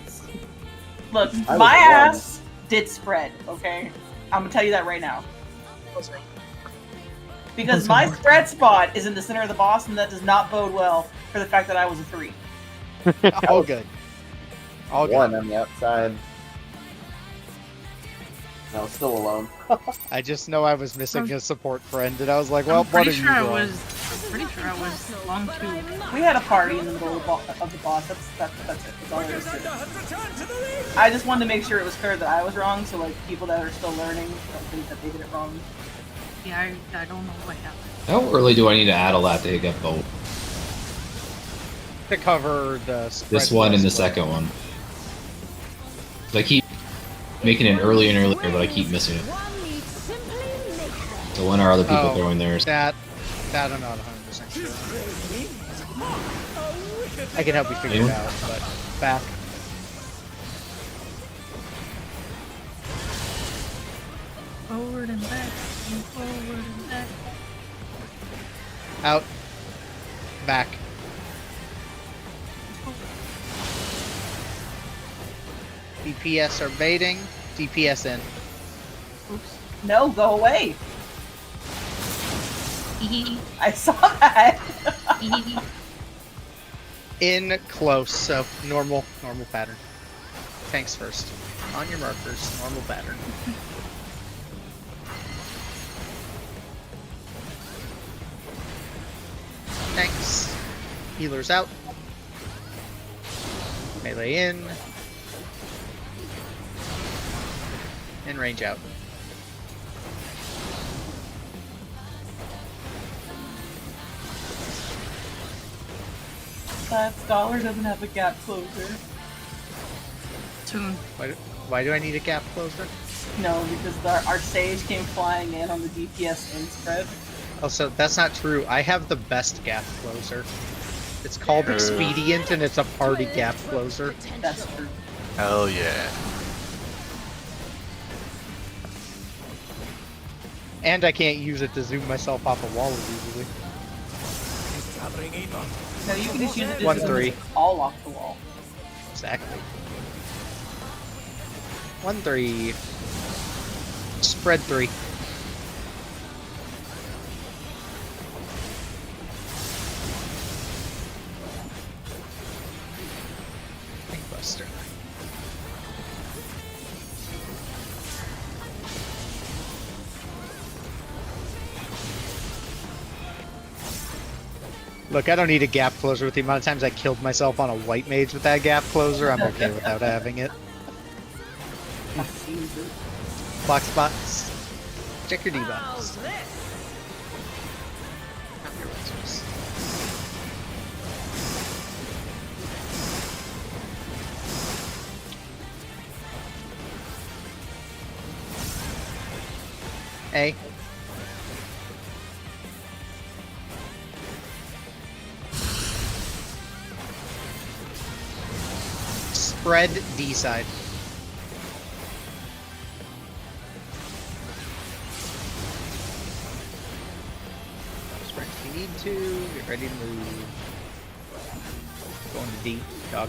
Look, I was my the one. ass did spread, okay? I'm gonna tell you that right now. Because What's my wrong? spread spot is in the center of the boss, and that does not bode well for the fact that I was a 3. All good. All good. one on the outside. I was still alone. I just know I was missing a support friend, and I was like, well, I'm what pretty are you sure I doing? was. I'm pretty sure I was long too. We had a party in the middle of the boss. That's it. That's all there is to it. Has returned to the lead. I just wanted to make sure it was clear that I was wrong, so like people that are still learning don't think that they did it wrong. Yeah, I don't know what happened. How early do I need to add all that to get both? To cover the spread This one and the as well. second one. I keep making it earlier and earlier, but I keep missing it. One needs simply make them. So when are other people Oh. throwing theirs? That I'm not 100% sure. I can help you figure it out, but back. Forward and back, and forward and back. Out. Back. DPS are baiting. DPS in. Oops. No, go away. Hee I saw that. hee hee hee. In close, so normal pattern. Tanks first. On your markers, normal pattern. Tanks. Healers out. Melee in. And range out. That scholar doesn't have a gap closer. Tune. Why do I need a gap closer? No, because our sage came flying in on the DPS in spread. Also, that's not true. I have the best gap closer. It's called Expedient, and it's a party gap closer. That's true. Hell yeah. And I can't use it to zoom myself off a wall easily. Gathering either. No, you can just use it to 1-3. zoom all off the wall. Exactly. 1-3. Spread 3. Buster. Look, I don't need a gap closer with the amount of times I killed myself on a white mage with that gap closer. I'm okay without having it. Block spots. Check your debuffs. A. Spread D side. Spread if you need to. Get ready to move. Going to D, dog.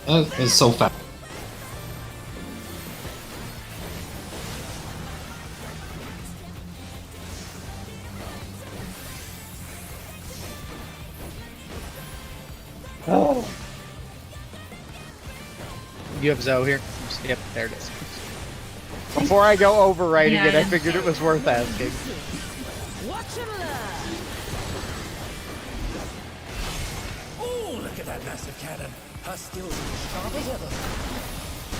It's so fast. Oh. You have Zoe here? Yep, there it is. Before I go overwriting Yeah, it, I I figured it was worth asking. Watch and learn. Oh, look at that massive cannon. Her skills are as sharp as ever.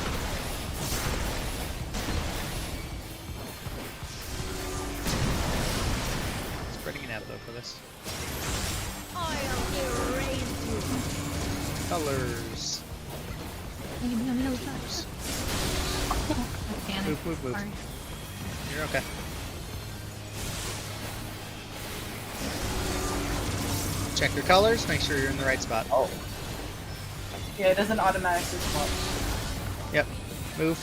Spreading it out though for this. I'll erase you. Colors. Move, move, move. Sorry. You're okay. Check your colors, make sure you're in the right spot. Oh. Yeah, it doesn't automatically swap. Yep. Move.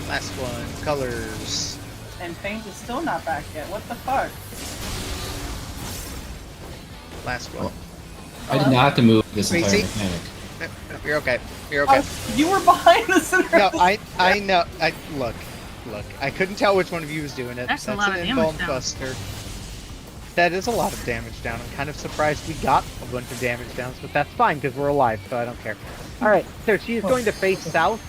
Last one. Colors. And Faint is still not back yet. What the fuck? Last one. I did not have to move this Wait, entire see? mechanic. No, you're okay. You're okay. Oh, you were behind the center. No, of the I know. Look. I couldn't tell which one of you was doing it. That's a lot an of invuln damage down. buster. That is a lot of damage down. I'm kind of surprised we got a bunch of damage downs, but that's fine because we're alive, so I don't care. All right, so she is going to face south,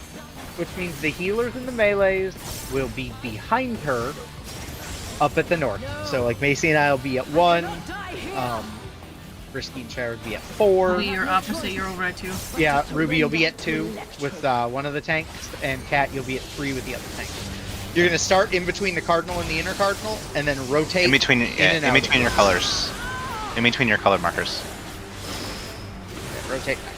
which means the healers and the melees will be behind her, up at the north. So like Macy and I will be at 1. Risky and Shire would be at 4. Lee, you're opposite, you're over at 2. Yeah, Ruby, you'll be at 2 with one of the tanks, and Kat, you'll be at 3 with the other tank. You're gonna start in between the cardinal and the inner cardinal, and then rotate In between, and in out. between your colors. In between your color markers. Rotate back.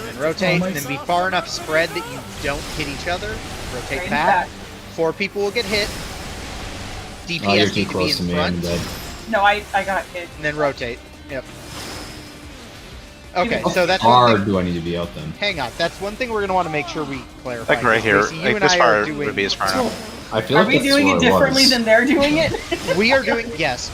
And rotate, and then be far enough spread that you don't hit each other. Rotate Range back. back. 4 people will get hit. DPS Oh, you're need too to close be to in me. front, I'm dead. No, I got hit. and then rotate. Yep. Okay, How so that's one hard thing. do I need to be out then? Hang on, that's one thing we're gonna want to make sure we clarify. Like right here. Casey, you Like and this I are far doing- would be as far enough. I feel Are like we that's doing where it differently was. than they're doing it? We are doing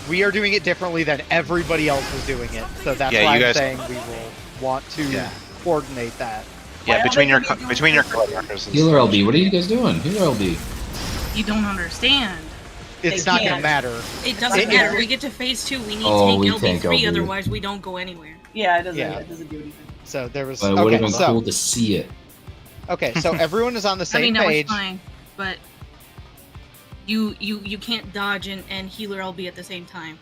we are doing it differently than everybody else is doing it. So that's Yeah, why you I'm guys- saying we will want to Yeah. coordinate that. Yeah, Why between your don't they do between your different- color markers. is- Healer LB, what are you guys doing? Healer LB. You don't understand. It's They not gonna can't. matter. It doesn't It- matter. We get to phase 2. We need Oh, we tank tank LB3, LB. otherwise we don't go anywhere. Yeah, it doesn't. Yeah. It doesn't do anything. So there was But it would have okay. been So cool to see it. okay, so everyone is on the I same mean, that was page. fine, but you can't dodge and healer LB at the same time.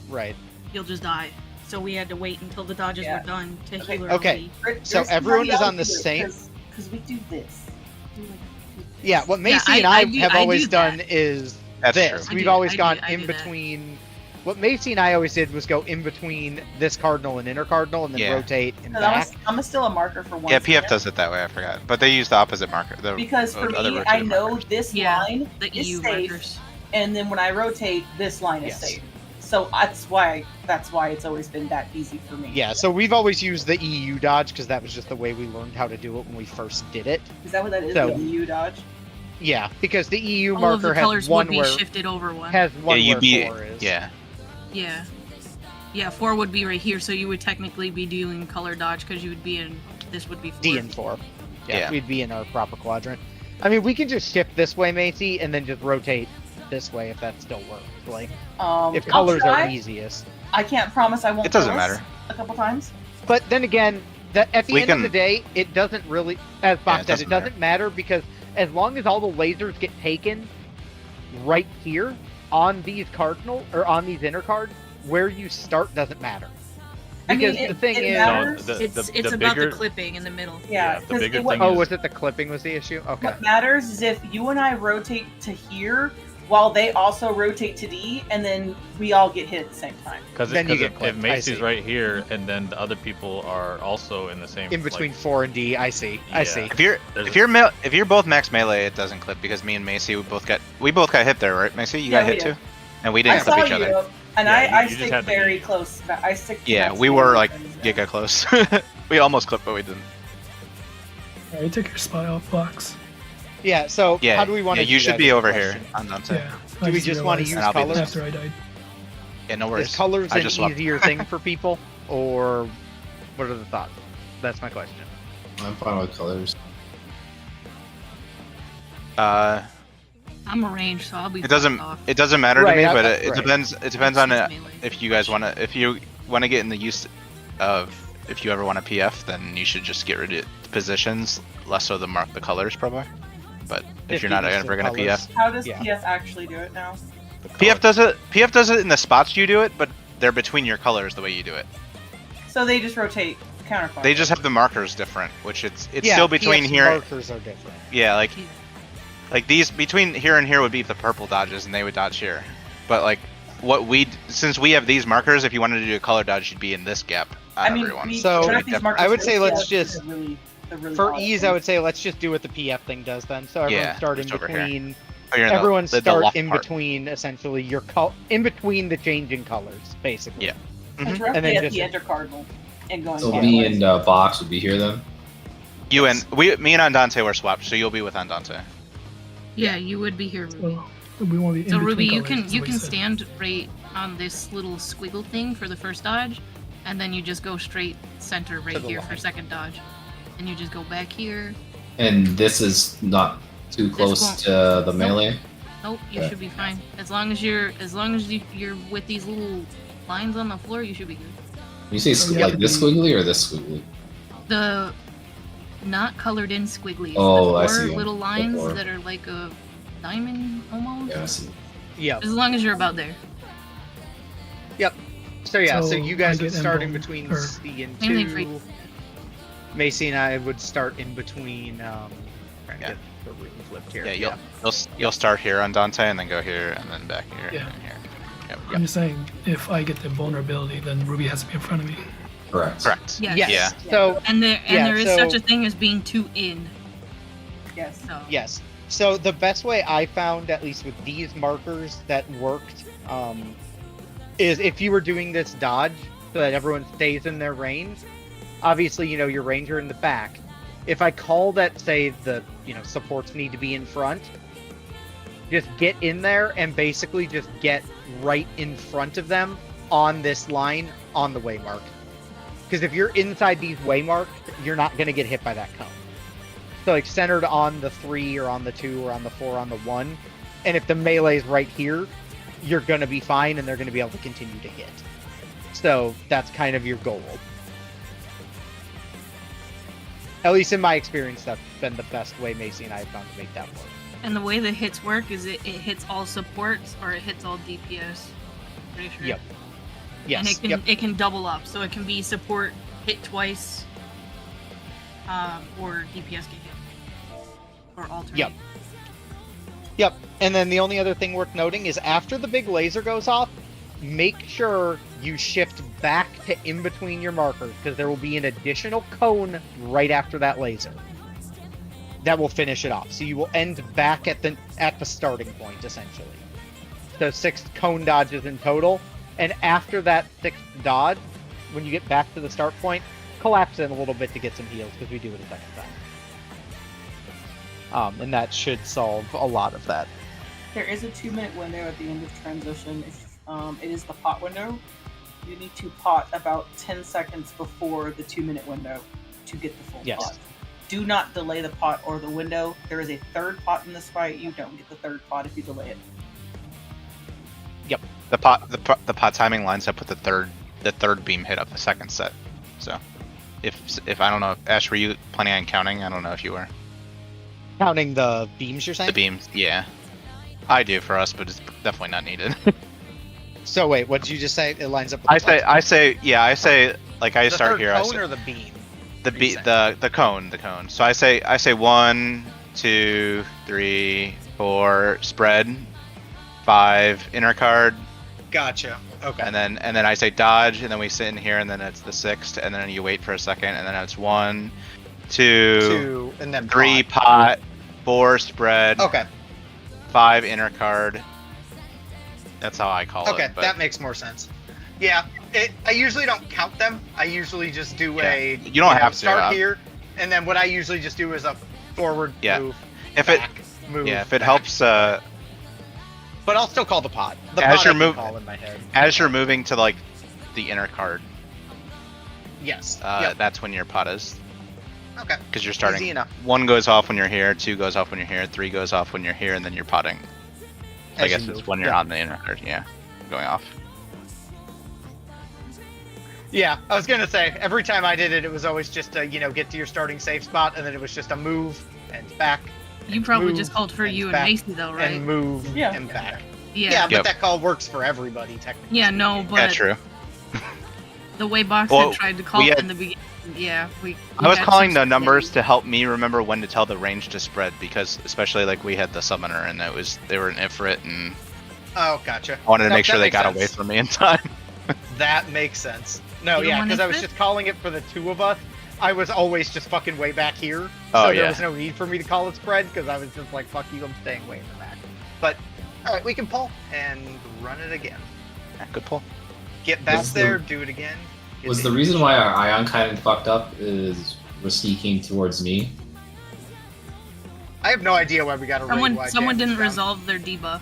Right. You'll just die. So we had to wait until the dodges Yeah. were done to Okay. healer Okay. LB. So everyone is on the same- Because we do this. Yeah, what Macy I- and I I do- have I always do that. done is That's this. true. We've do- always I do- gone I in do that. between. What Macy and I always did was go in between this cardinal and inner cardinal, and then Yeah. rotate and 'Cause back. I'm still a marker for one. Yeah, PF second. does it that way. I forgot, but they use the opposite marker. The Because for other me, rotated I know markers. this Yeah, line The is EU safe, markers. and then when I rotate, this line is Yes. safe. So that's why it's always been that easy for me. Yeah, so we've always used the EU dodge because that was just the way we learned how to do it when we first did it. Is that what that is? So- the EU dodge? Yeah, because the EU All of the marker colors has one would be where shifted over one. has one Yeah, where you'd be. 4 is. Yeah. Yeah. Yeah, 4 would be right here, so you would technically be doing color dodge because you would be in. This would be 4. D and 4. Yeah, Yeah. we'd be in our proper quadrant. I mean, we can just shift this way, Macy, and then just rotate this way if that still works. Like, if I'll colors try. are easiest. I can't promise I won't. It doesn't kill us matter. A couple times. But then again, at the We end of can- the day, it doesn't really, as Yeah, Bob it said, it doesn't matter because as long as all the lasers get taken right here on these cardinal or on these inner cards, where you start doesn't matter. I mean, Because the thing it is, matters. It's about the clipping in the middle. Yeah, the 'cause bigger what, thing oh, is- was it the clipping was the issue? Okay. what matters is if you and I rotate to here while they also rotate to D, and then we all get hit at the same time. Because Then you get if clipped, I Macy's see. right here, and then the other people are also in the same. In between like, 4 and D, I see. I Yeah. see. If you're both max melee, it doesn't clip because me and Macy we both got hit there, right, Macy? You Yeah, got we hit did. too, and we I didn't saw clip each you, other. and Yeah, I you just stick had to very be- close. I stick. to Yeah, max we were melee like and- giga close. We almost clipped, but we didn't. Alright, take your spy off box. Yeah, so Yeah. how do we want to Yeah, you should be over here on Dante. Yeah. Do we just wanna use realized colors? after I died? Yeah, no worries. Is colors I an just swapped. easier thing for people? Or what are the thoughts? That's my question. I'm fine with colors. I'm a range, so I'll be. It doesn't. fucked off. It doesn't matter Right, to me, I- but I- it right. depends. It depends on It's it. melee. If you guys want to, if you want to get in the use of, if you ever want to PF, then you should just get rid of positions, less so than mark the colors, probably. But if you're not ever gonna PF, How does Yeah. PF actually do it now? PF does it. PF does it in the spots you do it, but they're between your colors the way you do it. So they just rotate counterclockwise. They just have the markers different, which it's Yeah, still between PF's here. markers are different. Yeah, like these between here and here would be the purple dodges, and they would dodge here. But like since we have these markers, if you wanted to do a color dodge, you'd be in this gap. I mean, everyone. we So, put up these markers I would for say let's PF, just- they're really For odd ease, things. I would say let's just do what the PF thing does then. So everyone Yeah, start in just over here. between. Oh, you're in the- Everyone the start left in part. between essentially your in between the changing colors, basically. Yeah. It's Mhm. roughly And then at just- the intercardinal and going So clockwise. me and Box would be here then. You and me and Andante were swapped, so you'll be with Andante. Yeah, you would be here, Ruby. Well, we want to be in So between Ruby, you colors, can is you what he can said. stand right on this little squiggle thing for the first dodge, and then you just go straight center right the here for line. second dodge, and you just go back here. And this is not too close won't- to the melee. Nope, you Okay. should be fine. As long as you're you're with these little lines on the floor, you should be good. You say So you have like to this be- squiggly or this squiggly? The not colored in squigglies. Oh, I the four see 'em. little The lines four. that are like a diamond almost. Yeah, I see. Yeah. As long as you're about there. So yeah, so So you guys I would get start in emblem, between or- C and Same thing for 2. Macy and I would start in between. Trying to Yeah. get the room flipped here. Yeah, you'll start here on Dante, and then go here, and then back here, Yeah. and here. Yep. I'm just saying, if I get the vulnerability, then Ruby has to be in front of me. Correct. Correct. Yes. Yes. Yeah. So And there is so- such a thing as being too in. Yes. So yes. So the best way I found, at least with these markers, that worked, is if you were doing this dodge so that everyone stays in their range. Obviously, your ranger in the back. If I call that, say the supports need to be in front, just get in there and basically just get right in front of them on this line on the waymark. Because if you're inside these waymarks, you're not going to get hit by that cone. So like centered on the 3 or on the 2 or on the 4 on the 1. And if the melee's right here, you're going to be fine and they're going to be able to continue to hit. So that's kind of your goal. At least in my experience, that's been the best way Macy and I have found to make that work. and the way the hits work is it hits all supports or it hits all DPS. Pretty sure. Yep. Yes. And it can Yep. it can double up, so it can be support hit twice, or DPS get hit, or alternate. Yep. Yep. And then the only other thing worth noting is after the big laser goes off, make sure you shift back to in between your markers because there will be an additional cone right after that laser. That will finish it off. So you will end back at the starting point essentially. So 6 cone dodges in total, and after that 6th dodge, when you get back to the start point, collapse in a little bit to get some heals because we do it a second And that should solve a lot of that. There is a 2-minute window at the end of transition. If it is the pot window, you need to pot about 10 seconds before the 2-minute window to get the full pot. Do not delay the pot or the window. There is a third pot in this fight. You don't get the third pot if you delay it. Yep. The pot timing lines up with the third beam hit of the second set. So, if I don't know, Ash, were you planning on counting? I don't know if you were. Counting the beams, you're saying? The beams, yeah. I do for us, but it's definitely not needed. So wait, what did you just say? It lines up with I say like I the start third here. cone or the beam? The cone. So I say 1, 2, 3, 4, spread, 5, inner card. Gotcha. Okay. And then I say dodge, and then we sit in here, and then it's the 6th, and then you wait for a second, and then it's 1, 2, and then 3 pot, 4 spread. Okay. 5 inner card. That's how I call it. Okay, that makes more sense. Yeah, I usually don't count them. I usually just do a. You don't have to start here, and then what I usually just do is a forward move. If back, move. Yeah, if it back. helps. But I'll still call the pot. The as pot you're I can call in my head. As you're moving to like the inner card. Yes. That's when your pot is. Okay. Because you're starting. Easy enough. 1 goes off when you're here, 2 goes off when you're here, 3 goes off when you're here, and then you're potting. I guess it's when you're on the inner card, going off. Yeah, I was gonna say every time I did it, it was always just to get to your starting safe spot, and then it was just a move and back. You probably just called for you and Macy though, right? And move and back. Yeah. But that call works for everybody technically. Yeah, no, but That's true. The way Box had tried to call it in the beginning, I was calling the numbers to help me remember when to tell the range to spread, because especially like we had the summoner and they were an Ifrit, and oh, gotcha. I wanted to make sure they got away from me in time. That makes sense. No, You don't want because I was Ifrit? just calling it for the two of us. I was always just fucking way back here, Oh, so yeah. there was no need for me to call it spread because I was just like, fuck you, I'm staying way in the back. But all right, we can pull and run it again. Good pull. Get back Was there, do it again. Was the reason why our Ion kind of fucked up is Risky came towards me? I have no idea why we got a raid. Someone didn't resolve their debuff.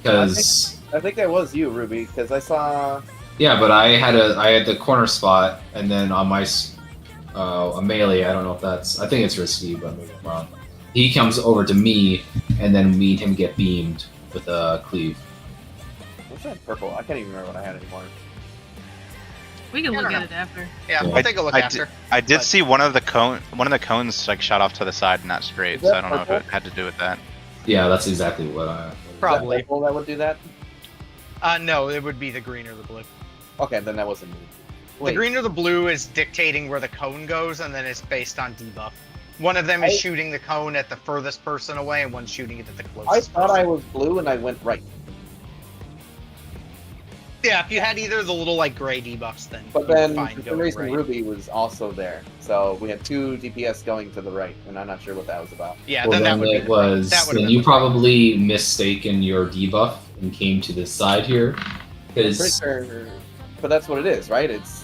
Because I think that was you, Ruby, because I saw. yeah, but I had the corner spot, and then on my a melee. I don't know if that's. I think it's Risky, but maybe I'm wrong. He comes over to me, and then me and him get beamed with a cleave. I wish I had purple. I can't even remember what I had anymore. We can look at it after. Yeah, we'll take a look after. I did see one of the cones like shot off to the side, not straight. So I don't know if it had to do with that. Yeah, that's exactly what I. Probably. Is that purple that would do that? No, it would be the green or the blue. Okay, then that wasn't me. The green or the blue is dictating where the cone goes, and then it's based on debuff. One of them is shooting the cone at the furthest person away, and one's shooting it at the closest. I thought I was blue, and I went right. Yeah, if you had either of the little like gray debuffs, then But you'd be then, fine for some going reason, right. Ruby was also there. So we had 2 DPS going to the right, and I'm not sure what that was about. Yeah, Well, then that then would be it was. that would Then have you been probably mistaken your debuff and came to this side here, I'm pretty because sure, but that's what it is, right? It's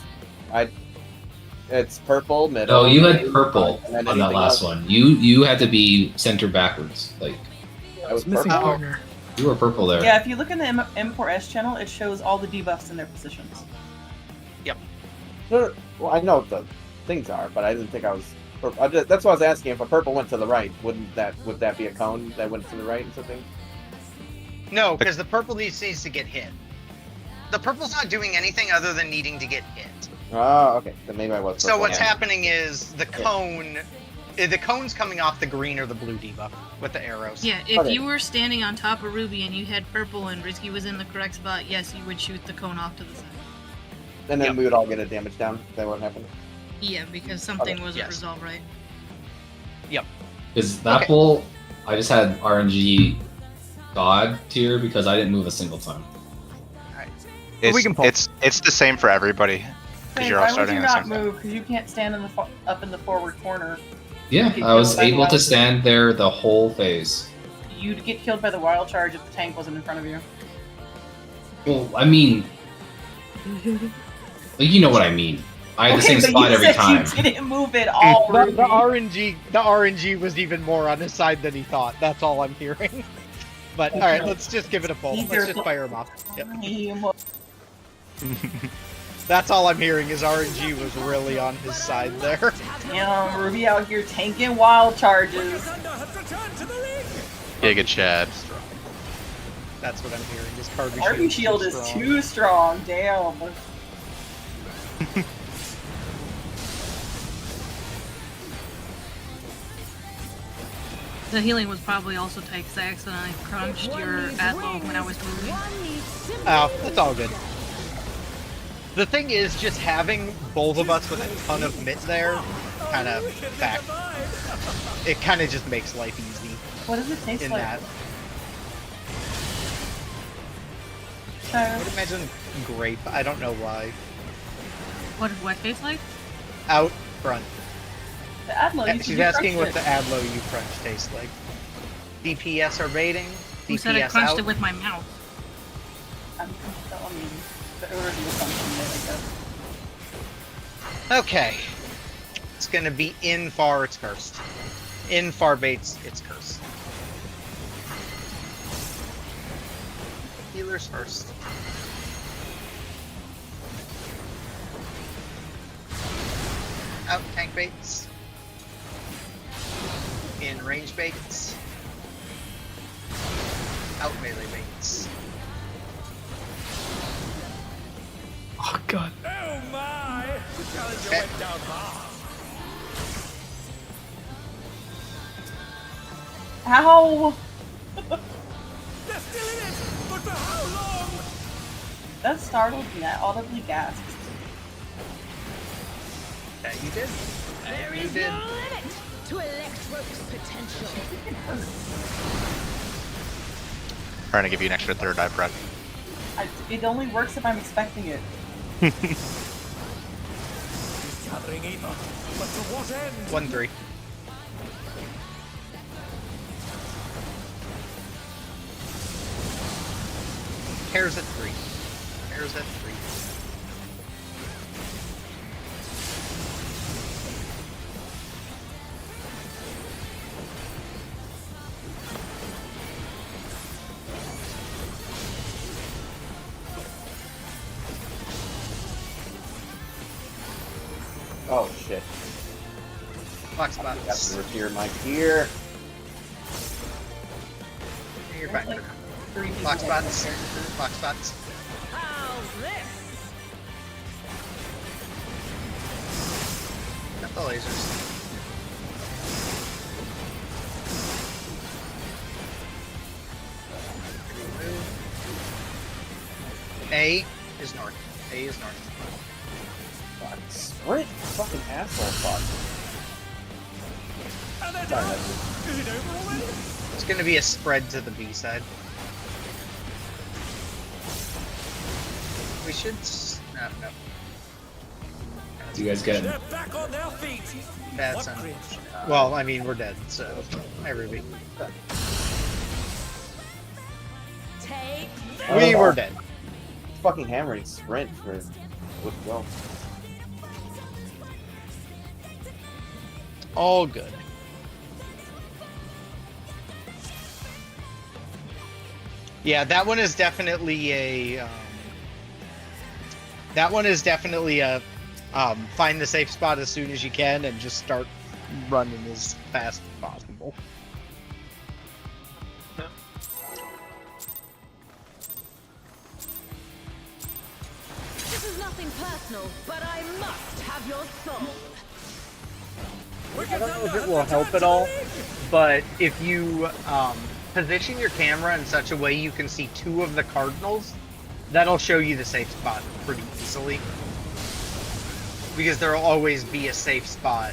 purple, middle. no, you had green, purple and then on that anything last else. one. You had to be center backwards, like I was Missing purple. partner. you were purple there. Yeah, if you look in the M4S channel, it shows all the debuffs in their positions. Well, I know what the things are, but I didn't think I was. That's why I was asking. If a purple went to the right, would that be a cone that went to the right or something? No, because the purple needs to get hit. The purple's not doing anything other than needing to get hit. Oh, okay. Then maybe I was. So purple. what's happening is the cone's coming off the green or the blue debuff with the arrows. Yeah, if Okay. you were standing on top of Ruby and you had purple and Risky was in the correct spot, yes, you would shoot the cone off to the side. And then we would all get a damage down. Is that what happened? Yeah, because something Okay, wasn't yes. resolved right. Because that pull, I just had RNG God tier because I didn't move a single time. It's, we can pull. it's the same for everybody. Because you're all Why would starting you at the not same time. move? Because you can't stand in the up in the forward corner. Yeah, Get I was killed by the able to wild- stand there the whole phase. You'd get killed by the wild charge if the tank wasn't in front of you. Well, I mean, like, you know what I mean. I had the same but spot you every said time. You didn't move it all. The RNG was even more on his side than he thought. That's all I'm hearing. But all right, let's just give it a pull. Let's just fire him off. Yep. That's all I'm hearing is RNG was really on his side there. Damn, Ruby out here tanking wild charges. Giga Chad. That's what I'm hearing. His Carby Carby shield is too strong. Damn. The healing was probably also tight because I accidentally crunched your Adlo when I was moving. Oh, that's all good. The thing is, just having both of us with a ton of mit there, kind of it kind of just makes life easy. What does it taste like? That. I would imagine grape. I don't know why. What does what taste like? Out front. The Adlo. She's asking what the Adlo you crunch tastes like. DPS are baiting. Who said I crunched it with my mouth? Okay. It's gonna be in far, it's cursed. In far baits, it's cursed. Healers first. Out tank baits. In range baits. Out melee baits. Oh god. Oh my! The challenger went down hard. Ow! They're still in it, but for how long? That startled me. I audibly gasped. That you did. There is no limit to Electro's potential. Trying to give you an extra third eye prep. It only works if I'm expecting it. Gathering ether, but to what end? 1-3. Hair's at 3. Hair's at 3. Oh shit. Box I got spots. to repair my gear. You're back. Box spots. Box spots. How's this? Got the lasers. A is north. A is north. Fuck. Sprint? Fucking asshole fuck. And they're Sorry, down. that's Is it over already? It's gonna be a spread to the B side. We should. No. You guys get They're back on their feet. Bad What son. grit? Well, I mean, we're dead, so. Hi, Ruby. Take We were dead. fucking hammering sprint for let's go. All good. Yeah, that one is definitely a. That one is definitely a. Find the safe spot as soon as you can and just start running as fast as possible. This is nothing personal, but I must have your soul. I don't know if it will help at all, but if you position your camera in such a way you can see 2 of the cardinals, that'll show you the safe spot pretty easily. Because there'll always be a safe spot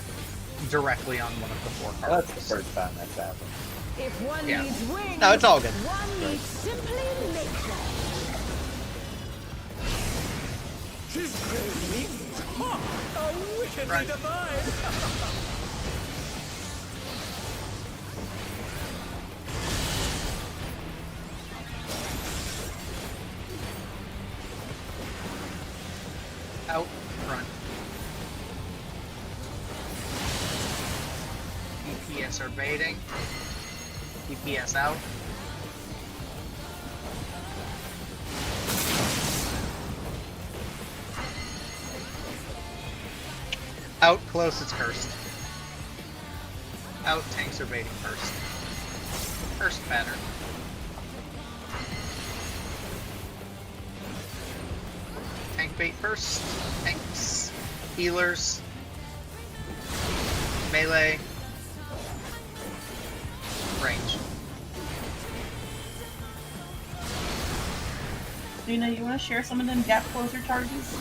directly on one of the 4 cardinals. That's the first time that's happened. If one Yeah. needs wings, No, it's all good. one needs simply make them. She's great wings. Ha! A wickedly Right. divine. Out front. DPS are baiting. DPS out. Out close, it's cursed. Out, tanks are baiting first. First pattern. Tank bait first. Tanks. Healers. Melee. Range. Luna, you want to share some of them gap closer charges?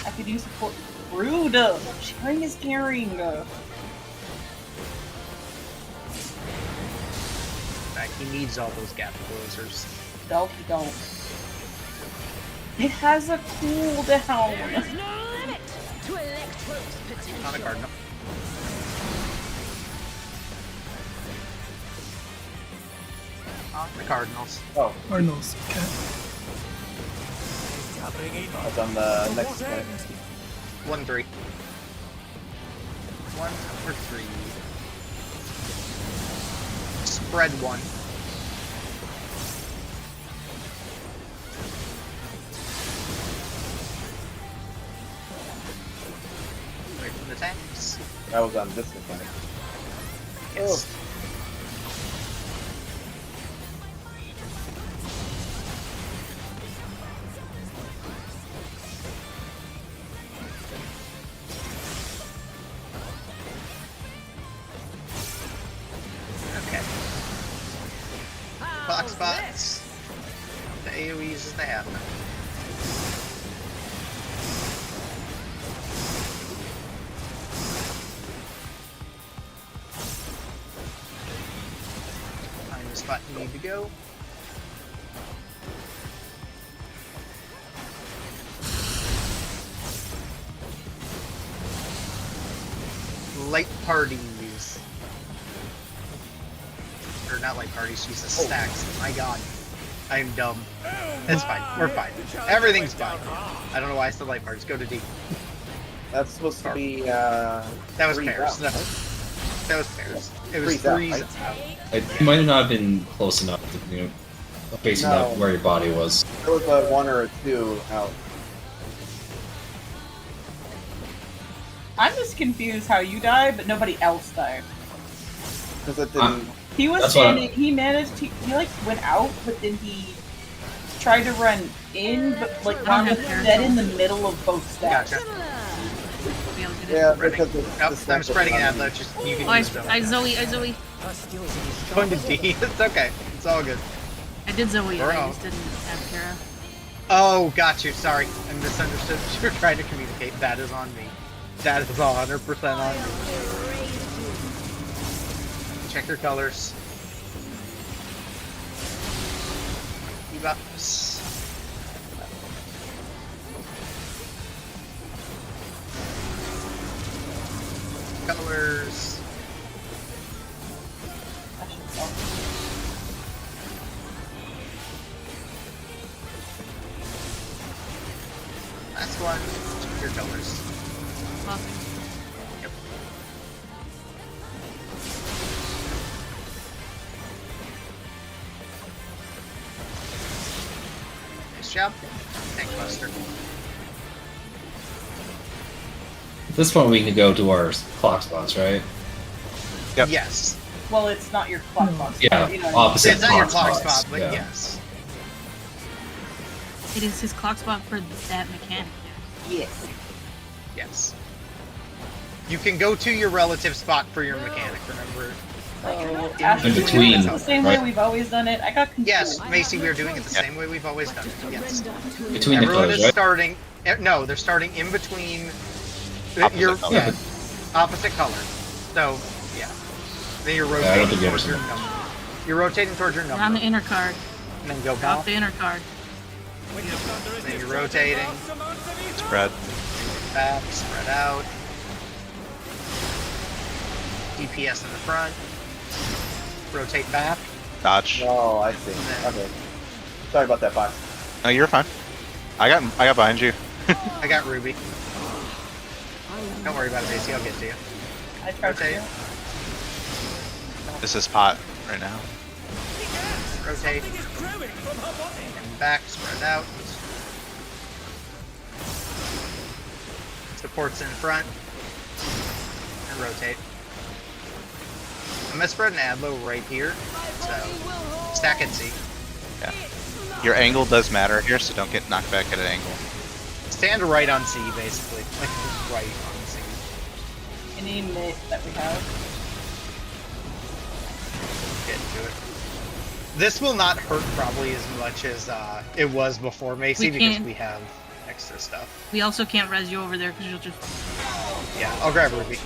I could use support. Rude! Sharing is caring! In fact, he needs all those gap closers. No, he don't. It has a cooldown! There is no limit to Electro's potential. Not a cardinal. On the Cardinals. Oh, Cardinals. Okay. that's on the next one. 1-3. 1 or 3. Spread 1. Away from the tanks. That was on this mechanic. Yes. Okay. Clock spots. The AoEs as they happen. Find the spot you need to go. Light parties. Or not light parties, Jesus, stacks. My god. I am dumb. It's fine. We're fine. Everything's fine. I don't know why I said light parties. Go to D. That's supposed to be, That was freeze pairs. out, No. right? That was pairs. It was Freeze out, freeze right? out. It might not have been close enough to, based on No. that, where your body was. There was a 1 or a 2 out. I'm just confused how you died, but nobody else died. Because it didn't... He was That's what standing, he managed to, he like went out, but then he tried to run in, but like don't was have hair. dead in the middle of both stacks. Gotcha. Be able to get it. Yeah, Spreading. because it's... Nope, it's I'm like spreading it the- out though. Just you can Oh, use I Zoe. Going to D. It's okay. It's all good. I did Zoe, Bro. I just didn't have Kara. Oh, got you. Sorry, I misunderstood. You were trying to communicate. That is on me. That is 100% on me. Check your colors. Debuffs. Colors. Last one. Check your colors. Well, Yep. Nice job. Tank Buster. At this point, we can go to our clock spots, right? Yep. Yes. Well, it's not your clock box. Yeah, you know, opposite It's not your clock clock spots, spot, but yeah. yes. it is his clock spot for that mechanic. Yes. Yes. You can go to your relative spot for your mechanic, remember? So, In after we do between, this the same way right? we've always done it, I got confused. Yes, Macy, we're doing it the same way we've always done it. Yes. Between the Everyone colors, is right? starting. No, they're starting in between. Opposite Your color. yeah, opposite color. So yeah, then you're I don't rotating think you towards your understand. number. You're rotating towards your On the number, inner card. and then go Off back. the inner card. Then you're rotating, Spread. back, spread out. DPS in the front. Rotate back. Dodge. Oh, I see. Okay. Sorry about that, box. No, you're fine. I got behind you. I got Ruby. Don't worry about it, Macy. I'll get to you. I tried Rotate. to. This is pot right now. Rotate. And back, spread out. Supports in front. And rotate. I'm gonna spread an adlo right here. So stack and see. Yeah. Your angle does matter here, so don't get knocked back at an angle. Stand right on C, basically. Like right on C. Any myth that we have. Get into it. This will not hurt probably as much as it was before Macy We because can't- we have extra stuff. We also can't res you over there because you'll just. Yeah, I'll grab Ruby.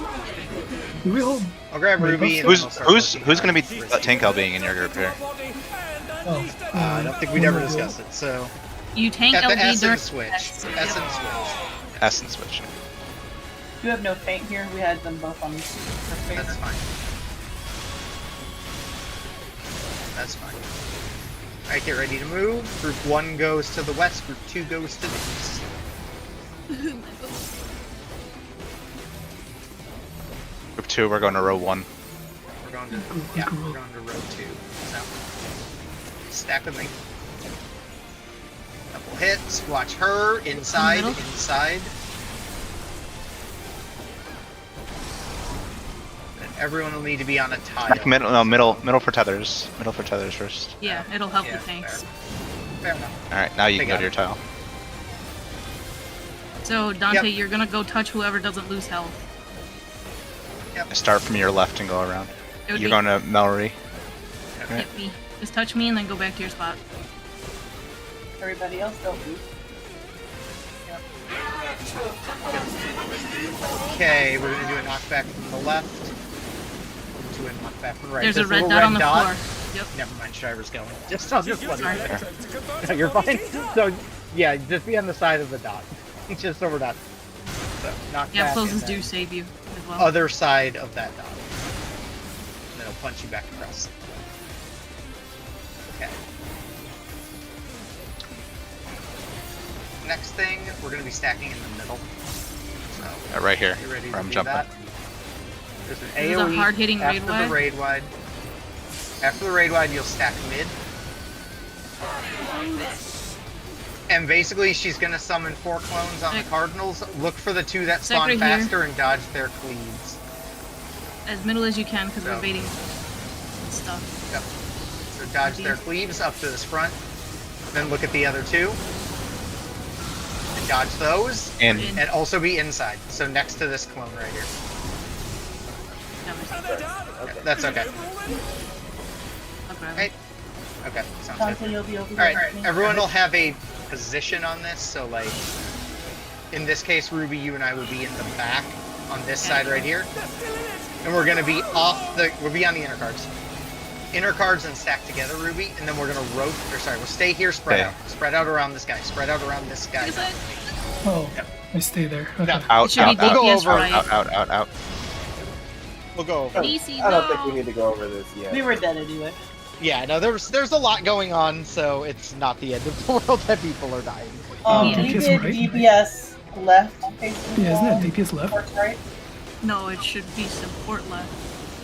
Do we hold? I'll grab Wait, Ruby. And Who's then I'll start working who's on gonna be Rizzy. tank L being in your group here? Oh, I don't think we'd ever discussed it. So You tank at the LB S during and switch. S and switch. S and switch. You have no paint here. We had them both on first phase. That's fine. That's fine. Alright, get ready to move. Group 1 goes to the west, group 2 goes to the east. Group 2, we're going to row 1. We're going to yeah, we're going to row 2. So stack with me. Couple hits, watch her, inside, Middle. inside. And everyone will need to be on a tile. Middle for tethers. Middle for tethers first. Yeah, it'll help Yeah, the tanks. Fair enough. Alright, now you They can go got to your it. tile. So Dante, Yep. you're gonna go touch whoever doesn't lose health. Start from your left and go around. It would You're be going to Melry. hit me. Just touch me and then go back to your spot. Everybody else don't move. Okay, we're gonna do a knockback from the left. Do a knockback from the right. There's a This red little dot on the dot- floor. Yep. Never mind, Shriver's going. I'll just let Sorry. it No, you're fine. So, yeah, just be on the side of the dot. Just so we're not. So, knock Yeah, back closes and do then save you as well. Other side of that dot. And then it'll punch you back across. Okay. Next thing, we're going to be stacking in the middle. So, Right here, get ready where to I'm do jumping. that. There's an This is a AoE hard-hitting raid after wide. the raid wide. After the raid wide, you'll stack mid. And basically, she's gonna summon 4 clones on the Cardinals. Look for the 2 that spawn Stack right here. faster and dodge their cleaves. As middle as you can because we're So- baiting stuff. Yep. So dodge their cleaves up to this front. Then look at the other 2. And dodge those. And And also be inside. So next to this clone right here. Yeah, that's okay. Okay. Okay, sounds good. Dante, you'll be over Alright, there with me. everyone will have a position on this, so like, in this case, Ruby, you and I will be in the back on this side right here. And we're gonna be we'll be on the inner cards. Inner cards and stack together, Ruby, and then we're gonna we'll stay here, spread Okay. out. Spread out around this guy, spread out around this guy. Oh, Yep. I stay there. Okay. No, out, should be out, out, DPS out, right. out. we'll go over. DC, I don't think no. we need to go over this yet. We were dead anyway. Yeah, no, there's a lot going on, so it's not the end of the world that people are dying. Yeah. We DPS did right? DPS left facing Yeah, isn't wall, that DPS left? support right. No, it should be support left.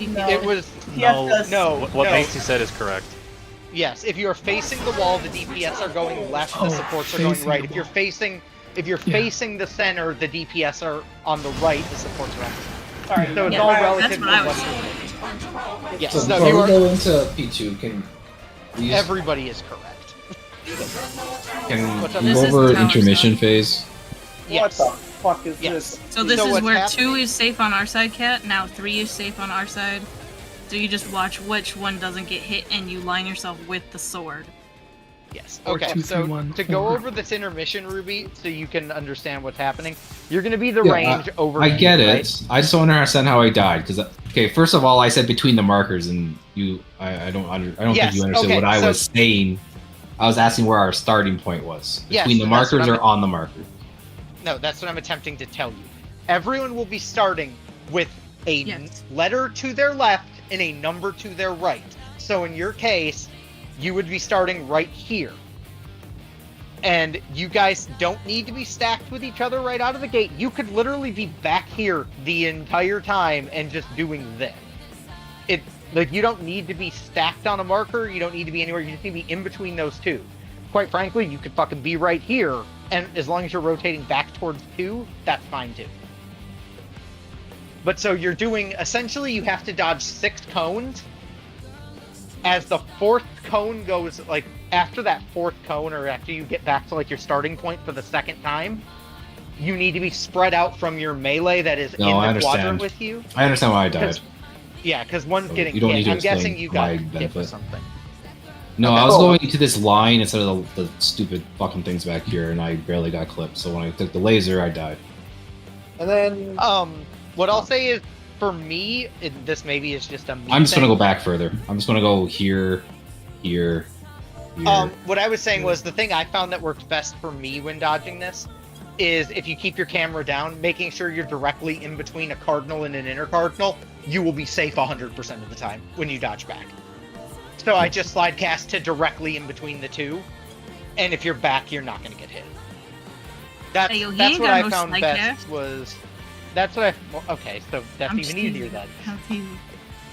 No. It was No. no, What no. Macy said is correct. Yes, if you're facing the wall, the DPS are going left, the Oh, supports are going facing right. the If you're wall. facing facing the center, the DPS are on the right, the supports are on the left. Sorry. So it's Yeah, all that's relative what I to was what Yes, So no, before you we are, go into P2, can we, just, everybody is correct. can What's up? we This go is over tower intermission stuff. phase? Yes. What the fuck is Yes. this? So this So is what's where happening- 2 is safe on our side, Cat. Now 3 is safe on our side. So you just watch which one doesn't get hit and you line yourself with the sword. Yes. Or Okay. 2, So 3, 1, to go 4. over this intermission, Ruby, so you can understand what's happening, you're going to be the Yeah, range over. I get here, it. right? I just don't understand how I died. Because okay, first of all, I said between the markers, and I don't Yes, think you understood okay, what I so- was saying. I was asking where our starting point was Yes, between the that's what markers I'm- or on the marker. No, that's what I'm attempting to tell you. Everyone will be starting with a Yes. letter to their left and a number to their right. So in your case, you would be starting right here. And you guys don't need to be stacked with each other right out of the gate. You could literally be back here the entire time and just doing this. Like, you don't need to be stacked on a marker, you don't need to be anywhere, you just need to be in between those two. Quite frankly, you could fucking be right here, and as long as you're rotating back towards 2, that's fine too. But so you're doing, essentially you have to dodge 6 cones. As the 4th cone goes, like, after that 4th cone, or after you get back to, like, your starting point for the 2nd time, you need to be spread out from your melee that is in the quadrant with you. I understand why I died. Yeah, because one's getting you don't hit. need to I'm guessing explain you got my hit for benefit. something. No, Okay. I was going to this line instead of the stupid fucking things back here, and I barely got clipped. So when I took the laser, I died. And then what I'll say is, for me, this maybe is just a me I'm just thing. gonna go back further. I'm just gonna go here, here, here. What I was saying was, the thing I found that works best for me when dodging this is if you keep your camera down, making sure you're directly in between a cardinal and an inner cardinal, you will be safe 100% of the time when you dodge back. So I just slide cast to directly in between the two, and if you're back, you're not going to get hit. That's, Hey, yo, he that's ain't what got I no found slide best cast. was... That's what I... Well, okay, so that's I'm even just easier teasing. then. I'm teasing.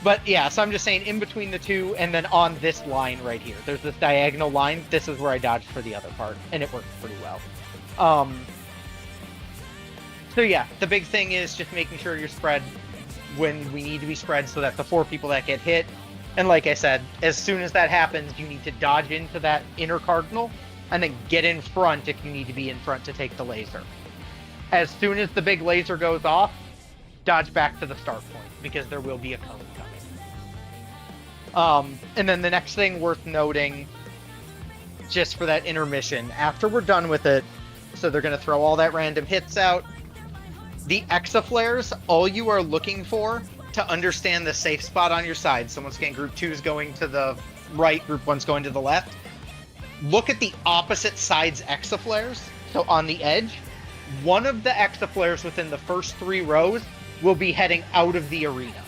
But yeah, so I'm just saying in between the two, and then on this line right here. There's this diagonal line. This is where I dodged for the other part, and it works pretty well. So yeah, the big thing is just making sure you're spread when we need to be spread so that the 4 people that get hit, and like I said, as soon as that happens, you need to dodge into that inner cardinal, and then get in front if you need to be in front to take the laser. As soon as the big laser goes off, dodge back to the start point, because there will be a cone coming. And then the next thing worth noting, just for that intermission, after we're done with it, so they're going to throw all that random hits out, the Fflares, all you are looking for to understand the safe spot on your side, so once again, group 2 is going to the right, group 1's going to the left, look at the opposite side's Fflares, so on the edge, one of the Fflares within the first 3 rows will be heading out of the arena.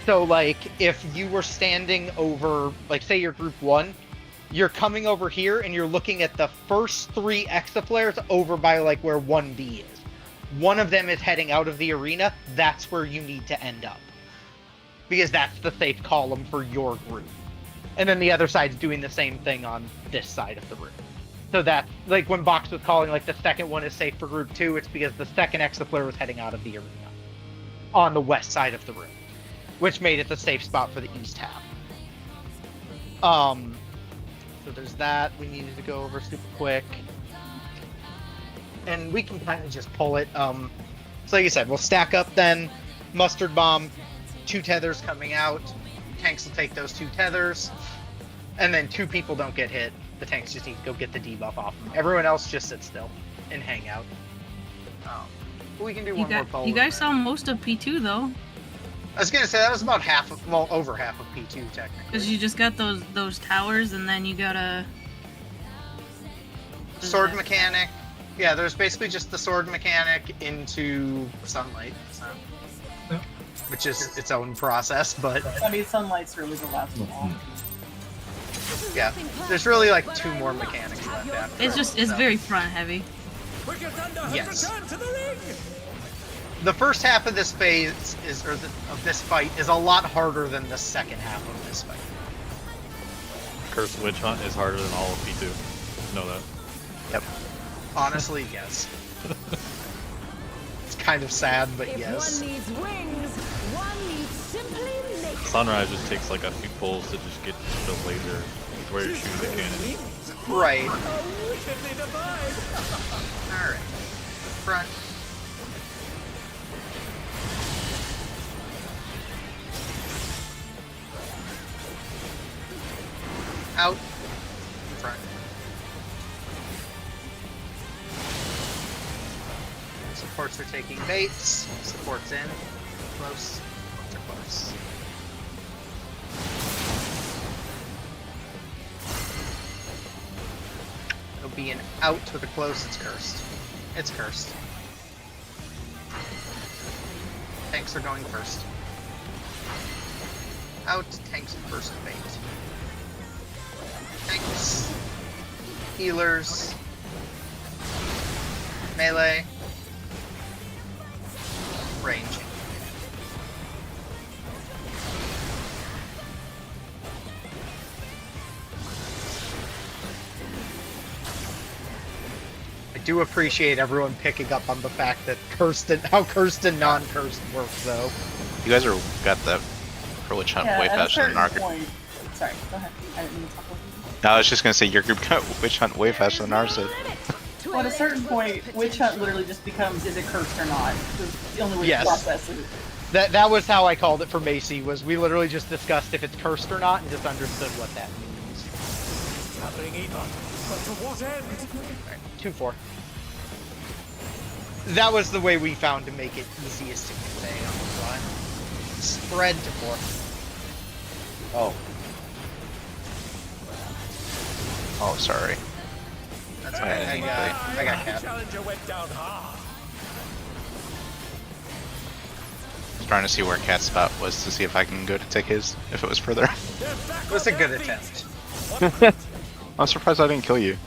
So, like, if you were standing over, like, say you're group 1, you're coming over here and you're looking at the first 3 Fflares over by, like, where 1B is. One of them is heading out of the arena, that's where you need to end up. Because that's the safe column for your group. And then the other side's doing the same thing on this side of the room. So that, like, when Box was calling, like, the second one is safe for group 2, it's because the second Fflare was heading out of the arena. On the west side of the room. Which made it the safe spot for the east half. So there's that we needed to go over super quick. And we can kind of just pull it. So like I said, we'll stack up then. Mustard Bomb, 2 tethers coming out. Tanks will take those 2 tethers. And then 2 people don't get hit. The tanks just need to go get the debuff off them. Everyone else just sit still and hang out. We can do one more poll. You guys saw most of P2 though. I was gonna say that was about half of, well, over half of P2 technically. Because you just got those towers, and then you got a Sword mechanic. Yeah, there's basically just the sword mechanic into sunlight, so. Yeah. Which is its own process, but I mean, Sunlight's really the last one. yeah, there's really like 2 more mechanics left after. It's so. very front heavy. Wicked Thunder has Yes. returned to the ring! The first half of this phase is, of this fight is a lot harder than the second half of this fight. Cursed Witch Hunt is harder than all of P2. Know that. Yep. Honestly, yes. It's kind of sad, but If yes. one needs wings, one needs simply make Sunrise just takes like a few pulls to just get the laser where you're shooting the cannon. Right. Oh, wickedly divine! Alright. Front. Out. Front. Supports are taking baits. Supports in. Close. Supports are close. It'll be an out with a close. It's cursed. It's cursed. Tanks are going first. Out. Tanks first bait. Tanks. Healers. Melee. Range. I do appreciate everyone picking up on the fact that how cursed and non-cursed work, though. You guys are got the Witch Hunt way at a faster than certain our group. point. Sorry, go ahead. I didn't mean to talk over you. No, I was just gonna say your group got Witch Hunt way faster than ours did. Well, at a certain point, Witch Hunt literally just becomes, is it cursed or not? It's the only way Yes. to process it. That was how I called it for Macy, was we literally just discussed if it's cursed or not and just understood what that means. Happening either. But to what end? Alright, 2-4. That was the way we found to make it easiest to convey on the line. Spread to 4. Oh. Oh, sorry. That's okay. I got The Cap. challenger went down hard. I was trying to see where Cat's spot was to see if I can go to take his, if it was further. It was a good attempt. I'm surprised I didn't kill you.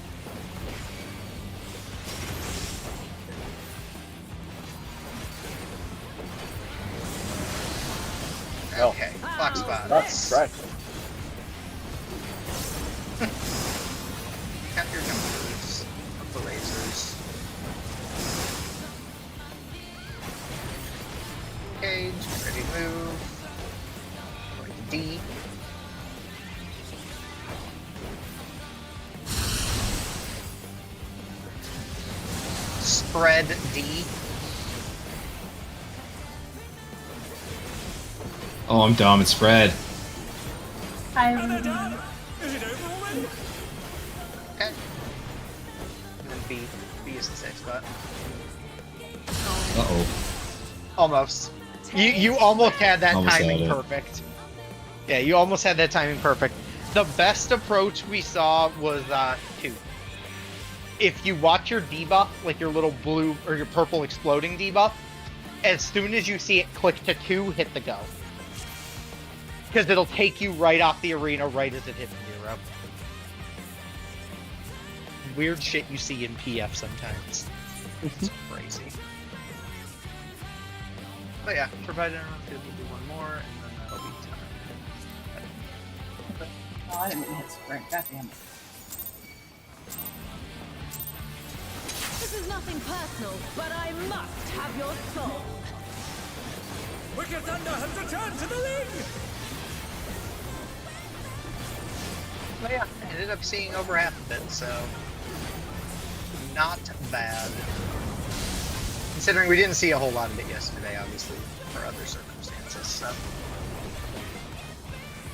Okay, Fox spot. That's right. Count your numbers of the lasers. Cage, ready to move. Going to D. Spread D. Oh, I'm dumb. It's spread. I Is it over already? Okay. And then B. B is the safe spot. Uh-oh. Almost. You almost had that Almost timing had it. perfect. Yeah, you almost had that timing perfect. The best approach we saw was 2. If you watch your debuff, like your little blue or your purple exploding debuff, as soon as you see it click to 2, hit the go. Because it'll take you right off the arena right as it hits 0. Weird shit you see in PF sometimes. It's crazy. But yeah, provided everyone's good, we'll do one more, and then that'll be time. Oh, I didn't mean to hit sprint. God damn it. This is nothing personal, but I must have your soul. Wicked Thunder has returned to the league! But yeah, I ended up seeing over half of it, so not bad. Considering we didn't see a whole lot of it yesterday, obviously, for other circumstances, so.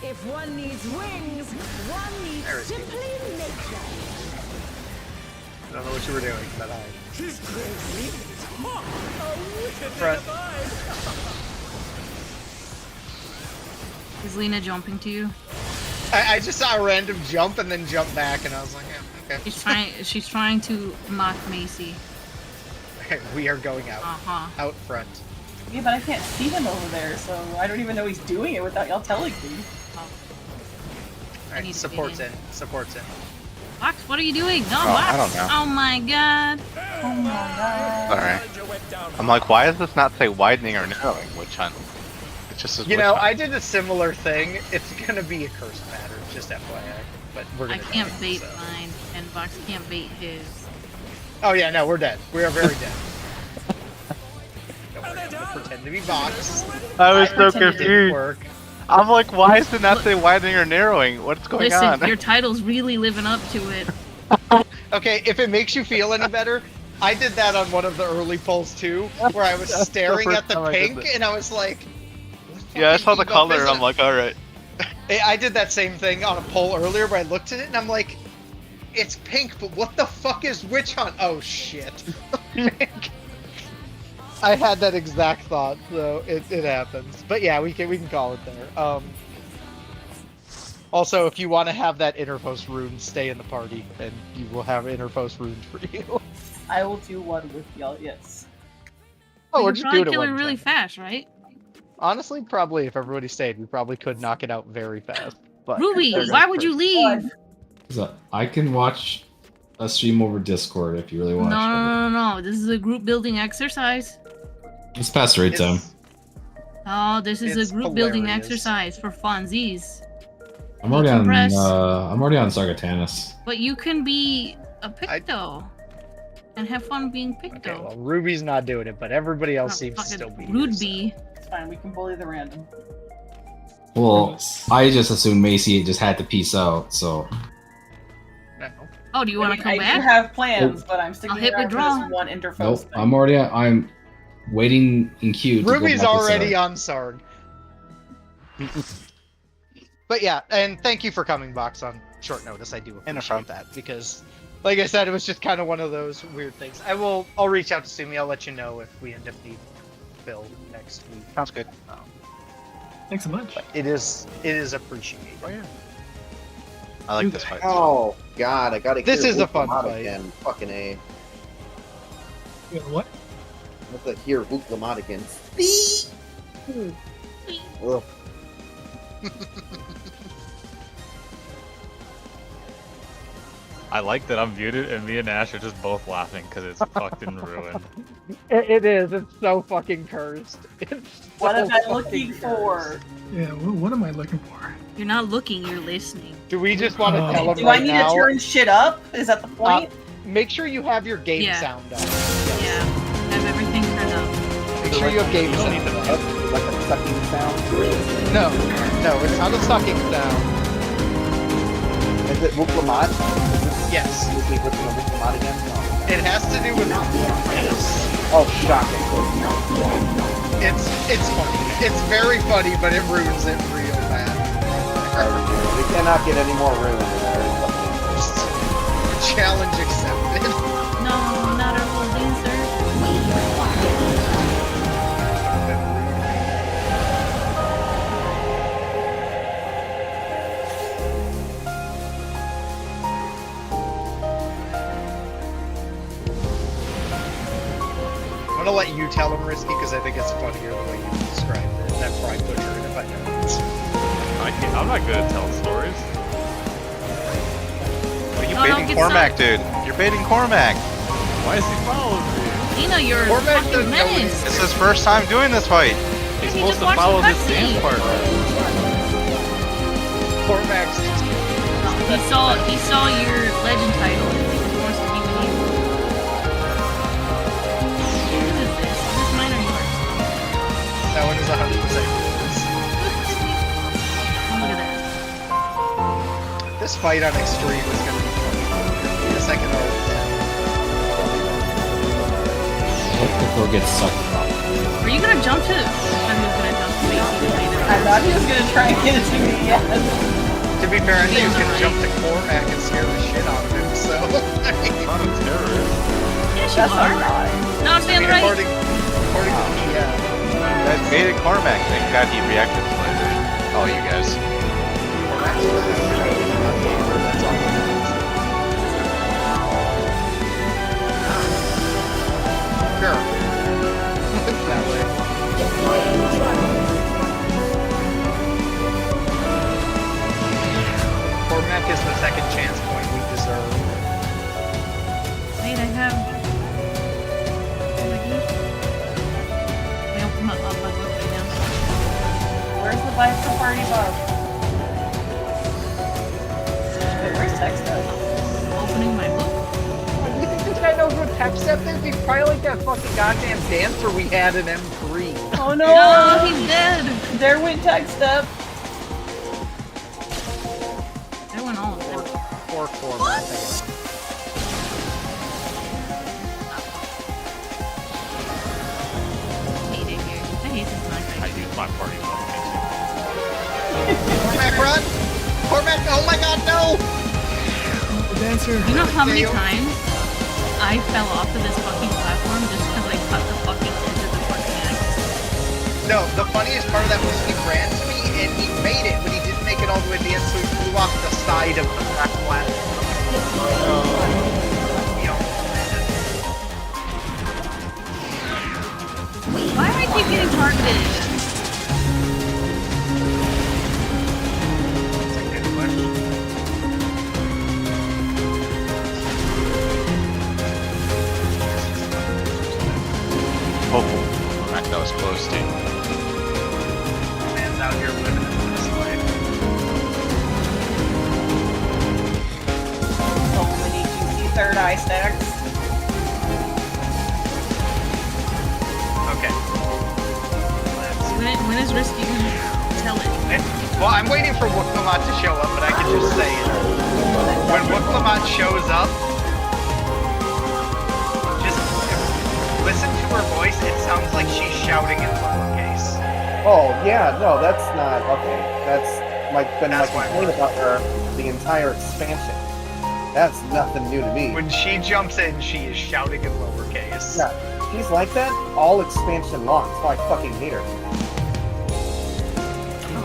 If one needs wings, one There needs it is. simply make them. I don't know what you were doing, but I... His great weakness is hot! A wicked Front. divine! Is Lena jumping to you? I just saw a random jump and then jump back, and I was like, yeah, okay. She's trying to mock Macy. We are going out. Uh-huh. Out front. Yeah, but I can't see him over there, so I don't even know he's doing it without y'all telling me. Alright, need to support's get in. Support's in. Box, what are you doing? No, Oh, I Box. don't know. Oh my god. Oh my god. Sorry. I'm like, why does this not say widening or narrowing Witch Hunt? It just says You Witch know, Hunt. I did a similar thing. It's gonna be a curse pattern, just FYI. But we're I gonna can't die, bait so. mine, and Box can't bait his. Oh yeah, no, we're dead. We are very dead. Don't worry, I'm gonna pretend to be Vox. I was so Pretend it didn't confused. work. I'm like, why does it not say widening or narrowing? What's going Listen, on? your title's really living up to it. Okay, if it makes you feel any better, I did that on one of the early polls too, where I was That's the staring first at the time I did pink that. and I was like, what Yeah, I saw the fucking debuff color is and it? I'm like, alright. I did that same thing on a poll earlier where I looked at it and I'm like, it's pink, but what the fuck is Witch Hunt? Oh shit. I had that exact thought, so it happens. But yeah, we can call it there. Also, if you want to have that Interpost rune, stay in the party, and you will have Interpost runes for you. I will do one with y'all, yes. Oh, We we're could just probably doing it kill her one really time. fast, right? Honestly, probably if everybody stayed, we probably could knock it out very fast. But Ruby, they're why gonna would you first. leave? So I can watch a stream over Discord if you really No, want. no. This is a group building exercise. It's past raid time. Oh, this is It's a group building hilarious. exercise for funsies. I'm already on. Compress. I'm already on Sargatanis. But you can be a Picto and have fun being Picto. Okay, well, Ruby's not doing it, but everybody else Not seems to fucking still be. Rude here, bee. It's fine. We can bully the random. Well, I just assumed Macy just had to peace out. So No. Oh, do you want to come I back? do have plans, but I'm sticking I'll hit around for withdraw. this one interface. nope. thing. I'm already. I'm waiting in queue. To Ruby's go back to already Sarg. on Sarg. But yeah, and thank you for coming, Box, on short notice. I do appreciate that because, like I said, it was just kind of one of those weird things. I'll reach out to Sumi. I'll let you know if we end up needing Phil next week. Sounds good. Thanks so much. It is appreciated. Oh yeah. I like this fight. Oh God, I gotta. This hear is a fun Vuklamat fight. again. Fucking A. You got what? I have to hear Vuklamat again. Ugh. I like that I'm muted and me and Ash are just both laughing because it's fucking ruined. It is. It's so fucking cursed. What am I looking for? Yeah, what am I looking for? You're not looking, you're listening. Do we just want to Oh. tell him Do right I need now? to turn shit up? Is that the point? Make sure you have your game Yeah. sound on. Yeah, have everything turned up. Make sure you have game sound. Like a sucking sound. No, it's not a sucking sound. Is it Vuklamat? Yes. Is it Vuklamat again? No. It has to do with yes. Oh, shocking. It's funny. It's very funny, but it ruins it real bad. We cannot get any more room in there. Challenge accepted. No, not a little dancer. I'm gonna let you tell him, Risky, because I think it's funnier the way you described it. And that's probably butcher it if I know. I'm not good at telling stories. What are you No, don't baiting get Cormac, sucked. dude? You're baiting Cormac. Why is he following me? Dino, you're a Cormac fucking doesn't know what menace. It's his first time doing this fight. He's He supposed just to watched follow the his dance cutscene. partner. Cormac's He saw your legend title and he wants to be with you. What is this? Is this mine or yours? that one is 100% yours. Look at that. This fight on Extreme is gonna be funny. The second arc. What before gets sucked up? Are you gonna jump to? I'm just gonna jump to Macy later. I thought he was gonna try and get it to me. Yes. To be fair, I think he was gonna jump to Cormac and scare the shit out of him, so... I'm not a terrorist. Yes, you That's are. not right. No, stay on the right. according to the, You guys baited Cormac. Thank God he reacted slightly. Oh, you guys. Sure. That way. Cormac is the second chance point we deserve. Wait, I have. I open my up my book right now. Where's the life for party bug? Wait, where's text at? Opening my book. You think this guy knows what tech step is? He's probably like that fucking goddamn dancer we had in M3. Oh no! No, he's dead. There went text step. I went all of them. Or Cormac. I hate it here. I hate this I knife. use my party mode. Cormac, run! Cormac, oh my god, no! The dancer. You know how many Dale. times I fell off of this fucking platform just because I cut the fucking edge of the fucking axe? No, the funniest part of that was he ran to me and he made it, but he didn't make it all the way to the end, so he flew off the side of the platform. Why do I keep getting targeted? supposed to. Man's out here living his best life. So many juicy third eye stacks. Okay. When is Risky gonna tell it? Well, I'm waiting for Wooklamot to show up, but I can just say it. When Wooklamot shows up, just listen to her voice. It sounds like she's shouting in lowercase. Oh yeah, no, that's not okay. That's been my That's why- complaint about her the entire expansion. That's nothing new to me. When she jumps in, she is shouting in lowercase. Yeah, she's like that all expansion long. That's why I fucking hate her.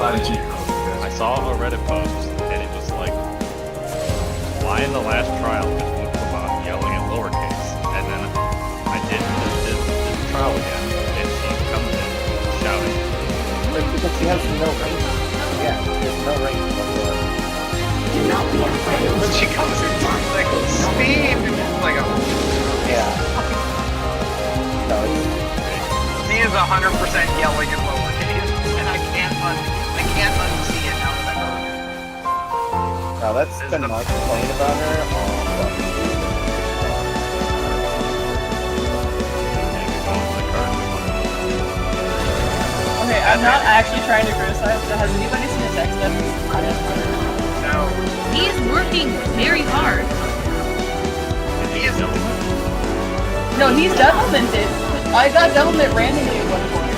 I saw a Reddit post, and it was like, why in the last trial did Wooklamot yelling in lowercase? And then I did the trial again, and she comes in shouting. It's because she has no range. Yeah, there's no range whatsoever. Do not be afraid. When she comes in, she's like, speed! Like a... Yeah. No, it's... She is 100% yelling in lowercase, and I can't unsee it now that I know it. No, that's been my complaint about her. Okay, I'm not actually trying to criticize, but has anybody seen a text that No. He's working very hard. He is... No, he's devilmented. I got devilment randomly at one point.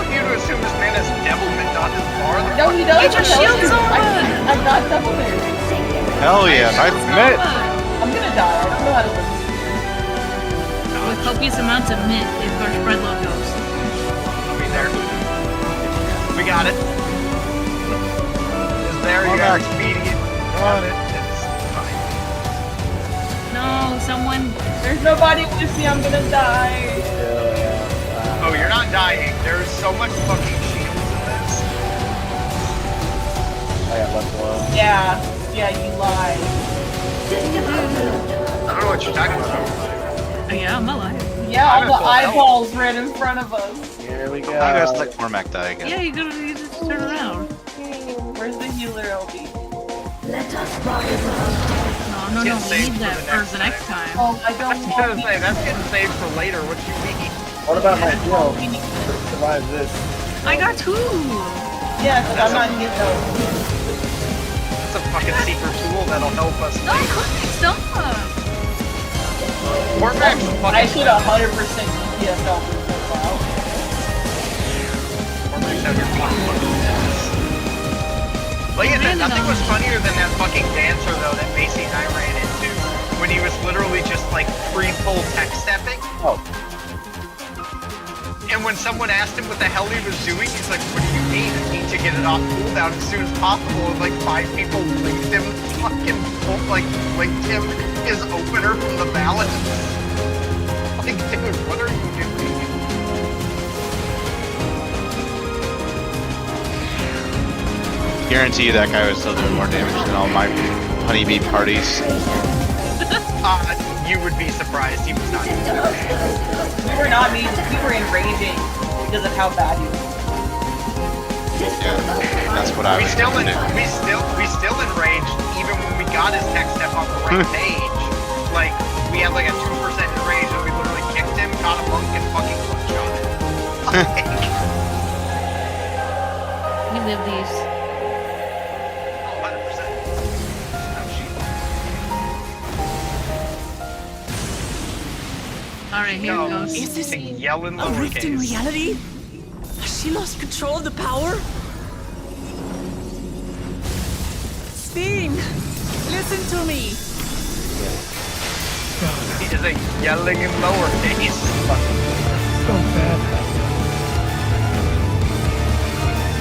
What do you assume this man has devilment on his bar? No, he doesn't. Get your shields on! I got devilment. Hell yeah, nice mint. I'm gonna die. I don't know how to live this. With copious amounts of mint if our spread low goes. I'll be there. We got it. It's there, you got expedient. Got it. It's fine. No, someone. There's nobody with me. I'm gonna die. Oh, you're not dying. There's so much fucking shields in this. I got left alone. Yeah, you lied. I don't know what you're talking about. Yeah, I'm alive. Yeah, all the Dinosaur, eyeballs right in front of us. Here we go. I guess let Cormac die again. Yeah, you just turn around. Where's the healer LB? Let us rise No, Get we saved need that for the for next the next time. Oh, I I don't was gonna want say, that's getting saved for later. What you mean? What about my heal? Survive this. I got two! Yeah, because I'm not getting those. It's a fucking secret tool that'll help us. No, stop! Cormac's I fucking... should 100% DPS LB profile. Cormac's have your fucking business. Like I said, nothing was funnier than that fucking dancer, though, that Macy and I ran into. When he was literally just, like, free full tech stepping. Oh. And when someone asked him what the hell he was doing, he's like, what do you mean? I need to get it off cooldown as soon as possible. And like 5 people linked him, linked him his opener from the balance. Like, dude, what are you doing? Guarantee you that guy was still doing more damage than all my honeybee parties. You would be surprised he was not doing that. We were not mean. We were enraging because of how bad he was. Yeah, that's what I We was still doing. enraged even when we got his tech step on the right page. Like, we had like a 2% enrage and we literally kicked him, got a monk, and fucking one-shot him. We live these. 100%. Alright, here it goes. Is this yelling a rift in reality? Has she lost control of the power? Sting! Listen to me! He is a yelling in lowercase. So bad.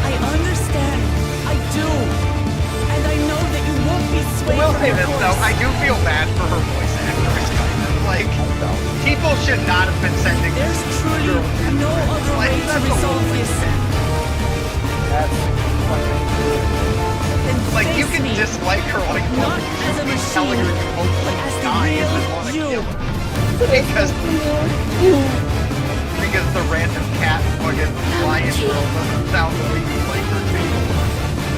I understand. I do. And I know that you won't be I swayed will from say your this though, course. I do feel bad for her voice actress, kind of. Like, people should not have been sending There's this truly no other way to that's a resolve little this. Then Like, you face can me. dislike her, like, Not well, as a you should be telling her machine, you hope but she as the dies and real want to you. kill her. Because the random cat fucking Giant Girl doesn't sound the way you play her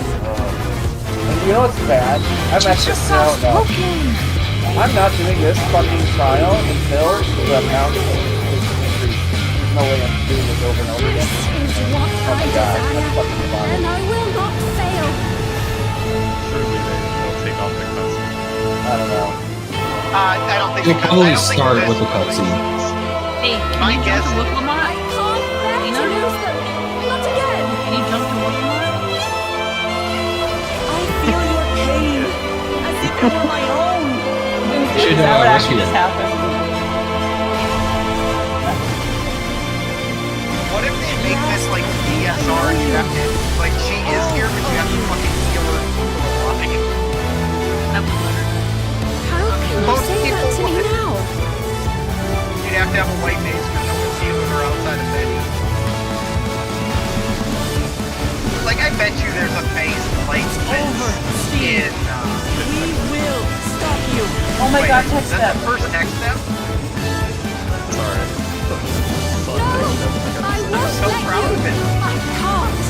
And you know what's bad? I'm actually no. I'm not doing this fucking trial until the amount is increased. There's no way I'm doing this over and over again. This is what Oh my I god, desire, that's fucking and fun. I will not fail. Surely they'll take off the cutscene. I don't know. I don't think We'll because- probably I don't think start this with the really- cutscene. Hey, can My you guess jump to is- Wooklomot? I can't bear to lose them. Not again. Can you jump to Wooklomot? I feel your pain as if it were my own. Should, Is that what rescue actually just them. happened? What if they make this like DSR and you have to, like, she is here, but you have to fucking heal her alive? That was better. How can you Most say that people to me would. now? You'd have to have a white maze because no one's healing her outside of Betty. Like, I bet you there's a phase like Over, this Steve. in, We will stop you. Oh my wait, god, is text that them. the first next step? Sorry. No, I won't so let proud you. of it. I can't.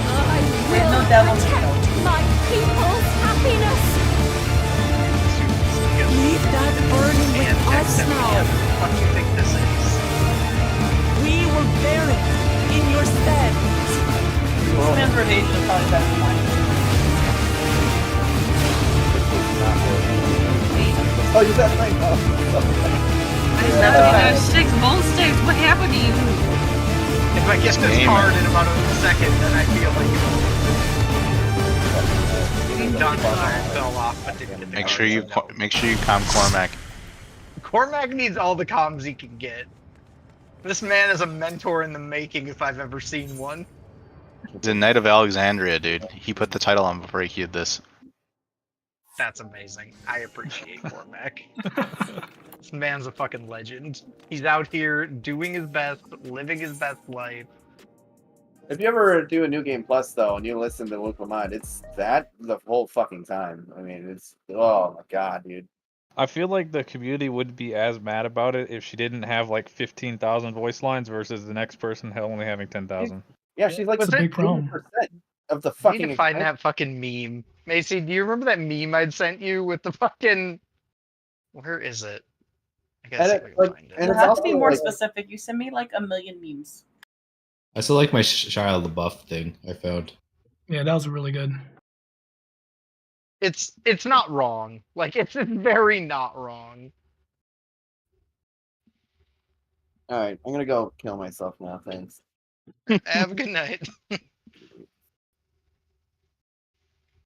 I will no devil to protect my people's happiness. Leave that burden with And us next step, now. what the fuck do you think this is? We will bear it in your stead. Transportation is probably better than mine. Oh, you got mine. Oh. There's 6 bone sticks. What happened to you? If I get this Game. card in about a second, then I feel like done when I fell off, but didn't get the Make card, sure you so no. make sure you calm Cormac. Cormac needs all the comms he can get. This man is a mentor in the making if I've ever seen one. The Knight of Alexandria, dude. He put the title on before he queued this. That's amazing. I appreciate Cormac. This man's a fucking legend. He's out here doing his best, living his best life. If you ever do a New Game Plus though, and you listen to Wooklomot, it's that the whole fucking time. I mean, it's oh my god, dude. I feel like the community wouldn't be as mad about it if she didn't have like 15,000 voice lines versus the next person only having 10,000. Yeah, she's like Was It's a big problem. 80% of the I fucking. need to find expense. that fucking meme. Macy, do you remember that meme I'd sent you with the fucking... Where is it? I gotta And see it, if I can like, find and it. You it's have also to be more like, specific. You send me like a million memes. I still like my Shia LaBeouf thing I found. Yeah, that was really good. It's not wrong. Like, it's very not wrong. all right, I'm gonna go kill myself now. Thanks. Have a good night.